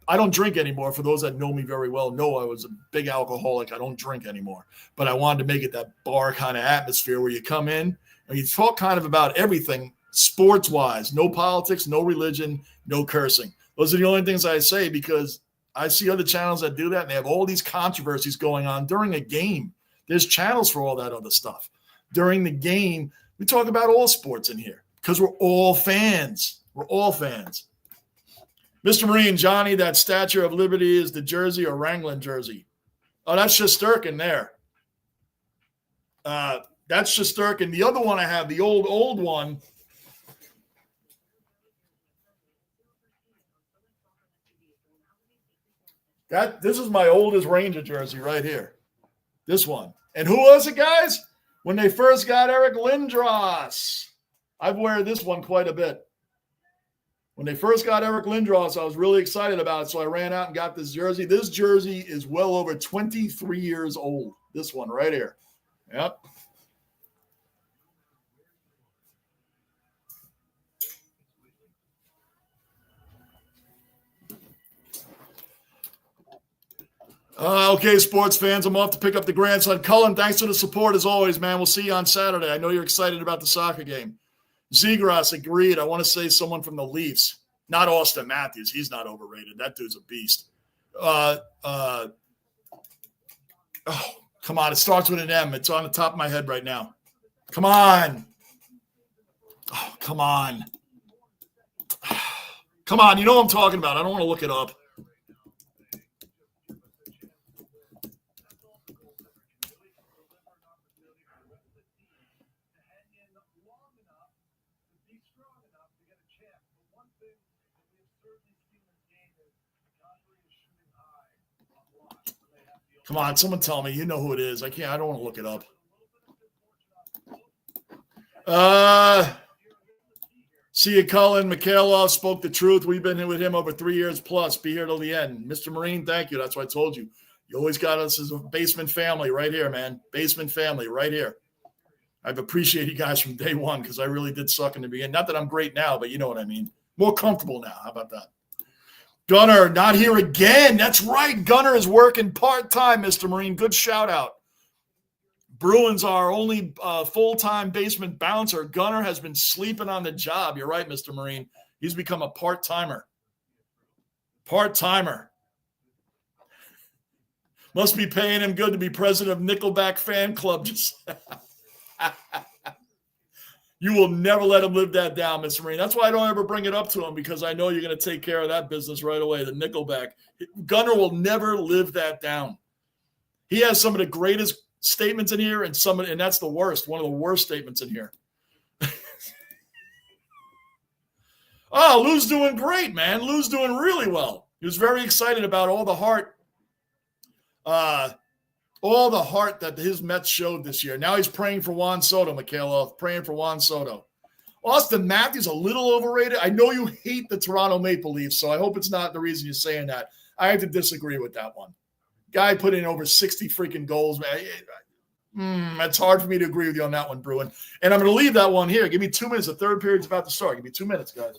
I don't drink anymore. For those that know me very well, know I was a big alcoholic. I don't drink anymore. But I wanted to make it that bar kind of atmosphere where you come in and you talk kind of about everything sports-wise. No politics, no religion, no cursing. Those are the only things I say because I see other channels that do that, and they have all these controversies going on during a game. There's channels for all that other stuff. During the game, we talk about all sports in here because we're all fans. We're all fans. Mr. Marine, Johnny, that Statue of Liberty is the jersey or Wrangling jersey? Oh, that's Shesterkin there. That's Shesterkin. The other one I have, the old one. This is my oldest Ranger jersey right here. This one. And who was it, guys? When they first got Eric Lindros. I've wear this one quite a bit. When they first got Eric Lindros, I was really excited about it, so I ran out and got this jersey. This jersey is well over 23 years old. This one right here. Yep. Okay, sports fans, I'm off to pick up the grandson. Cullen, thanks for the support as always, man. We'll see you on Saturday. I know you're excited about the soccer game. Zegras agreed. I want to say someone from the Leafs. Not Austin Matthews. He's not overrated. That dude's a beast. Oh, come on. It starts with an M. It's on the top of my head right now. Come on. Oh, come on. Come on. You know what I'm talking about. I don't want to look it up. Come on, someone tell me. You know who it is. I don't want to look it up. See you, Cullen. Mikhailov spoke the truth. We've been with him over 3 years plus. Be here till the end. Mr. Marine, thank you. That's what I told you. You always got us as a basement family right here, man. Basement family right here. I've appreciated you guys from day one because I really did suck in the beginning. Not that I'm great now, but you know what I mean. More comfortable now. How about that? Gunner, not here again. That's right. Gunner is working part-time, Mr. Marine. Good shout-out. Bruins are only full-time basement bouncer. Gunner has been sleeping on the job. You're right, Mr. Marine. He's become a part-timer. Part-timer. Must be paying him good to be president of Nickelback fan club. You will never let him live that down, Mr. Marine. That's why I don't ever bring it up to him, because I know you're going to take care of that business right away, the Nickelback. Gunner will never live that down. He has some of the greatest statements in here, and that's the worst, one of the worst statements in here. Oh, Lou's doing great, man. Lou's doing really well. He was very excited about all the heart that his Mets showed this year. Now he's praying for Juan Soto, Mikhailov, praying for Juan Soto. Austin Matthews, a little overrated. I know you hate the Toronto Maple Leafs, so I hope it's not the reason you're saying that. I have to disagree with that one. Guy put in over 60 freaking goals, man. It's hard for me to agree with you on that one, Bruin. And I'm going to leave that one here. Give me 2 minutes. The third period's about to start. Give me 2 minutes, guys.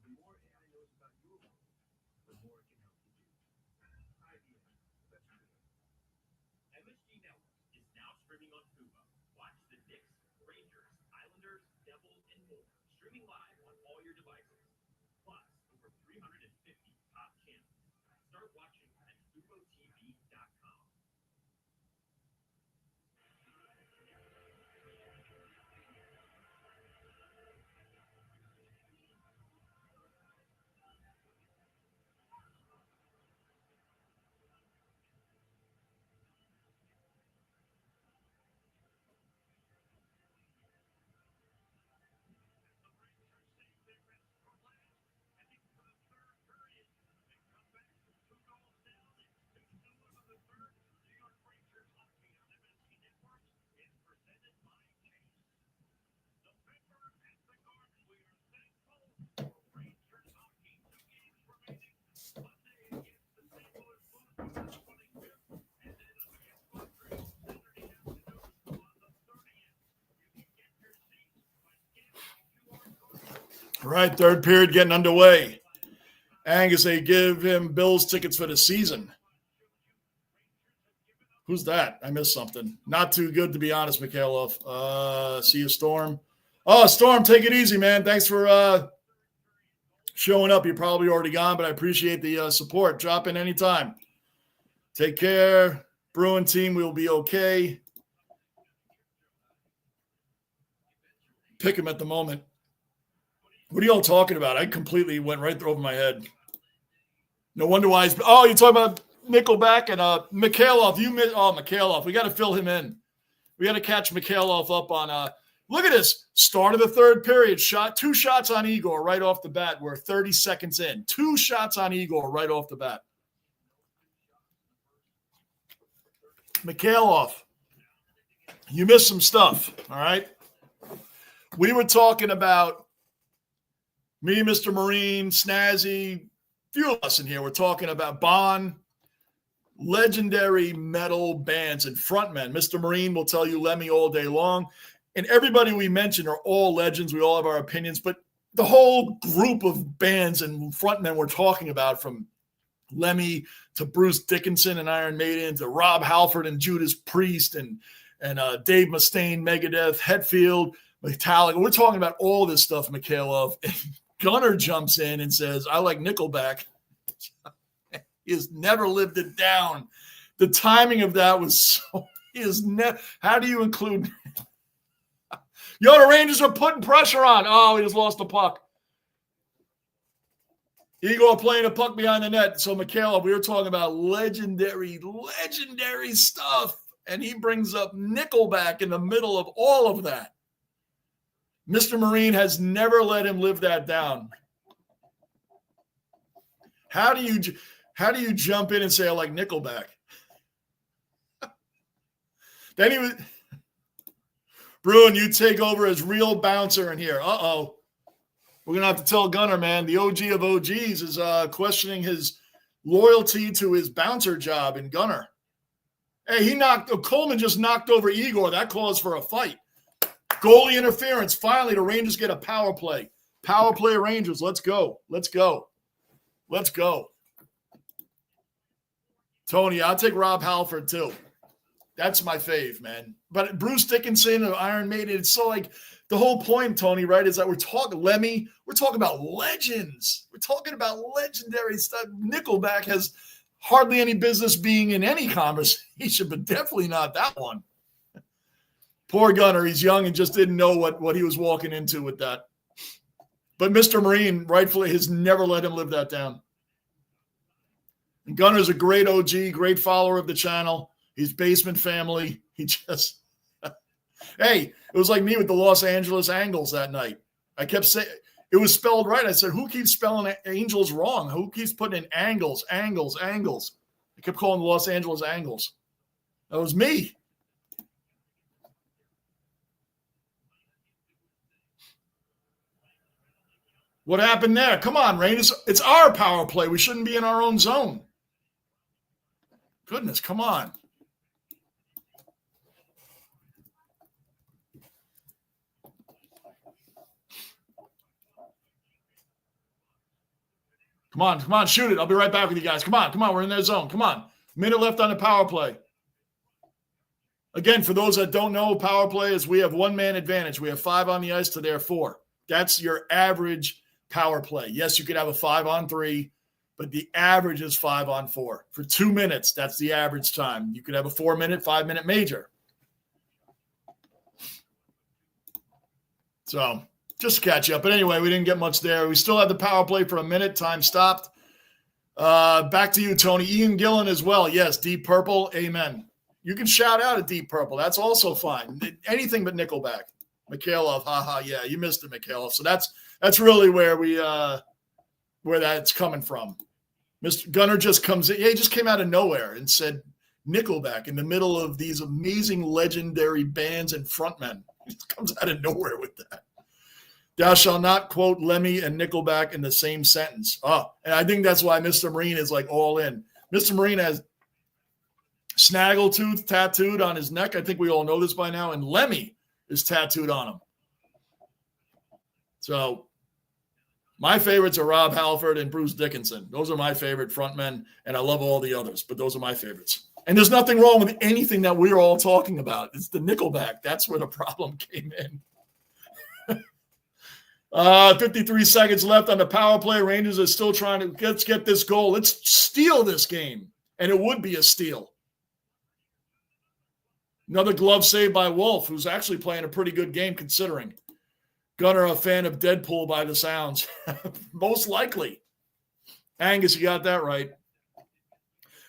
MSG Network is now streaming on Fubo. Watch the Knicks, Rangers, Islanders, Devils, and more. Streaming live on all your devices. Plus, over 350 top channels. Start watching at FuboTV.com. All right, third period getting underway. Angus, they give him Bills tickets for the season. Who's that? I missed something. Not too good, to be honest, Mikhailov. See you, Storm. Oh, Storm, take it easy, man. Thanks for showing up. You're probably already gone, but I appreciate the support. Drop in anytime. Take care. Bruin team, we'll be okay. Pick him at the moment. What are y'all talking about? I completely went right over my head. No wonder why he's – oh, you're talking about Nickelback and Mikhailov. Mikhailov. We got to fill him in. We got to catch Mikhailov up on look at this. Start of the third period. Two shots on Igor right off the bat. We're 30 seconds in. 2 shots on Igor right off the bat. Mikhailov, you missed some stuff, all right? We were talking about me, Mr. Marine, Snazzy, few of us in here. We're talking about Bond, legendary metal bands and frontmen. Mr. Marine will tell you Lemmy all day long. And everybody we mentioned are all legends. We all have our opinions. But the whole group of bands and frontmen we're talking about, from Lemmy to Bruce Dickinson and Iron Maiden to Rob Halford and Judas Priest and Dave Mustaine, Megadeth, Hetfield, Metallica. We're talking about all this stuff, Mikhailov. Gunner jumps in and says, I like Nickelback. He has never lived it down. The timing of that was so how do you include the Rangers are putting pressure on. Oh, he just lost the puck. Igor playing a puck behind the net. So, Mikhailov, we were talking about legendary stuff. And he brings up Nickelback in the middle of all of that. Mr. Marine has never let him live that down. How do you jump in and say, I like Nickelback? Then he was, Bruin, you take over as real bouncer in here. Uh-oh. We're going to have to tell Gunner, man, the OG of OGs is questioning his loyalty to his bouncer job in Gunner. Hey, Coleman just knocked over Igor. That calls for a fight. Goalie interference. Finally, the Rangers get a power play. Power play Rangers. Let's go. Tony, I'll take Rob Halford too. That's my fave, man. But Bruce Dickinson of Iron Maiden, it's so like the whole point, Tony, right, is that we're talking Lemmy. We're talking about legends. We're talking about legendary stuff. Nickelback has hardly any business being in any conversation, but definitely not that one. Poor Gunner. He's young and just didn't know what he was walking into with that. But Mr. Marine, rightfully, has never let him live that down. And Gunner's a great OG, great follower of the channel. He's basement family. He just hey, it was like me with the Los Angeles Angles that night. I kept saying it was spelled right. I said, who keeps spelling Angels wrong? Who keeps putting in angles? I kept calling the Los Angeles Angles. That was me. What happened there? Come on, Rangers. It's our power play. We shouldn't be in our own zone. Goodness, come on. Come on, shoot it. I'll be right back with you guys. Come on, we're in their zone. Come on. Minute left on the power play. Again, for those that don't know, power play is we have one-man advantage. We have 5 on the ice to their 4. That's your average power play. Yes, you could have a 5-on-3, but the average is 5-on-4. For 2 minutes, that's the average time. You could have a 4-minute, 5-minute major. So just to catch up. But anyway, we didn't get much there. We still have the power play for a minute. Time stopped. Back to you, Tony. Ian Gillen as well. Yes, Deep Purple. Amen. You can shout out at Deep Purple. That's also fine. Anything but Nickelback. Mikhailov, haha, yeah, you missed it, Mikhailov. So that's really where where that's coming from. Mr. Gunner just comes in. Yeah, he just came out of nowhere and said Nickelback in the middle of these amazing legendary bands and frontmen. He just comes out of nowhere with that. Thou shalt not quote Lemmy and Nickelback in the same sentence. Oh, and I think that's why Mr. Marine is like all in. Mr. Marine has Snaggletooth tattooed on his neck. I think we all know this by now. And Lemmy is tattooed on him. So my favorites are Rob Halford and Bruce Dickinson. Those are my favorite frontmen, and I love all the others, but those are my favorites. And there's nothing wrong with anything that we're all talking about. It's the Nickelback. That's where the problem came in. 53 seconds left on the power play. Rangers are still trying to let's get this goal. Let's steal this game. And it would be a steal. Another glove save by Wolf, who's actually playing a pretty good game considering. Gunner, a fan of Deadpool by the sounds. Most likely. Angus, you got that right.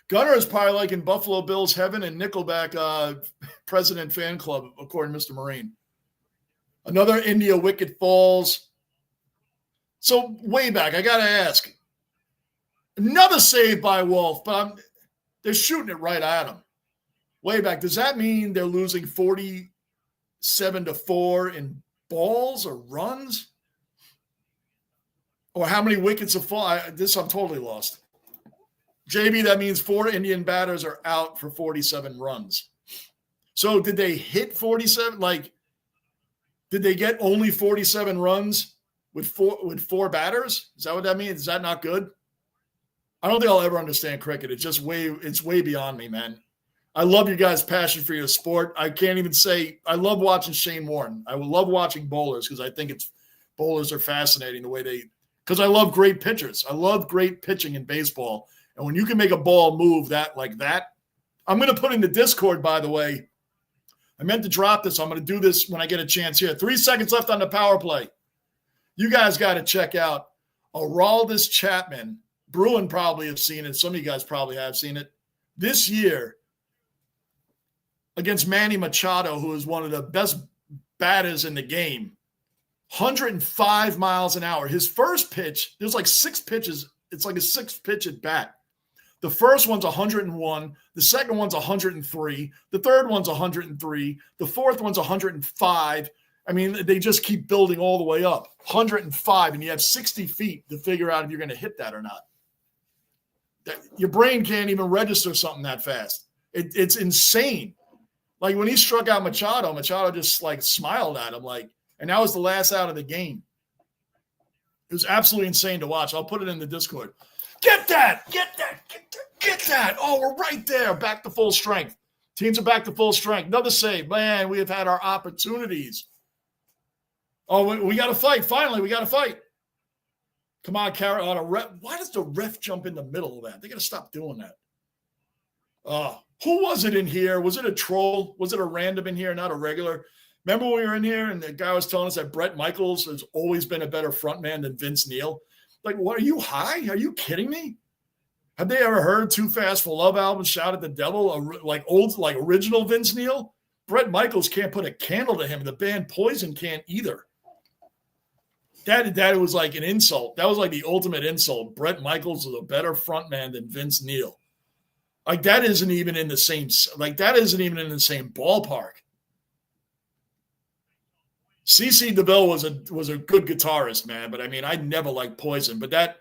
Gunner is probably like in Buffalo Bills heaven and Nickelback president fan club, according to Mr. Marine. Another India wicket falls. So way back, I got to ask. Another save by Wolf, but they're shooting it right at him. Way back, does that mean they're losing 47-4 in balls or runs? Or how many wickets have fallen? I'm totally lost. JB, that means 4 Indian batters are out for 47 runs. So did they hit 47? Like, did they get only 47 runs with four batters? Is that what that means? Is that not good? I don't think I'll ever understand cricket. It's way beyond me, man. I love you guys' passion for your sport. I can't even say I love watching Shane Warne. I would love watching bowlers because I think bowlers are fascinating the way because I love great pitchers. I love great pitching in baseball. And when you can make a ball move like that, I'm going to put in the Discord, by the way. I meant to drop this. I'm going to do this when I get a chance here. 3 seconds left on the power play. You guys got to check out Aroldis Chapman. Bruin probably have seen it. Some of you guys probably have seen it. This year, against Manny Machado, who is one of the best batters in the game, 105 miles an hour. His first pitch, there's like 6 pitches. It's like a 6th pitch at bat. The first one's 101. The second one's 103. The third one's 103. The fourth one's 105. I mean, they just keep building all the way up. 105, and you have 60 feet to figure out if you're going to hit that or not. Your brain can't even register something that fast. It's insane. Like when he struck out Machado just like smiled at him and that was the last out of the game. It was absolutely insane to watch. I'll put it in the Discord. Get that. Oh, we're right there. Back to full strength. Teams are back to full strength. Another save. Man, we have had our opportunities. Oh, we got to fight. Finally, we got to fight. Come on, Carolina. Why does the ref jump in the middle of that? They got to stop doing that. Who was it in here? Was it a troll? Was it a random in here, not a regular? Remember when we were in here and the guy was telling us that Brett Michaels has always been a better frontman than Vince Neil? Like, what? Are you high? Are you kidding me? Have they ever heard Too Fast for Love album Shout at the Devil, like original Vince Neil? Brett Michaels can't put a candle to him. The band Poison can't either. That was like an insult. That was like the ultimate insult. Brett Michaels is a better frontman than Vince Neil. Like that isn't even in the same ballpark. CeCe DeVille was a good guitarist, man, but I mean, I never liked Poison, but that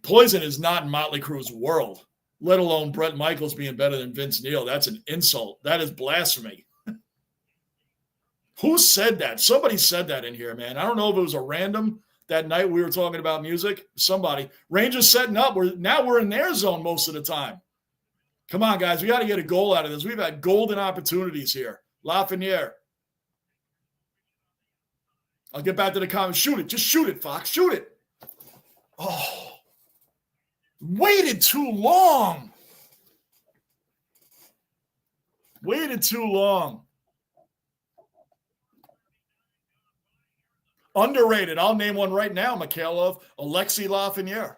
Poison is not in Motley Crue's world, let alone Brett Michaels being better than Vince Neil. That's an insult. That is blasphemy. Who said that? Somebody said that in here, man. I don't know if it was a random, that night we were talking about music? Somebody. Rangers setting up. We're in their zone most of the time. Come on, guys. We got to get a goal out of this. We've had golden opportunities here. Lafreniere. I'll get back to the comments. Shoot it. Just shoot it, Fox. Shoot it. Oh. Waited too long. Waited too long. Underrated. I'll name one right now, Mikhailov. Alexei Lafreniere.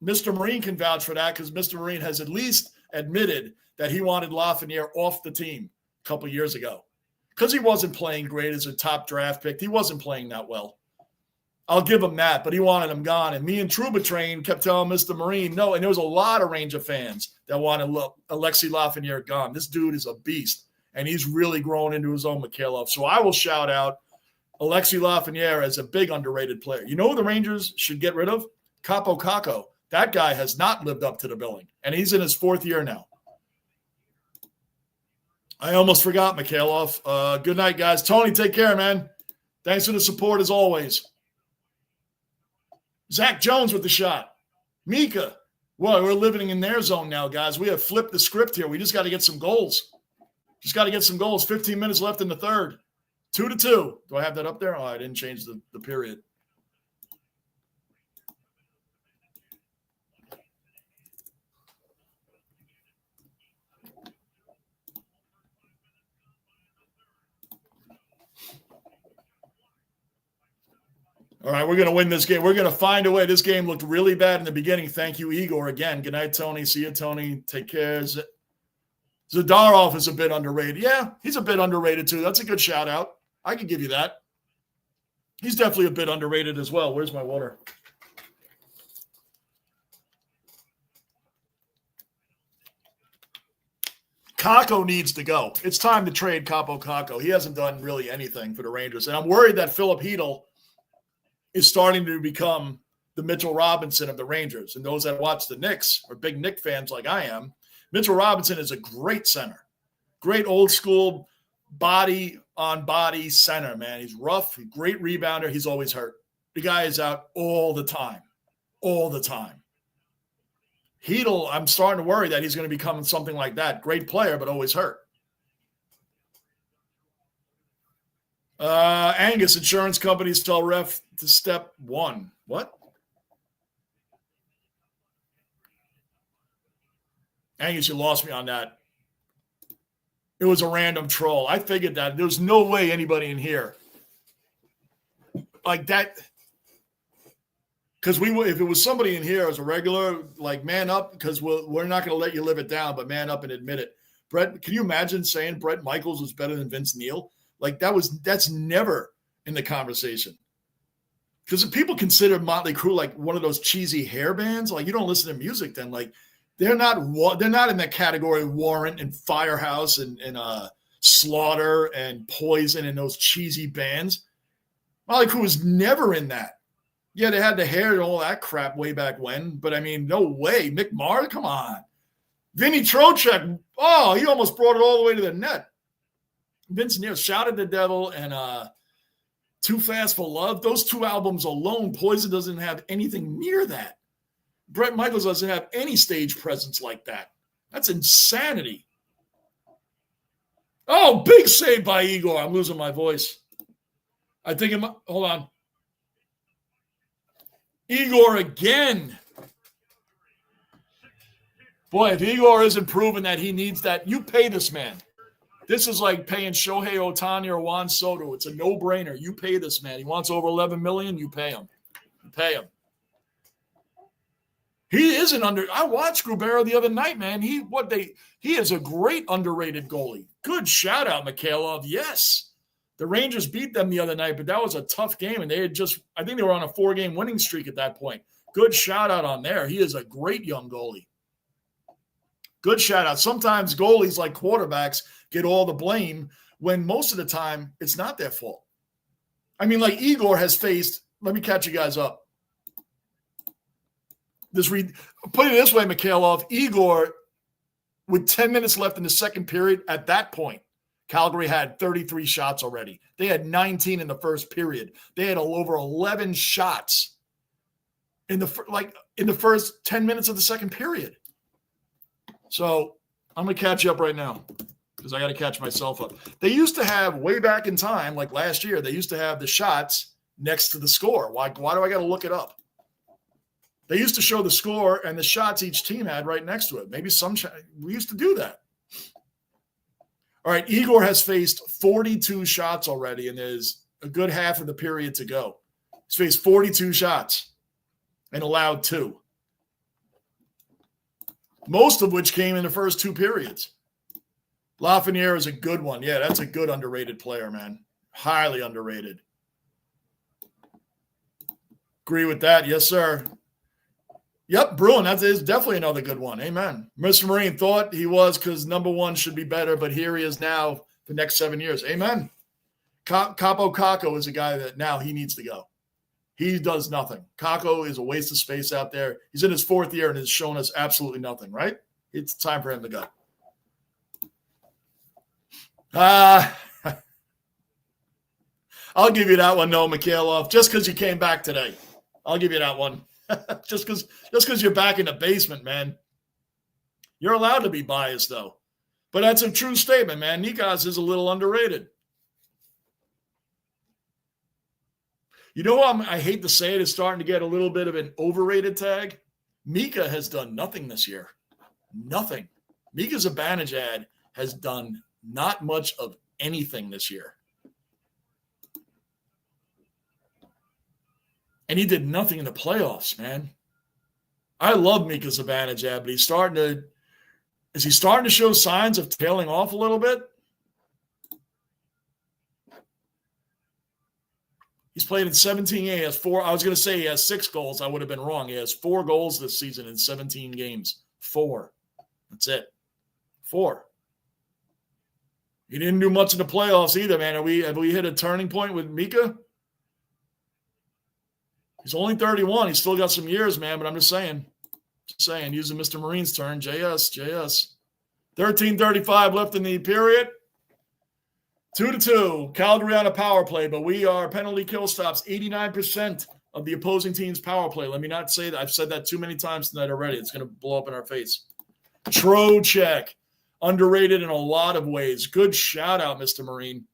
Mr. Marine can vouch for that because Mr. Marine has at least admitted that he wanted Lafreniere off the team a couple years ago because he wasn't playing great as a top draft pick. He wasn't playing that well. I'll give him that, but he wanted him gone. And me and Troubatrain kept telling Mr. Marine no, and there was a lot of Ranger fans that wanted Alexei Lafreniere gone. This dude is a beast, and he's really grown into his own Mikhailov. So I will shout out Alexei Lafreniere as a big underrated player. You know who the Rangers should get rid of? Capo Caco. That guy has not lived up to the billing, and he's in his fourth year now. I almost forgot Mikhailov. Good night, guys. Tony, take care, man. Thanks for the support as always. Zach Jones with the shot. Mika. Well, we're living in their zone now, guys. We have flipped the script here. We just got to get some goals. 15 minutes left in the third. 2-2. Do I have that up there? Oh, I didn't change the period. All right, we're going to win this game. We're going to find a way. This game looked really bad in the beginning. Thank you, Igor, again. Good night, Tony. See you, Tony. Take care. Zadarov is a bit underrated. Yeah, he's a bit underrated, too. That's a good shout-out. I can give you that. He's definitely a bit underrated as well. Where's my water? Kako needs to go. It's time to trade Capo Caco. He hasn't done really anything for the Rangers. And I'm worried that Philip Hedl is starting to become the Mitchell Robinson of the Rangers. And those that watch the Knicks are big Knicks fans like I am. Mitchell Robinson is a great center. Great old school body on body center, man. He's rough, great rebounder. He's always hurt. The guy is out all the time. All the time. Hedl, I'm starting to worry that he's going to become something like that. Great player, but always hurt. Angus, insurance companies tell ref to step one. What? Angus, you lost me on that. It was a random troll. I figured that. There's no way anybody in here like that. Because if it was somebody in here as a regular, like, man up, because we're not going to let you live it down, but man up and admit it. Brett, can you imagine saying Brett Michaels was better than Vince Neil? Like, that's never in the conversation. Because if people consider Motley Crue like one of those cheesy hair bands, like, you don't listen to music then. Like, they're not in that category of Warrant and Firehouse and Slaughter and Poison and those cheesy bands. Motley Crue was never in that. Yeah, they had the hair and all that crap way back when, but I mean, no way. Mick Mars, come on. Vinny Trocheck, oh, he almost brought it all the way to the net. Vince Neil, Shout at the Devil, and Too Fast for Love. Those two albums alone, Poison doesn't have anything near that. Brett Michaels doesn't have any stage presence like that. That's insanity. Oh, big save by Igor. I'm losing my voice. I think hold on. Igor again. Boy, if Igor isn't proving that he needs that, you pay this man. This is like paying Shohei Ohtani or Juan Soto. It's a no-brainer. You pay this man. He wants over $11 million, you pay him. You pay him. He isn't I watched Grubero the other night, man. He is a great underrated goalie. Good shout out, Mikhailov. Yes. The Rangers beat them the other night, but that was a tough game, and I think they were on a 4-game winning streak at that point. Good shout out on there. He is a great young goalie. Good shout out. Sometimes goalies, like quarterbacks, get all the blame when most of the time it's not their fault. I mean, like Igor has faced, let me catch you guys up. Put it this way, Mikhailov, Igor, with 10 minutes left in the second period at that point, Calgary had 33 shots already. They had 19 in the first period. They had over 11 shots in the first 10 minutes of the second period. So I'm going to catch you up right now because I got to catch myself up. They used to have, way back in time, like last year, they used to have the shots next to the score. Why do I got to look it up? They used to show the score and the shots each team had right next to it. Maybe we used to do that. All right, Igor has faced 42 shots already, and there's a good half of the period to go. He's faced 42 shots and allowed 2. Most of which came in the first 2 periods. Lafreniere is a good one. Yeah, that's a good underrated player, man. Highly underrated. Agree with that. Yes, sir. Yep, Bruin, that is definitely another good one. Amen. Mr. Marine thought he was because number 1 should be better, but here he is now the next 7 years. Amen. Capo Caco is a guy that now he needs to go. He does nothing. Caco is a waste of space out there. He's in his 4th year and has shown us absolutely nothing, right? It's time for him to go. I'll give you that one, Noah Mikhailov, just because you came back today. I'll give you that one. just because you're back in the basement, man. You're allowed to be biased, though. But that's a true statement, man. Nikas is a little underrated. You know what I hate to say it is starting to get a little bit of an overrated tag? Mika has done nothing this year. Nothing. Mika Zibanejad has done not much of anything this year. And he did nothing in the playoffs, man. I love Mika Zibanejad, but is he starting to show signs of tailing off a little bit? He's played in 17 games. He has 4. I was going to say he has 6 goals. I would have been wrong. He has 4 goals this season in 17 games. 4. That's it. 4. He didn't do much in the playoffs either, man. Have we hit a turning point with Mika? He's only 31. He's still got some years, man, but I'm just saying, using Mr. Marine's turn, JS. 13:35 left in the period. 2-2. Calgary on a power play, but we are penalty kill stops 89% of the opposing team's power play. Let me not say that. I've said that too many times tonight already. It's going to blow up in our face. Trocheck, underrated in a lot of ways. Good shout out, Mr. Marine.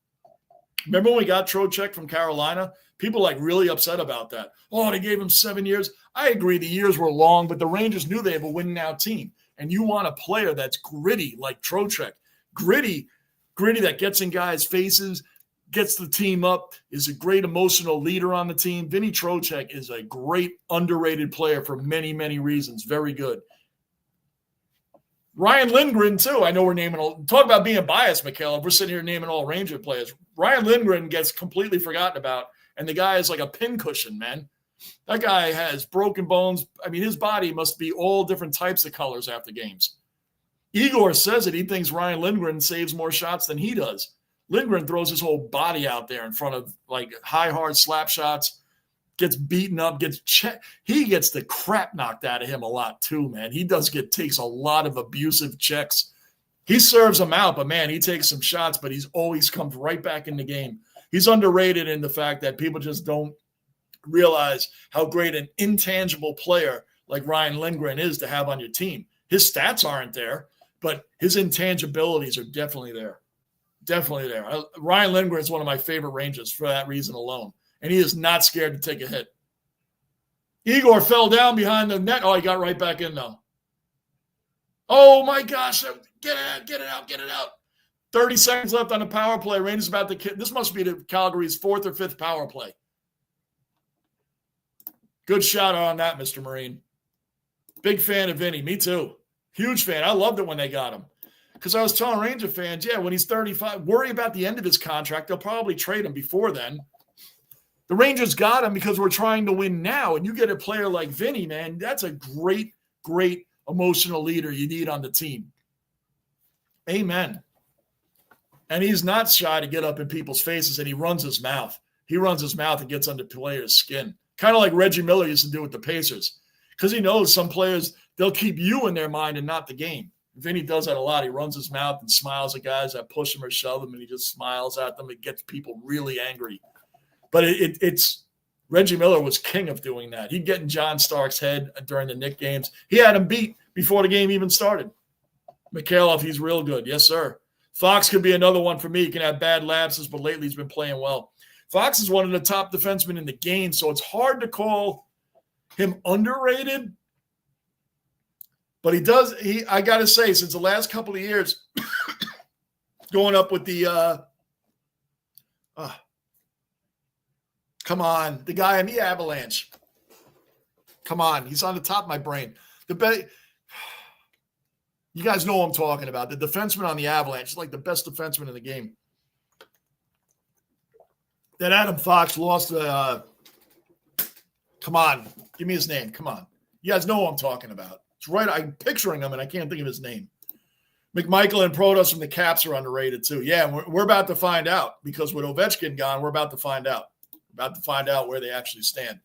Remember when we got Trocheck from Carolina? People really upset about that. Oh, they gave him 7 years. I agree the years were long, but the Rangers knew they have a winning now team. And you want a player that's gritty like Trocheck. Gritty that gets in guys' faces, gets the team up, is a great emotional leader on the team. Vinny Trocheck is a great underrated player for many, many reasons. Very good. Ryan Lindgren, too. I know we're naming all – talk about being biased, Mikhail. We're sitting here naming all Ranger players. Ryan Lindgren gets completely forgotten about, and the guy is like a pincushion, man. That guy has broken bones. I mean, his body must be all different types of colors after games. Igor says it. He thinks Ryan Lindgren saves more shots than he does. Lindgren throws his whole body out there in front of high, hard slap shots, gets beaten up, he gets the crap knocked out of him a lot too, man. He takes a lot of abusive checks. He serves them out, but man, he takes some shots, but he's always comes right back in the game. He's underrated in the fact that people just don't realize how great an intangible player like Ryan Lindgren is to have on your team. His stats aren't there, but his intangibilities are definitely there. Definitely there. Ryan Lindgren is one of my favorite Rangers for that reason alone. And he is not scared to take a hit. Igor fell down behind the net. Oh, he got right back in, though. Oh, my gosh. Get it out. 30 seconds left on the power play. Rangers about to – this must be the Calgary's 4th or 5th power play. Good shout out on that, Mr. Marine. Big fan of Vinny. Me too. Huge fan. I loved it when they got him. Because I was telling Ranger fans, when he's 35, worry about the end of his contract. They'll probably trade him before then. The Rangers got him because we're trying to win now. And you get a player like Vinny, man, that's a great, great emotional leader you need on the team. Amen. And he's not shy to get up in people's faces, and he runs his mouth. He runs his mouth and gets under players' skin. Kind of like Reggie Miller used to do with the Pacers. Because he knows some players, they'll keep you in their mind and not the game. Vinny does that a lot. He runs his mouth and smiles at guys that push him or shove him, and he just smiles at them. It gets people really angry. But it's Reggie Miller was king of doing that. He'd get in John Stark's head during the Knick games. He had him beat before the game even started. Mikhailov, he's real good. Yes, sir. Fox could be another one for me. He can have bad lapses, but lately he's been playing well. Fox is one of the top defensemen in the game, so it's hard to call him underrated. But I got to say, since the last couple of years, going up with the come on, the guy in the Avalanche. Come on, he's on the top of my brain. You guys know what I'm talking about. The defenseman on the Avalanche is like the best defenseman in the game. That Adam Fox lost. Come on, give me his name. Come on, you guys know what I'm talking about. It's right. I'm picturing him, and I can't think of his name. McMichael and Protas from the Caps are underrated too. Yeah, we're about to find out because with Ovechkin gone, we're about to find out. We're about to find out where they actually stand.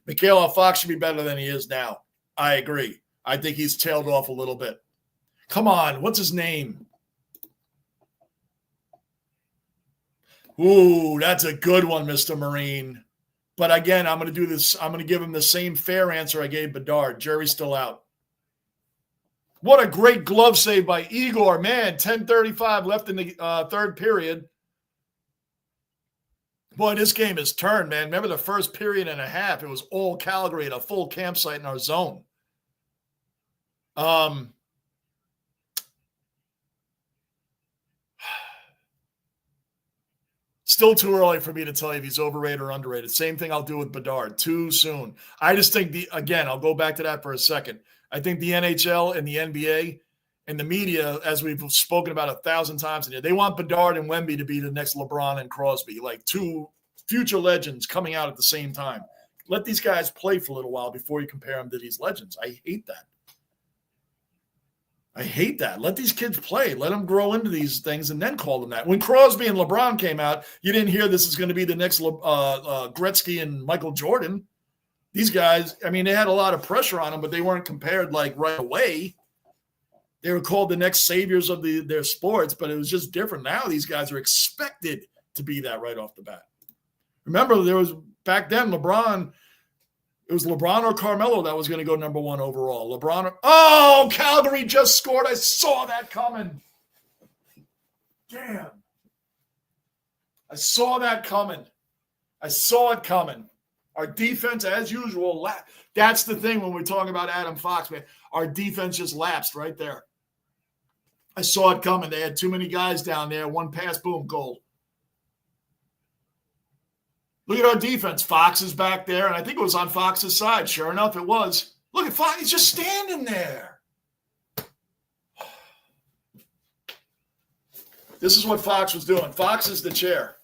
Mikhailov Fox should be better than he is now. I agree. I think he's tailed off a little bit. Come on, what's his name? Ooh, that's a good one, Mr. Marine. But again, I'm going to do this. I'm going to give him the same fair answer I gave Bedard. Jerry's still out. What a great glove save by Igor. Man, 10:35 left in the third period. Boy, this game has turned, man. Remember the first period and a half? It was all Calgary at a full campsite in our zone. Still too early for me to tell you if he's overrated or underrated. Same thing I'll do with Bedard. Too soon. I just think I'll go back to that for a second. I think the NHL and the NBA and the media, as we've spoken about 1,000 times in here, they want Bedard and Wemby to be the next LeBron and Crosby, like two future legends coming out at the same time. Let these guys play for a little while before you compare them to these legends. I hate that. Let these kids play. Let them grow into these things and then call them that. When Crosby and LeBron came out, you didn't hear this is going to be the next Gretzky and Michael Jordan. These guys, I mean, they had a lot of pressure on them, but they weren't compared like right away. They were called the next saviors of their sports, but it was just different. Now these guys are expected to be that right off the bat. Remember, there was back then LeBron. It was LeBron or Carmelo that was going to go number one overall. Calgary just scored. I saw that coming. Damn. I saw that coming. I saw it coming. Our defense, as usual, that's the thing when we're talking about Adam Fox, man. Our defense just lapsed right there. I saw it coming. They had too many guys down there. One pass, boom, goal. Look at our defense. Fox is back there, and I think it was on Fox's side. Sure enough, it was. Look at Fox. He's just standing there. This is what Fox was doing. Fox is the chair.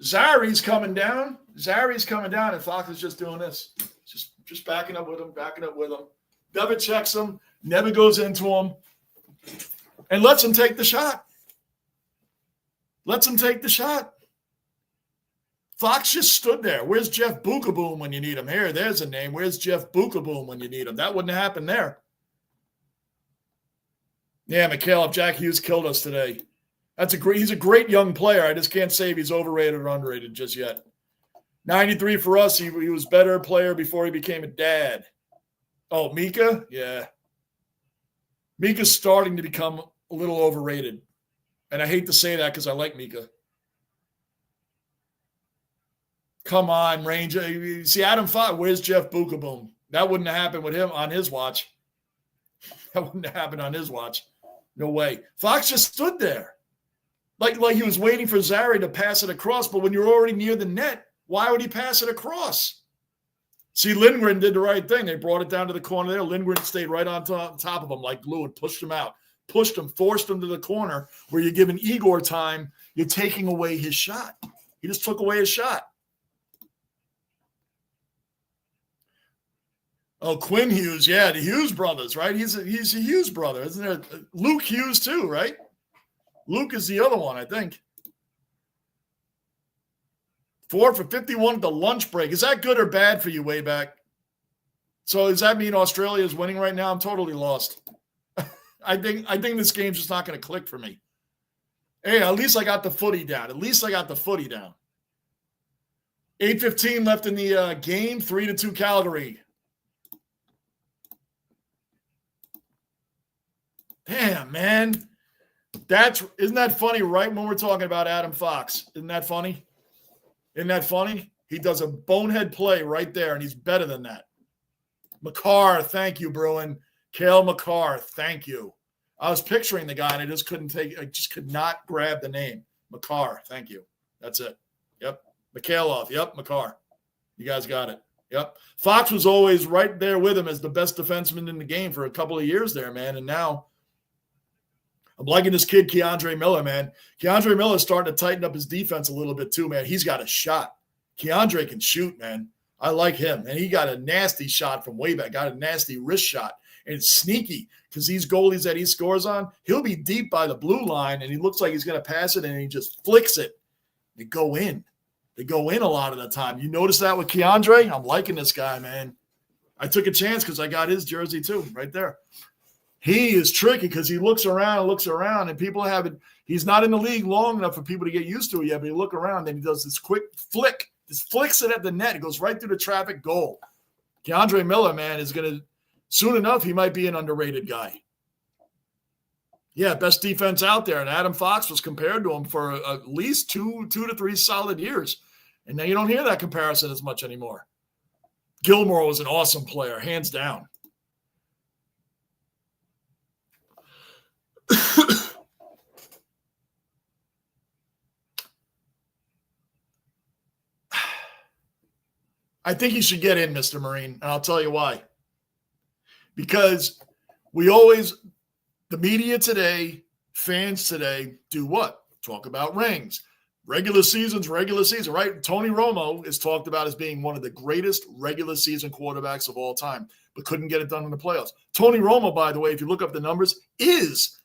Zari's coming down, and Fox is just doing this. Just backing up with him. Never checks him, never goes into him, and lets him take the shot. Fox just stood there. Where's Jeff Bookaboom when you need him? There's a name. Where's Jeff Bookaboom when you need him? That wouldn't happen there. Yeah, Mikhailov, Jack Hughes killed us today. He's a great young player. I just can't say if he's overrated or underrated just yet. 93 for us. He was a better player before he became a dad. Oh, Mika? Yeah. Mika's starting to become a little overrated. And I hate to say that because I like Mika. Come on, Ranger. See, Adam Fox, where's Jeff Bookaboom? That wouldn't have happened with him on his watch. No way. Fox just stood there. Like he was waiting for Zary to pass it across, but when you're already near the net, why would he pass it across? See, Lindgren did the right thing. They brought it down to the corner there. Lindgren stayed right on top of him like glue and pushed him out. Forced him to the corner where you're giving Igor time. You're taking away his shot. He just took away his shot. Oh, Quinn Hughes. Yeah, the Hughes brothers, right? He's a Hughes brother. Isn't there Luke Hughes too, right? Luke is the other one, I think. 4 for 51 at the lunch break. Is that good or bad for you way back? So does that mean Australia is winning right now? I'm totally lost. I think this game's just not going to click for me. Hey, at least I got the footy down. 8:15 left in the game. 3-2 Calgary. Damn, man. Isn't that funny right when we're talking about Adam Fox? Isn't that funny? He does a bonehead play right there, and he's better than that. McCarr, thank you, Bruin. Cale McCarr, thank you. I was picturing the guy, and I just could not grab the name. McCarr, thank you. That's it. Yep. Mikhailov, yep, McCarr. You guys got it. Yep. Fox was always right there with him as the best defenseman in the game for a couple of years there, man, and now I'm liking this kid, Keandre Miller, man. Keandre Miller's starting to tighten up his defense a little bit too, man. He's got a shot. Keandre can shoot, man. I like him. And he got a nasty shot from way back, got a nasty wrist shot. And it's sneaky because these goalies that he scores on, he'll be deep by the blue line, and he looks like he's going to pass it, and he just flicks it. They go in. They go in a lot of the time. You notice that with Keandre? I'm liking this guy, man. I took a chance because I got his jersey too, right there. He is tricky because he looks around, and people have it. He's not in the league long enough for people to get used to it yet, but he look around, and he does this quick flick. Just flicks it at the net. It goes right through the traffic, goal. Keandre Miller, man, is going to – soon enough, he might be an underrated guy. Yeah, best defense out there, and Adam Fox was compared to him for at least two to three solid years. And now you don't hear that comparison as much anymore. Gilmore was an awesome player, hands down. I think you should get in, Mr. Marine, and I'll tell you why. Because the media today, fans today, do what? Talk about rings. Regular season, right? Tony Romo is talked about as being one of the greatest regular season quarterbacks of all time, but couldn't get it done in the playoffs. Tony Romo, by the way, if you look up the numbers, is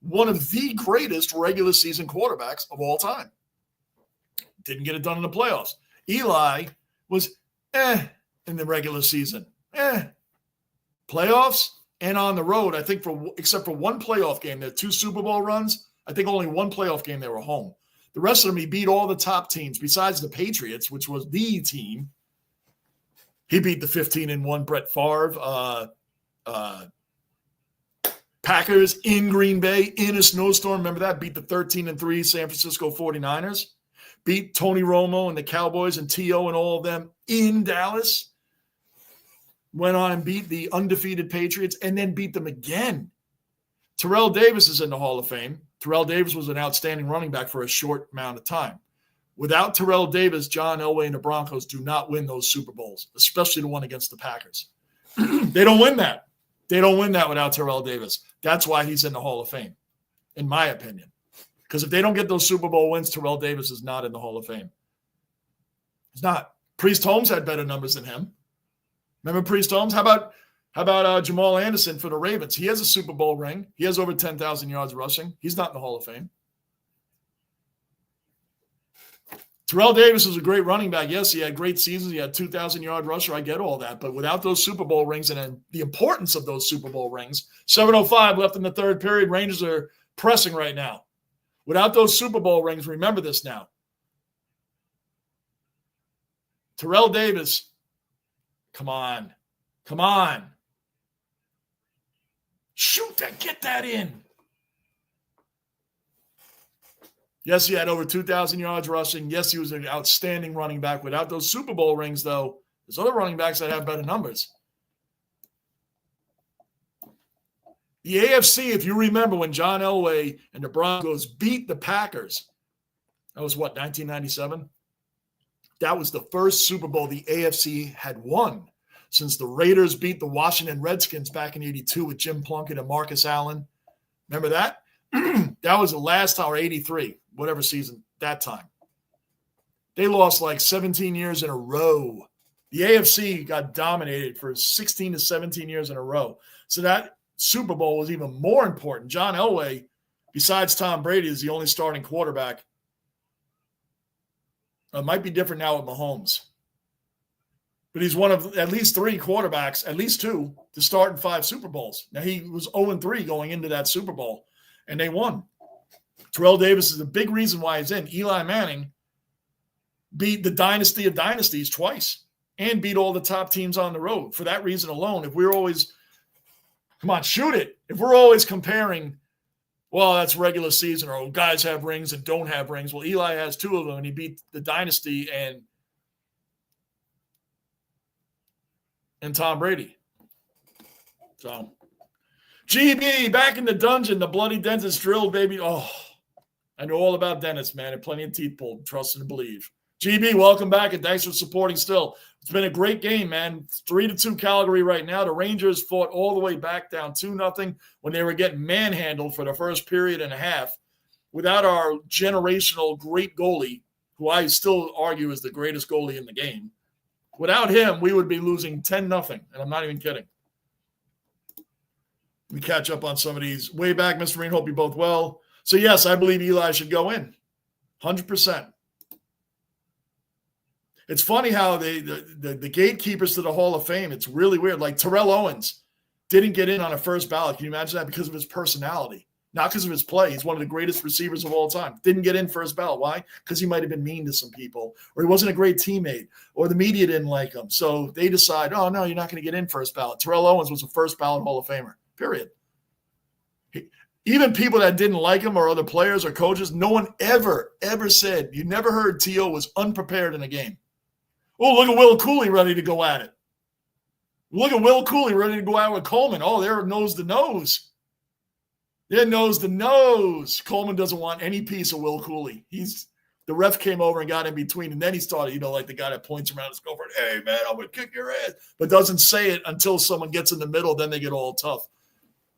one of the greatest regular season quarterbacks of all time. Didn't get it done in the playoffs. Eli was in the regular season. Playoffs and on the road, I think except for one playoff game, there are 2 Super Bowl runs. I think only one playoff game they were home. The rest of them, he beat all the top teams besides the Patriots, which was the team. He beat the 15-1 Brett Favre, Packers in Green Bay in a snowstorm. Remember that? Beat the 13-3 San Francisco 49ers. Beat Tony Romo and the Cowboys and T.O. and all of them in Dallas. Went on and beat the undefeated Patriots and then beat them again. Terrell Davis is in the Hall of Fame. Terrell Davis was an outstanding running back for a short amount of time. Without Terrell Davis, John Elway and the Broncos do not win those Super Bowls, especially the one against the Packers. They don't win that. They don't win that without Terrell Davis. That's why he's in the Hall of Fame, in my opinion. Because if they don't get those Super Bowl wins, Terrell Davis is not in the Hall of Fame. He's not. Priest Holmes had better numbers than him. Remember Priest Holmes? How about Jamal Anderson for the Ravens? He has a Super Bowl ring. He has over 10,000 yards rushing. He's not in the Hall of Fame. Terrell Davis was a great running back. Yes, he had great seasons. He had 2,000-yard rusher. I get all that. But without those Super Bowl rings and the importance of those Super Bowl rings, 7:05 left in the third period. Rangers are pressing right now. Without those Super Bowl rings, remember this now. Terrell Davis, come on. Shoot that, get that in. Yes, he had over 2,000 yards rushing. Yes, he was an outstanding running back. Without those Super Bowl rings, though, there's other running backs that have better numbers. The AFC, if you remember when John Elway and the Broncos beat the Packers, that was what, 1997? That was the first Super Bowl the AFC had won since the Raiders beat the Washington Redskins back in 82 with Jim Plunkett and Marcus Allen. Remember that? That was the last time, or 83, whatever season, that time. They lost like 17 years in a row. The AFC got dominated for 16 to 17 years in a row. So that Super Bowl was even more important. John Elway, besides Tom Brady, is the only starting quarterback. It might be different now with Mahomes. but he's one of at least 3 quarterbacks, at least 2, to start in 5 Super Bowls. Now, he was 0-3 going into that Super Bowl, and they won. Terrell Davis is a big reason why he's in. Eli Manning beat the dynasty of dynasties twice and beat all the top teams on the road. For that reason alone, if we're always – come on, shoot it. If we're always comparing, well, that's regular season, or guys have rings and don't have rings. Well, Eli has 2 of them, and he beat the dynasty and Tom Brady. So, GB, back in the dungeon, the bloody dentist drilled, baby. Oh, I know all about dentists, man, and plenty of teeth pulled. Trust and believe. GB, welcome back, and thanks for supporting still. It's been a great game, man. 3-2 Calgary right now. The Rangers fought all the way back down 2-0 when they were getting manhandled for the first period and a half without our generational great goalie, who I still argue is the greatest goalie in the game. Without him, we would be losing 10-0, and I'm not even kidding. We catch up on some of these. Way back, Mr. Marine, hope you both well. So, yes, I believe Eli should go in. 100%. It's funny how the gatekeepers to the Hall of Fame, it's really weird. Like Terrell Owens didn't get in on a first ballot. Can you imagine that? Because of his personality, not because of his play. He's one of the greatest receivers of all time. Didn't get in first ballot. Why? Because he might have been mean to some people, or he wasn't a great teammate, or the media didn't like him. So they decide, oh, no, you're not going to get in first ballot. Terrell Owens was a first ballot Hall of Famer, period. Even people that didn't like him or other players or coaches, no one ever said, you never heard T.O. was unprepared in a game. Oh, look at Will Cooley ready to go at it. Look at Will Cooley ready to go out with Coleman. Oh, they're nose to nose. They're nose to nose. Coleman doesn't want any piece of Will Cooley. The ref came over and got in between, and then he started, like the guy that points around his girlfriend, hey, man, I'm going to kick your ass, but doesn't say it until someone gets in the middle. Then they get all tough.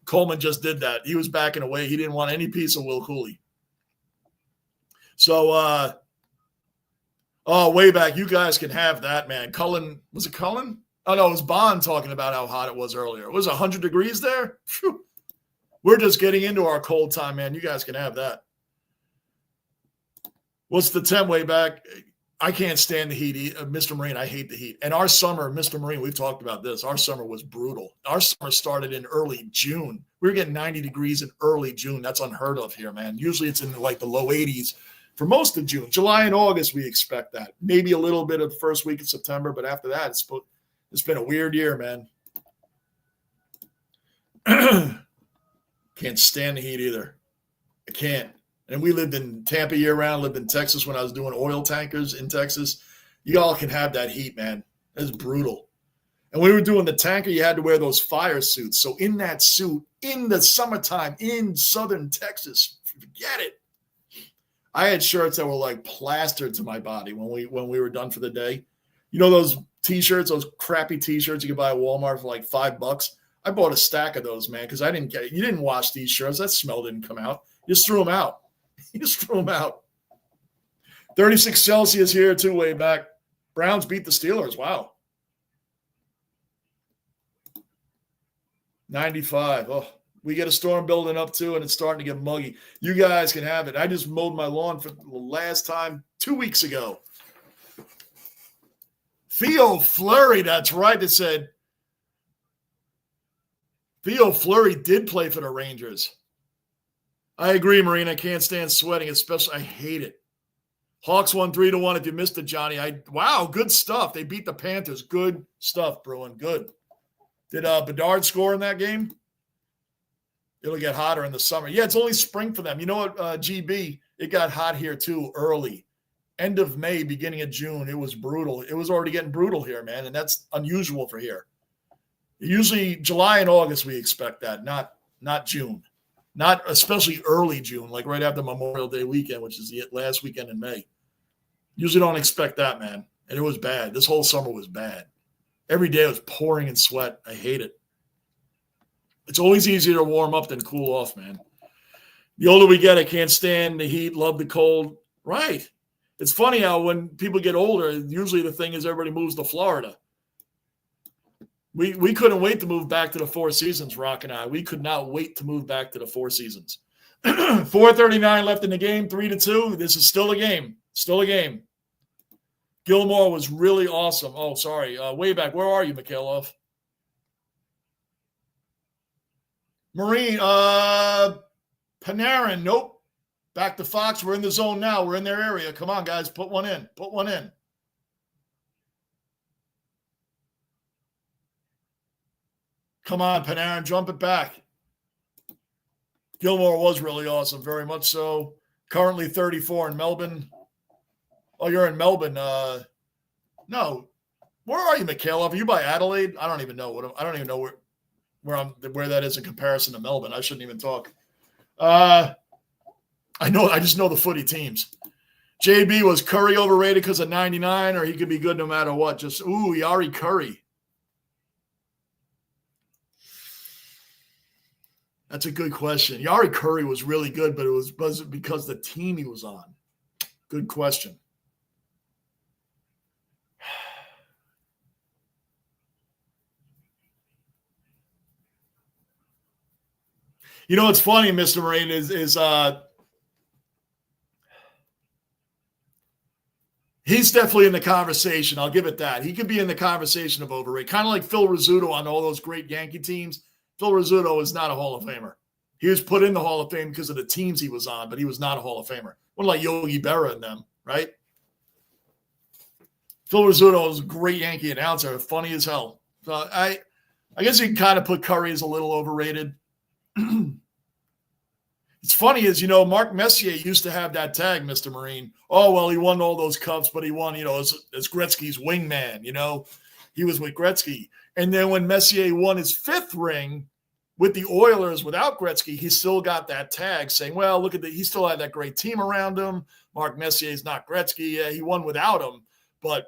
Coleman just did that. He was backing away. He didn't want any piece of Will Cooley. So, way back, you guys can have that, man. Cullen, was it Cullen? Oh, no, it was Bond talking about how hot it was earlier. It was 100 degrees there. Phew. We're just getting into our cold time, man. You guys can have that. What's the 10 way back? I can't stand the heat. Mr. Marine, I hate the heat. And our summer, Mr. Marine, we've talked about this. Our summer was brutal. Our summer started in early June. We were getting 90 degrees in early June. That's unheard of here, man. Usually it's in like the low 80s for most of June. July and August, we expect that. Maybe a little bit of the first week of September, but after that, it's been a weird year, man. Can't stand the heat either. I can't. And we lived in Tampa year-round, lived in Texas when I was doing oil tankers in Texas. You all can have that heat, man. It's brutal. And when we were doing the tanker, you had to wear those fire suits. So in that suit, in the summertime, in southern Texas, forget it. I had shirts that were like plastered to my body when we were done for the day. You know those T-shirts, those crappy T-shirts you could buy at Walmart for like $5? I bought a stack of those, man, because you didn't wash these shirts. That smell didn't come out. You just threw them out. You just threw them out. 36 Celsius here, too, way back. Browns beat the Steelers. Wow. 95. Oh, we get a storm building up, too, and it's starting to get muggy. You guys can have it. I just mowed my lawn for the last time 2 weeks ago. Theo Fleury, that's right. It said Theo Fleury did play for the Rangers. I agree, Marine. I can't stand sweating, especially I hate it. Hawks won 3-1. If you missed it, Johnny, wow, good stuff. They beat the Panthers. Good stuff, Bruin. Good. Did Bedard score in that game? It'll get hotter in the summer. Yeah, it's only spring for them. You know what, GB? It got hot here too early. End of May, beginning of June. It was brutal. It was already getting brutal here, man, and that's unusual for here. Usually July and August we expect that, not June. Not especially early June, like right after Memorial Day weekend, which is the last weekend in May. Usually don't expect that, man. And it was bad. This whole summer was bad. Every day it was pouring in sweat. I hate it. It's always easier to warm up than cool off, man. The older we get, I can't stand the heat, love the cold. Right. It's funny how when people get older, usually the thing is everybody moves to Florida. We couldn't wait to move back to the Four Seasons, Rock and I. We could not wait to move back to the Four Seasons. 4:39 left in the game, 3-2. This is still a game. Still a game. Gilmore was really awesome. Oh, sorry. Way back. Where are you, Mikhailov? Marine. Panarin. Nope. Back to Fox. We're in the zone now. We're in their area. Come on, guys. Put one in. Put one in. Come on, Panarin. Jump it back. Gilmore was really awesome. Very much so. Currently 34 in Melbourne. Oh, you're in Melbourne. No. Where are you, Mikhailov? Are you by Adelaide? I don't even know I don't even know where that is in comparison to Melbourne. I shouldn't even talk. I just know the footy teams. JB, was Curry overrated because of 99, or he could be good no matter what? Just Yari Curry. That's a good question. Yari Curry was really good, but it was because the team he was on. Good question. You know what's funny, Mr. Marine, is he's definitely in the conversation. I'll give it that. He could be in the conversation of overrated. Kind of like Phil Rizzuto on all those great Yankee teams. Phil Rizzuto is not a Hall of Famer. He was put in the Hall of Fame because of the teams he was on, but he was not a Hall of Famer. One like Yogi Berra and them, right? Phil Rizzuto was a great Yankee announcer, funny as hell. So I guess you can kind of put Curry as a little overrated. It's funny is, Mark Messier used to have that tag, Mr. Marine. Oh, well, he won all those cups, but he won, as Gretzky's wingman, He was with Gretzky. And then when Messier won his 5th ring with the Oilers without Gretzky, he still got that tag saying, well, look he still had that great team around him. Mark Messier is not Gretzky. Yeah, he won without him. But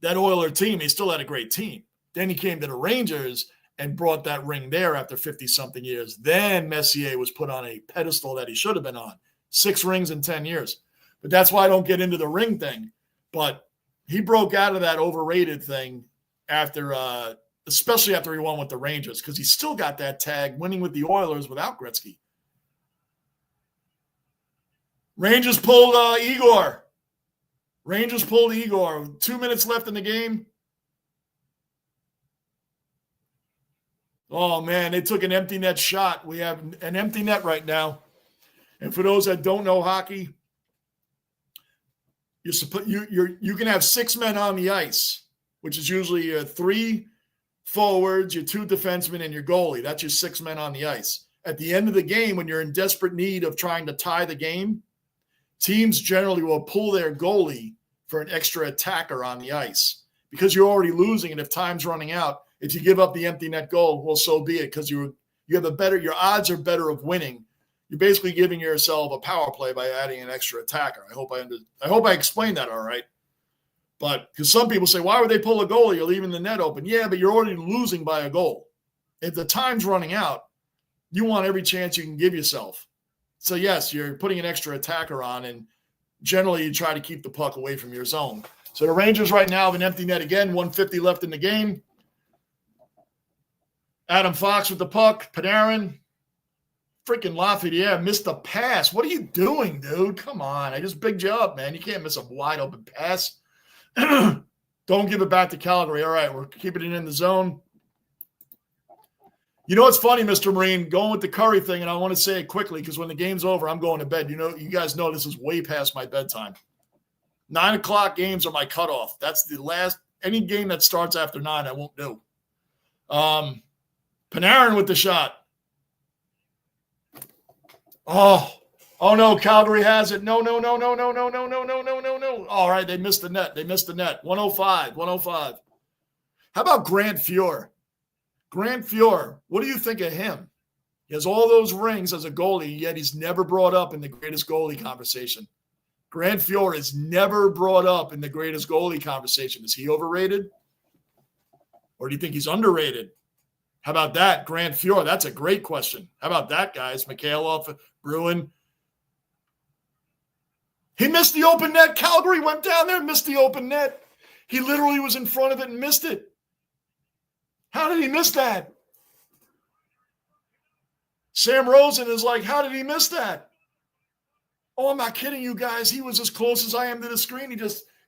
that Oiler team, he still had a great team. Then he came to the Rangers and brought that ring there after 50-something years. Then Messier was put on a pedestal that he should have been on. 6 rings in 10 years. But that's why I don't get into the ring thing. But he broke out of that overrated thing after, especially after he won with the Rangers, because he still got that tag winning with the Oilers without Gretzky. Rangers pulled Igor. 2 minutes left in the game. Oh, man, they took an empty net shot. We have an empty net right now. And for those that don't know hockey, you can have 6 men on the ice, which is usually your 3 forwards, your 2 defensemen, and your goalie. That's your 6 men on the ice. At the end of the game, when you're in desperate need of trying to tie the game, teams generally will pull their goalie for an extra attacker on the ice because you're already losing. And if time's running out, if you give up the empty net goal, well, so be it, because you have your odds are better of winning. You're basically giving yourself a power play by adding an extra attacker. I hope I explained that all right. But because some people say, why would they pull a goalie? You're leaving the net open. Yeah, but you're already losing by a goal. If the time's running out, you want every chance you can give yourself. So, yes, you're putting an extra attacker on, and generally you try to keep the puck away from your zone. So the Rangers right now have an empty net again, 150 left in the game. Adam Fox with the puck. Panarin. Freaking Lafayette missed the pass. What are you doing, dude? Come on. I just bigged you up, man. You can't miss a wide open pass. Don't give it back to Calgary. All right, we're keeping it in the zone. You know what's funny, Mr. Marine? Going with the Curry thing, and I want to say it quickly because when the game's over, I'm going to bed. You guys know this is way past my bedtime. 9 o'clock games are my cutoff. That's the last. Any game that starts after 9, I won't do. Panarin with the shot. Oh no, Calgary has it. No. All right, they missed the net. 105. How about Grant Fuhr? What do you think of him? He has all those rings as a goalie, yet he's never brought up in the greatest goalie conversation. Grant Fuhr is never brought up in the greatest goalie conversation. Is he overrated? Or do you think he's underrated? How about that, Grant Fuhr? That's a great question. How about that, guys? Mikhailov, Bruin. He missed the open net. Calgary went down there and missed the open net. He literally was in front of it and missed it. How did he miss that? Sam Rosen is like, how did he miss that? Oh, I'm not kidding you guys. He was as close as I am to the screen.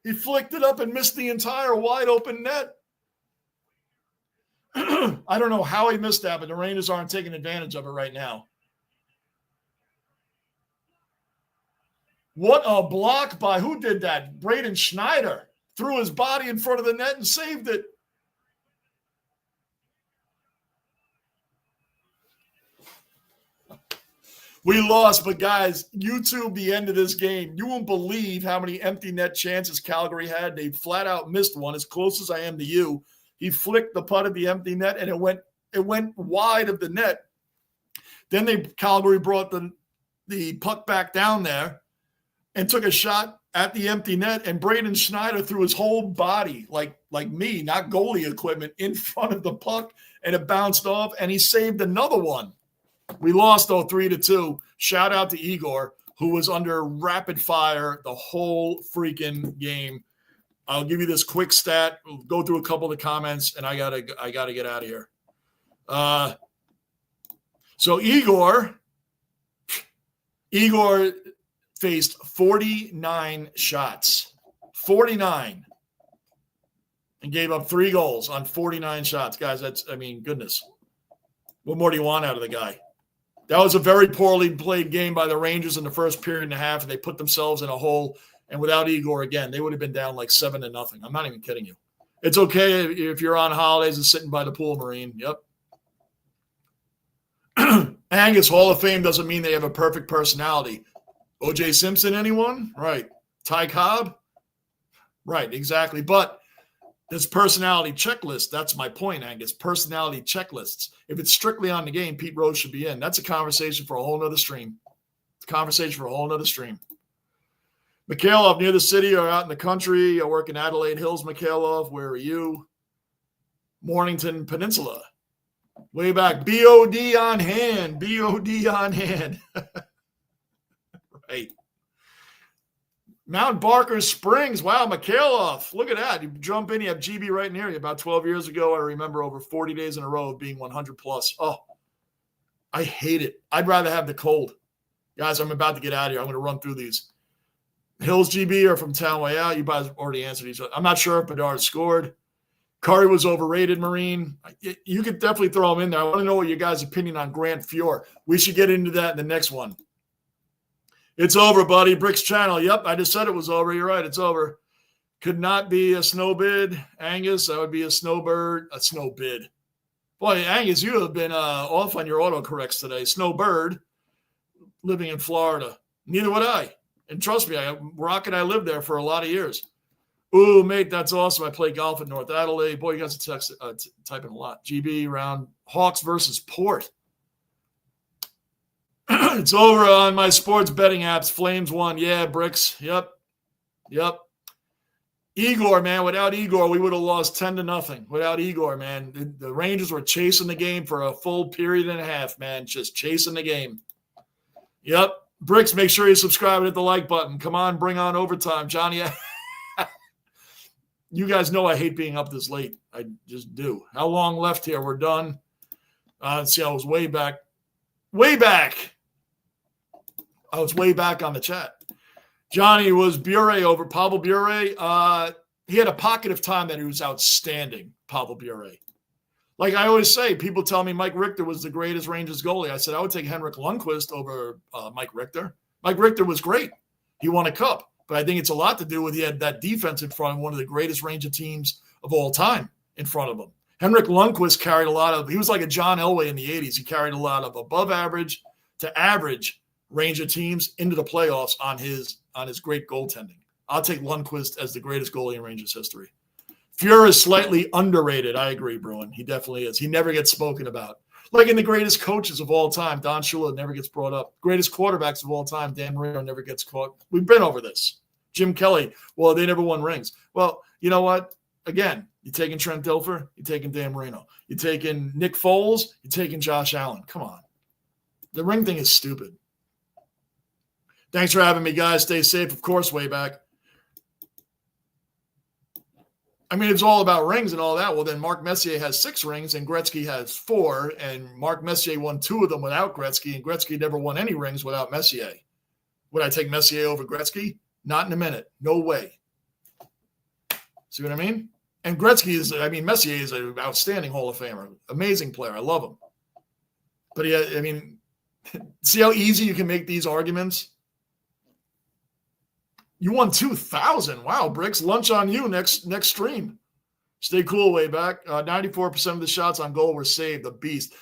He flicked it up and missed the entire wide open net. I don't know how he missed that, but the Rangers aren't taking advantage of it right now. What a block by who did that? Braden Schneider threw his body in front of the net and saved it. We lost, but guys, YouTube the end of this game. You won't believe how many empty net chances Calgary had. They flat out missed one, as close as I am to you. He flicked the putt at the empty net, and it went wide of the net. Then Calgary brought the puck back down there and took a shot at the empty net, and Braden Schneider threw his whole body, like me, not goalie equipment, in front of the puck, and it bounced off, and he saved another one. We lost, though, 3-2. Shout out to Igor, who was under rapid fire the whole freaking game. I'll give you this quick stat. We'll go through a couple of the comments, and I gotta get out of here. So Igor faced 49 shots, 49, and gave up 3 goals on 49 shots. Guys, goodness. What more do you want out of the guy? That was a very poorly played game by the Rangers in the first period and a half, and they put themselves in a hole. And without Igor, again, they would have been down like 7-0. I'm not even kidding you. It's okay if you're on holidays and sitting by the pool, Marine. Yep. Angus, Hall of Fame doesn't mean they have a perfect personality. O.J. Simpson, anyone? Right. Ty Cobb? Right, exactly. But this personality checklist, that's my point, Angus. Personality checklists. If it's strictly on the game, Pete Rose should be in. That's a conversation for a whole nother stream. Mikhailov, near the city or out in the country? I work in Adelaide Hills, Mikhailov. Where are you? Mornington Peninsula. Way back. BOD on hand. BOD on hand. Right. Mount Barker Springs. Wow, Mikhailov. Look at that. You jump in, you have GB right near you. About 12 years ago, I remember over 40 days in a row of being 100 plus. Oh, I hate it. I'd rather have the cold. Guys, I'm about to get out of here. I'm going to run through these. Hills GB are from Town Way Out. You guys already answered each other. I'm not sure if Bedard scored. Curry was overrated, Marine. You could definitely throw him in there. I want to know what your guys' opinion on Grant Fuhr. We should get into that in the next one. It's over, buddy. Bricks Channel. Yep, I just said it was over. You're right. It's over. Could not be a snow bid, Angus. That would be a snowbird. A snow bid. Boy, Angus, you have been off on your autocorrects today. Snowbird, living in Florida. Neither would I. And trust me, Rocket, I lived there for a lot of years. Ooh, mate, that's awesome. I play golf at North Adelaide. Boy, you guys are typing a lot. GB round. Hawks versus Port. It's over on my sports betting apps. Flames won. Yeah, Bricks. Yep. Igor, man. Without Igor, we would have lost 10-0. Without Igor, man. The Rangers were chasing the game for a full period and a half, man. Just chasing the game. Yep. Bricks, make sure you subscribe and hit the like button. Come on, bring on overtime. Johnny, you guys know I hate being up this late. I just do. How long left here? We're done. Let's see, I was way back. I was way back on the chat. Johnny, was Bure over Pavel Bure? He had a pocket of time that he was outstanding, Pavel Bure. Like I always say, people tell me Mike Richter was the greatest Rangers goalie. I said, I would take Henrik Lundqvist over Mike Richter. Mike Richter was great. He won a cup. But I think it's a lot to do with he had that defense in front of one of the greatest Ranger teams of all time in front of him. Henrik Lundqvist carried he was like a John Elway in the 80s. He carried a lot of above average to average Ranger teams into the playoffs on his great goaltending. I'll take Lundqvist as the greatest goalie in Rangers history. Fuhr is slightly underrated. I agree, Bruin. He definitely is. He never gets spoken about. Like in the greatest coaches of all time, Don Shula never gets brought up. Greatest quarterbacks of all time, Dan Marino never gets caught. We've been over this. Jim Kelly, well, they never won rings. Well, you know what? Again, you're taking Trent Dilfer, you're taking Dan Marino. You're taking Nick Foles, you're taking Josh Allen. Come on. The ring thing is stupid. Thanks for having me, guys. Stay safe, of course, way back. I mean, it's all about rings and all that. Well, then Mark Messier has 6 rings and Gretzky has 4, and Mark Messier won 2 of them without Gretzky, and Gretzky never won any rings without Messier. Would I take Messier over Gretzky? Not in a minute. No way. See what I mean? And Messier is an outstanding Hall of Famer. Amazing player. I love him. But see how easy you can make these arguments? You won 2,000. Wow, Bricks. Lunch on you next stream. Stay cool way back. 94% of the shots on goal were saved. The beast.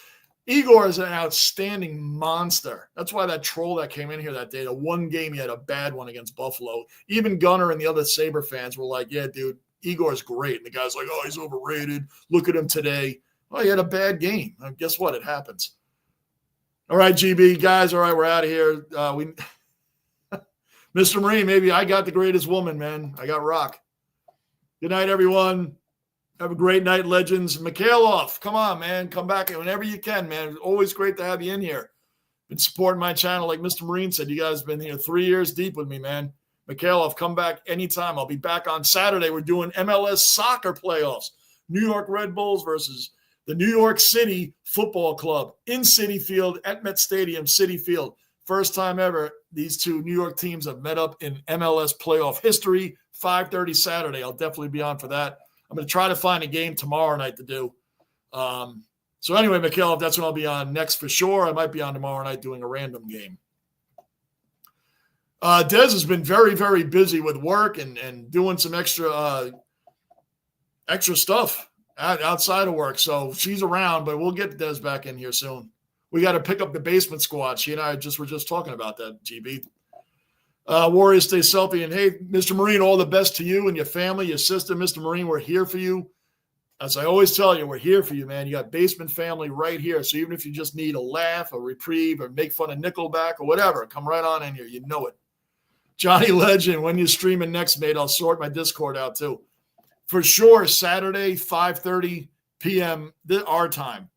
Igor is an outstanding monster. That's why that troll that came in here that day, the one game he had a bad one against Buffalo. Even Gunner and the other Sabre fans were like, yeah, dude, Igor's great. And the guy's like, oh, he's overrated. Look at him today. Well, he had a bad game. Guess what? It happens. All right, GB, guys. All right, we're out of here. Mr. Marine, maybe I got the greatest woman, man. I got Rock. Good night, everyone. Have a great night, legends. Mikhailov, come on, man. Come back whenever you can, man. It's always great to have you in here. Been supporting my channel, like Mr. Marine said. You guys have been here 3 years deep with me, man. Mikhailov, come back anytime. I'll be back on Saturday. We're doing MLS soccer playoffs. New York Red Bulls versus the New York City Football Club in Citi Field at Met Stadium, Citi Field. First time ever these two New York teams have met up in MLS playoff history. 5:30 Saturday. I'll definitely be on for that. I'm going to try to find a game tomorrow night to do. So anyway, Mikhail, if that's when I'll be on next for sure. I might be on tomorrow night doing a random game. Des has been very, very busy with work and doing some extra stuff outside of work. So she's around, but we'll get Des back in here soon. We got to pick up the basement squad. She and I were just talking about that, GB. Warriors, stay selfie. And hey, Mr. Marine, all the best to you and your family, your sister. Mr. Marine, we're here for you. As I always tell you, we're here for you, man. You got basement family right here. So even if you just need a laugh, a reprieve, or make fun of Nickelback or whatever, come right on in here. You know it. Johnny Legend, when you're streaming next, mate, I'll sort my Discord out too. For sure, Saturday, 5:30 p.m. our time.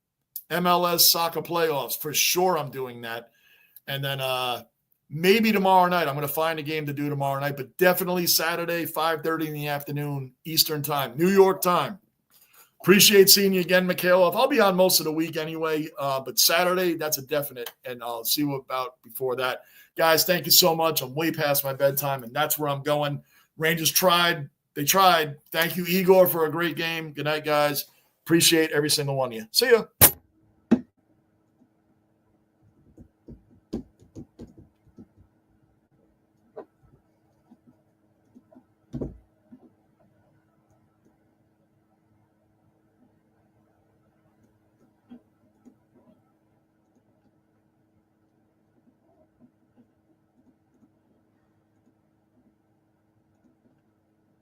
MLS soccer playoffs. For sure I'm doing that. And then maybe tomorrow night. I'm going to find a game to do tomorrow night, but definitely Saturday, 5:30 in the afternoon, Eastern time, New York time. Appreciate seeing you again, Mikhailov. I'll be on most of the week anyway, but Saturday, that's a definite, and I'll see what about before that. Guys, thank you so much. I'm way past my bedtime, and that's where I'm going. Rangers tried. They tried. Thank you, Igor, for a great game. Good night, guys. Appreciate every single one of you. See ya.